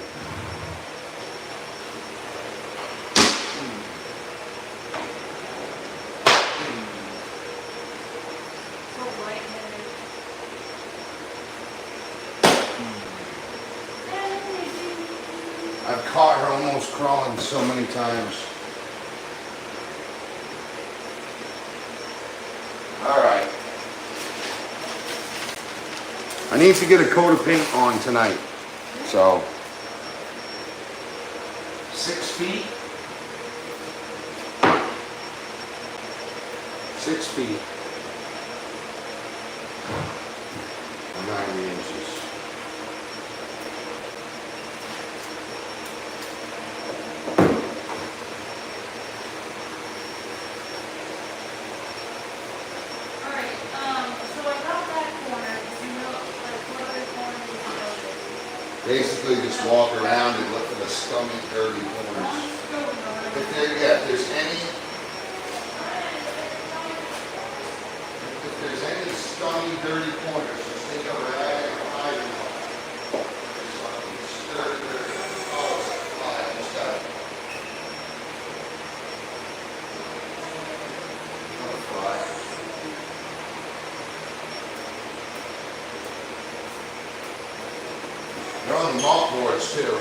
So lightheaded. I've caught her almost crawling so many times. Alright. I need to get a coat of paint on tonight. So 6 feet. 6 feet. 90 inches. Alright, so I got that corner, you know, like what other corner did you notice? Basically just walk around and look for the scummy, dirty corners. If there's any scummy, dirty corners, just take a rag and hide them. Dirty, dirty. Oh, it's a fly, I almost got it. Another fly. They're on the malt boards too.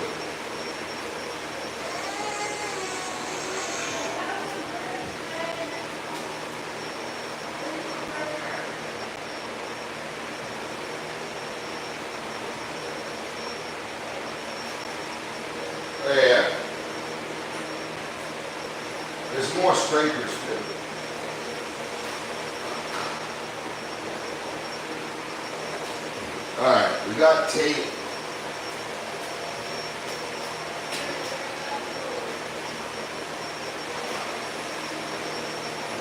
Oh, yeah. There's more scrapers too. Alright, we got tape.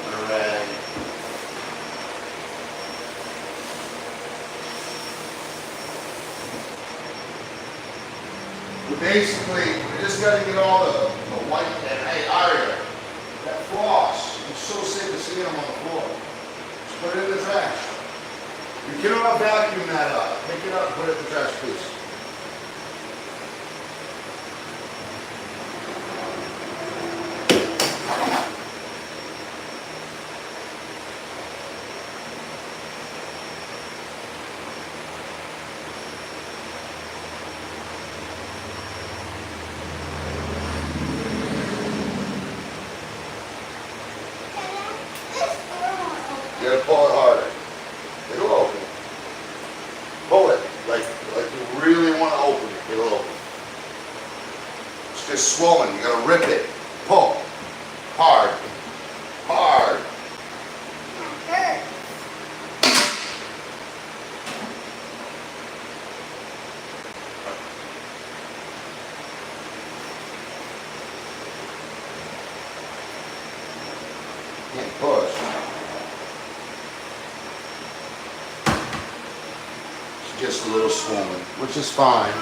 And a rag. Basically, we just got to get all the white, and hey, Aria, that floss, I'm so sick of seeing them on the floor. Just put it in the trash. You cannot vacuum that up. Pick it up and put it in the trash, please. You gotta pull it harder. It'll open. Pull it like you really want to open it. It'll open. It's just swollen. You gotta rip it. Pull. Hard. Hard. Can't push. Just a little swollen, which is fine.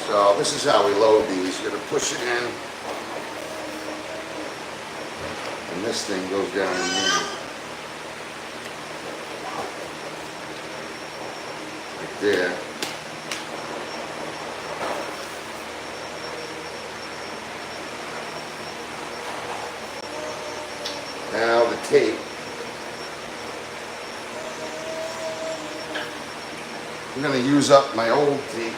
So this is how we load these. You're gonna push it in, and this thing goes down in here. Like there. Now the tape. I'm going to use up my old tape.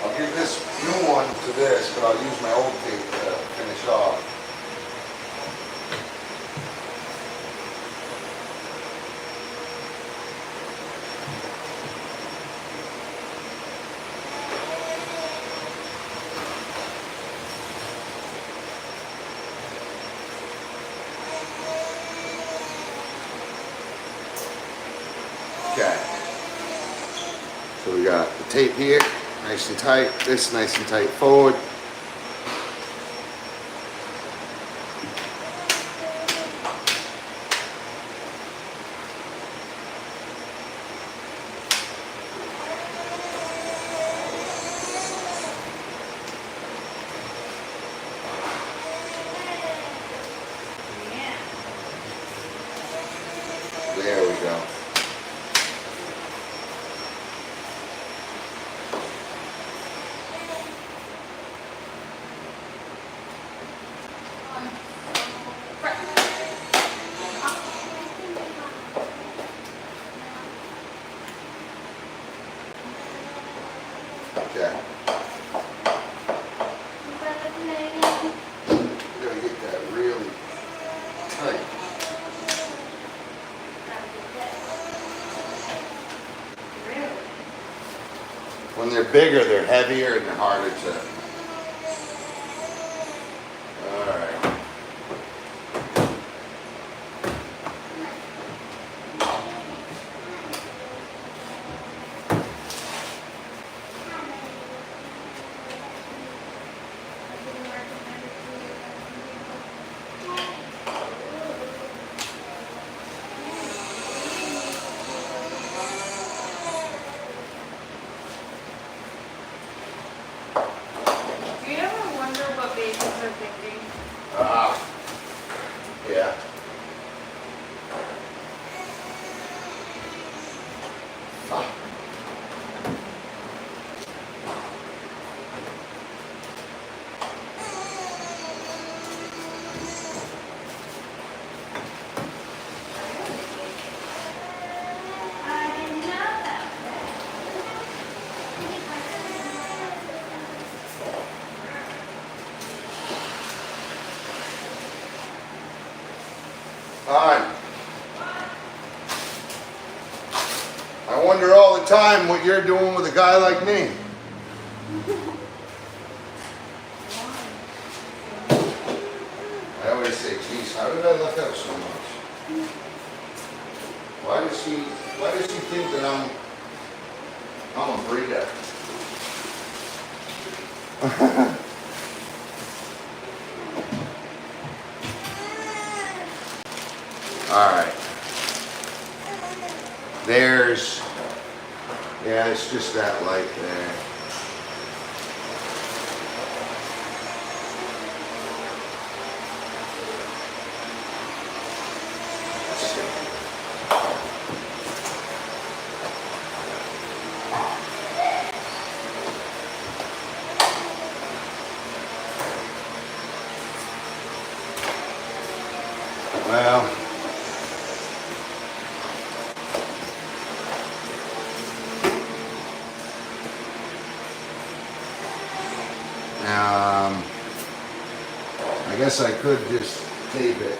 I'll give this new one to this, but I'll use my old tape to finish off. Okay. So we got the tape here, nice and tight. This nice and tight forward. There we go. they're bigger, they're heavier, and they're harder to. All right. Do you ever wonder what babies are thinking? Yeah. Fuck. I didn't know that. Alright. I wonder all the time what you're doing with a guy like me. I always say, geez, how did I luck out so much? Why does he think that I'm a breeder? Alright. Yeah, it's just that light there. Well, I guess I could just tape it.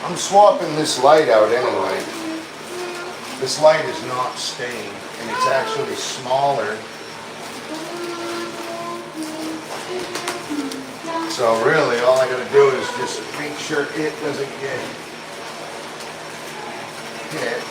I'm swapping this light out anyway. This light is not staying, and it's actually smaller. So really, all I gotta do is just make sure it doesn't get hit.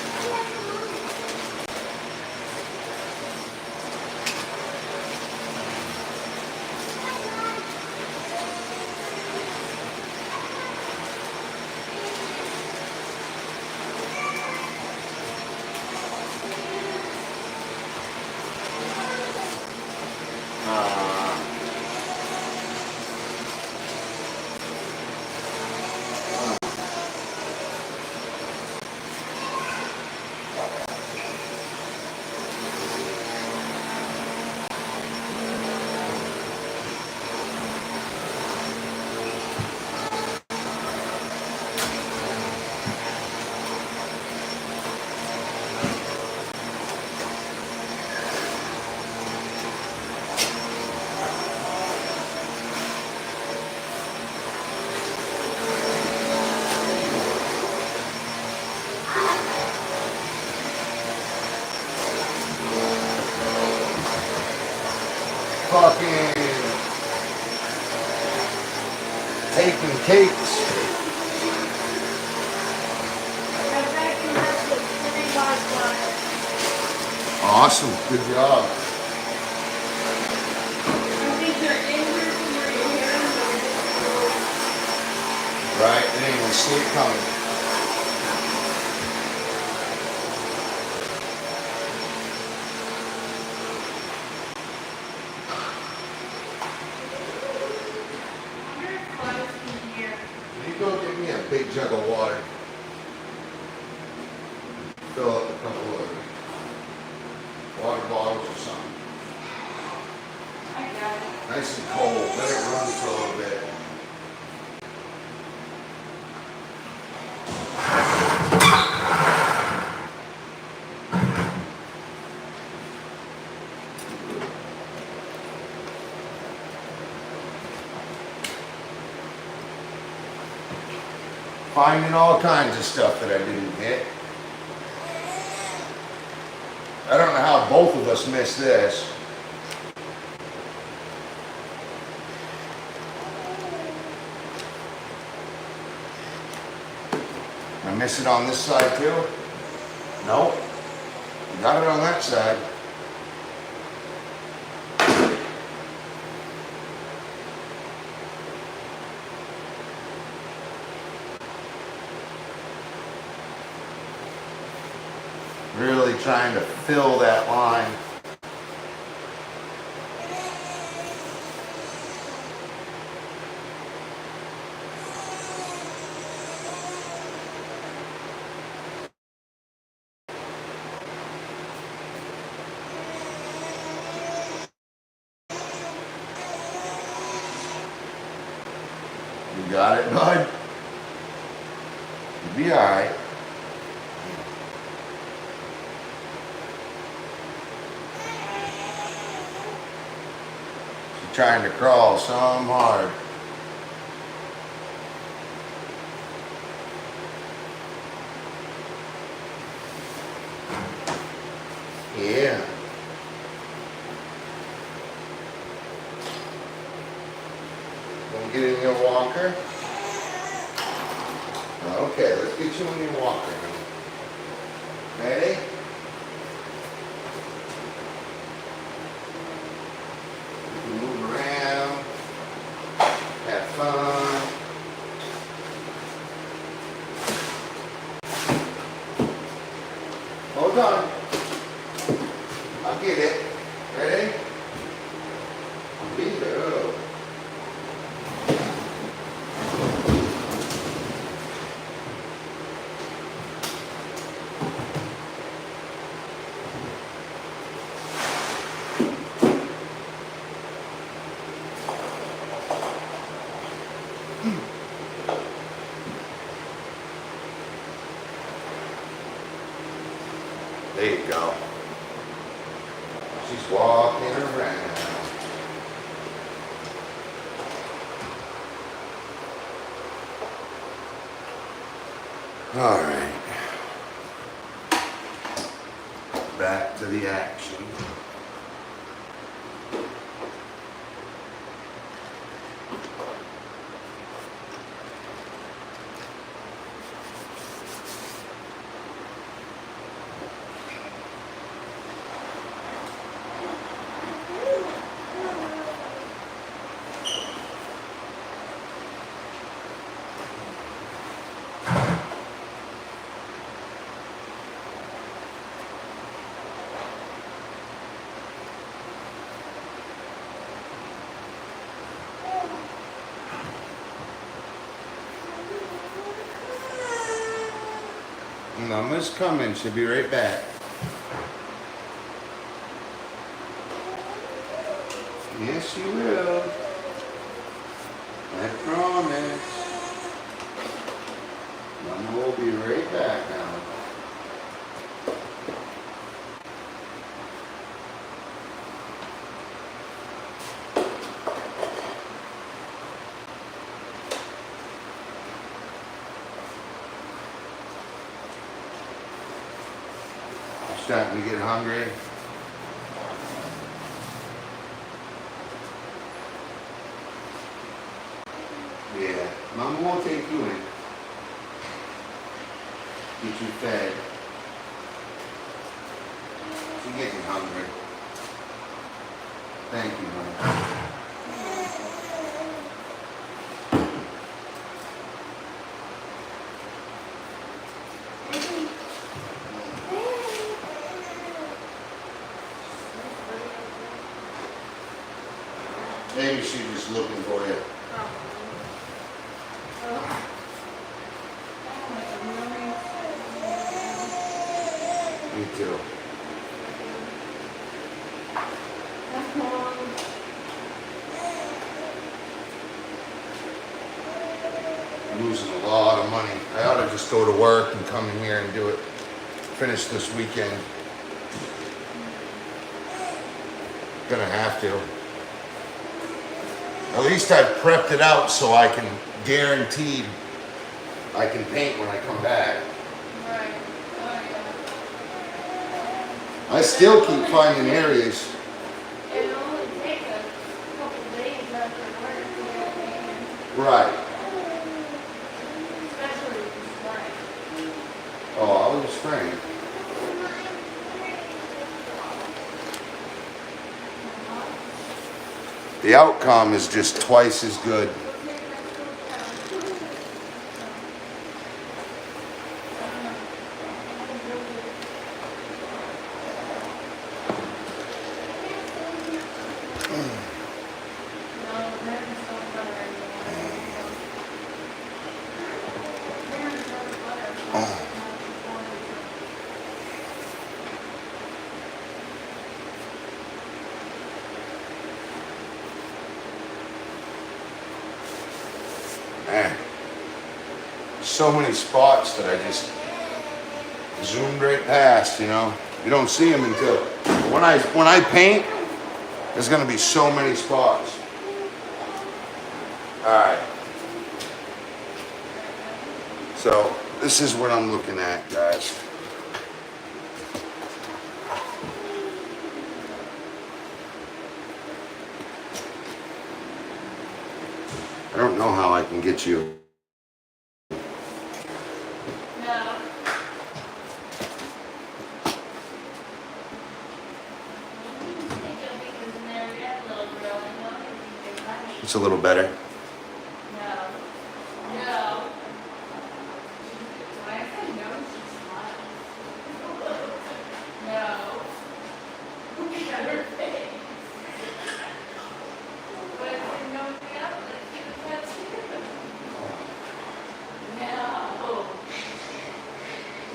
Fucking taking cakes. Awesome, good job. Right? It ain't gonna see it coming. Can you go get me a big jug of water? Fill up a couple of water bottles or something. I got it. Nice and cold. Let it run for a little bit. Finding all kinds of stuff that I didn't hit. I don't know how both of us missed this. I miss it on this side too? Nope. Got it on that side. Really trying to fill that line. You got it, bud? You'll be alright. She's trying to crawl some hard. Yeah. Gonna get in your walker? Okay, let's get you in your walker. Ready? You can move around, have fun. Hold on. I'll get it. Ready? Here you go. There you go. She's walking around. All right. Back to the action. Mama's coming. She'll be right back. Yes, you will. I promise. Mama will be right back now. Starting to get hungry. Yeah, Mama won't take you in. Get you fed. She's getting hungry. Thank you, Mama. Maybe she was looking for you. Me too. Losing a lot of money. I ought to just go to work and come in here and do it. Finish this weekend. Gonna have to. At least I've prepped it out so I can guaranteed I can paint when I come back. Right. Oh, yeah. I still keep finding areas. It'll only take a couple days after work to get painted, Right. especially in the spring. Oh, I was spraying. The outcome is just twice as good. Man, so many spots that I just zoomed right past, you know. You don't see them until when I paint, there's gonna be so many spots. All right. So this is what I'm looking at, guys. I don't know how I can get you. No. It's a little better. No. No. When I said no, she smiled. No. Look at her face. But I said no to the other, like she was that stupid. No.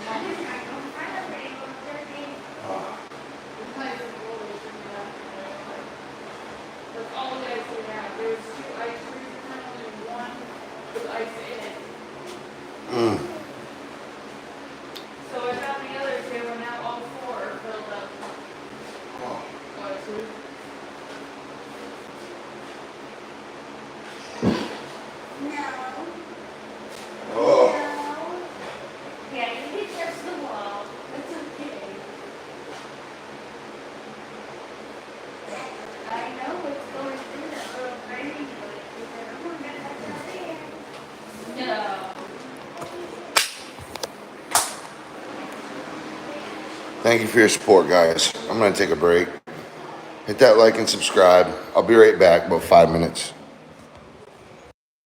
That is not going to find a rainbow turkey. It's nice and cold, it's just not. That's all the ice we have. There was 2 ice creams currently and 1 with ice in it. So I found the other 2 and now all 4 are filled up. What, 2? Oh. Yeah, you can touch the wall. That's okay. I know what's going through that little brain, but you said, oh, I'm gonna touch that there. No. Thank you for your support, guys. I'm gonna take a break. Hit that like and subscribe. I'll be right back, about 5 minutes.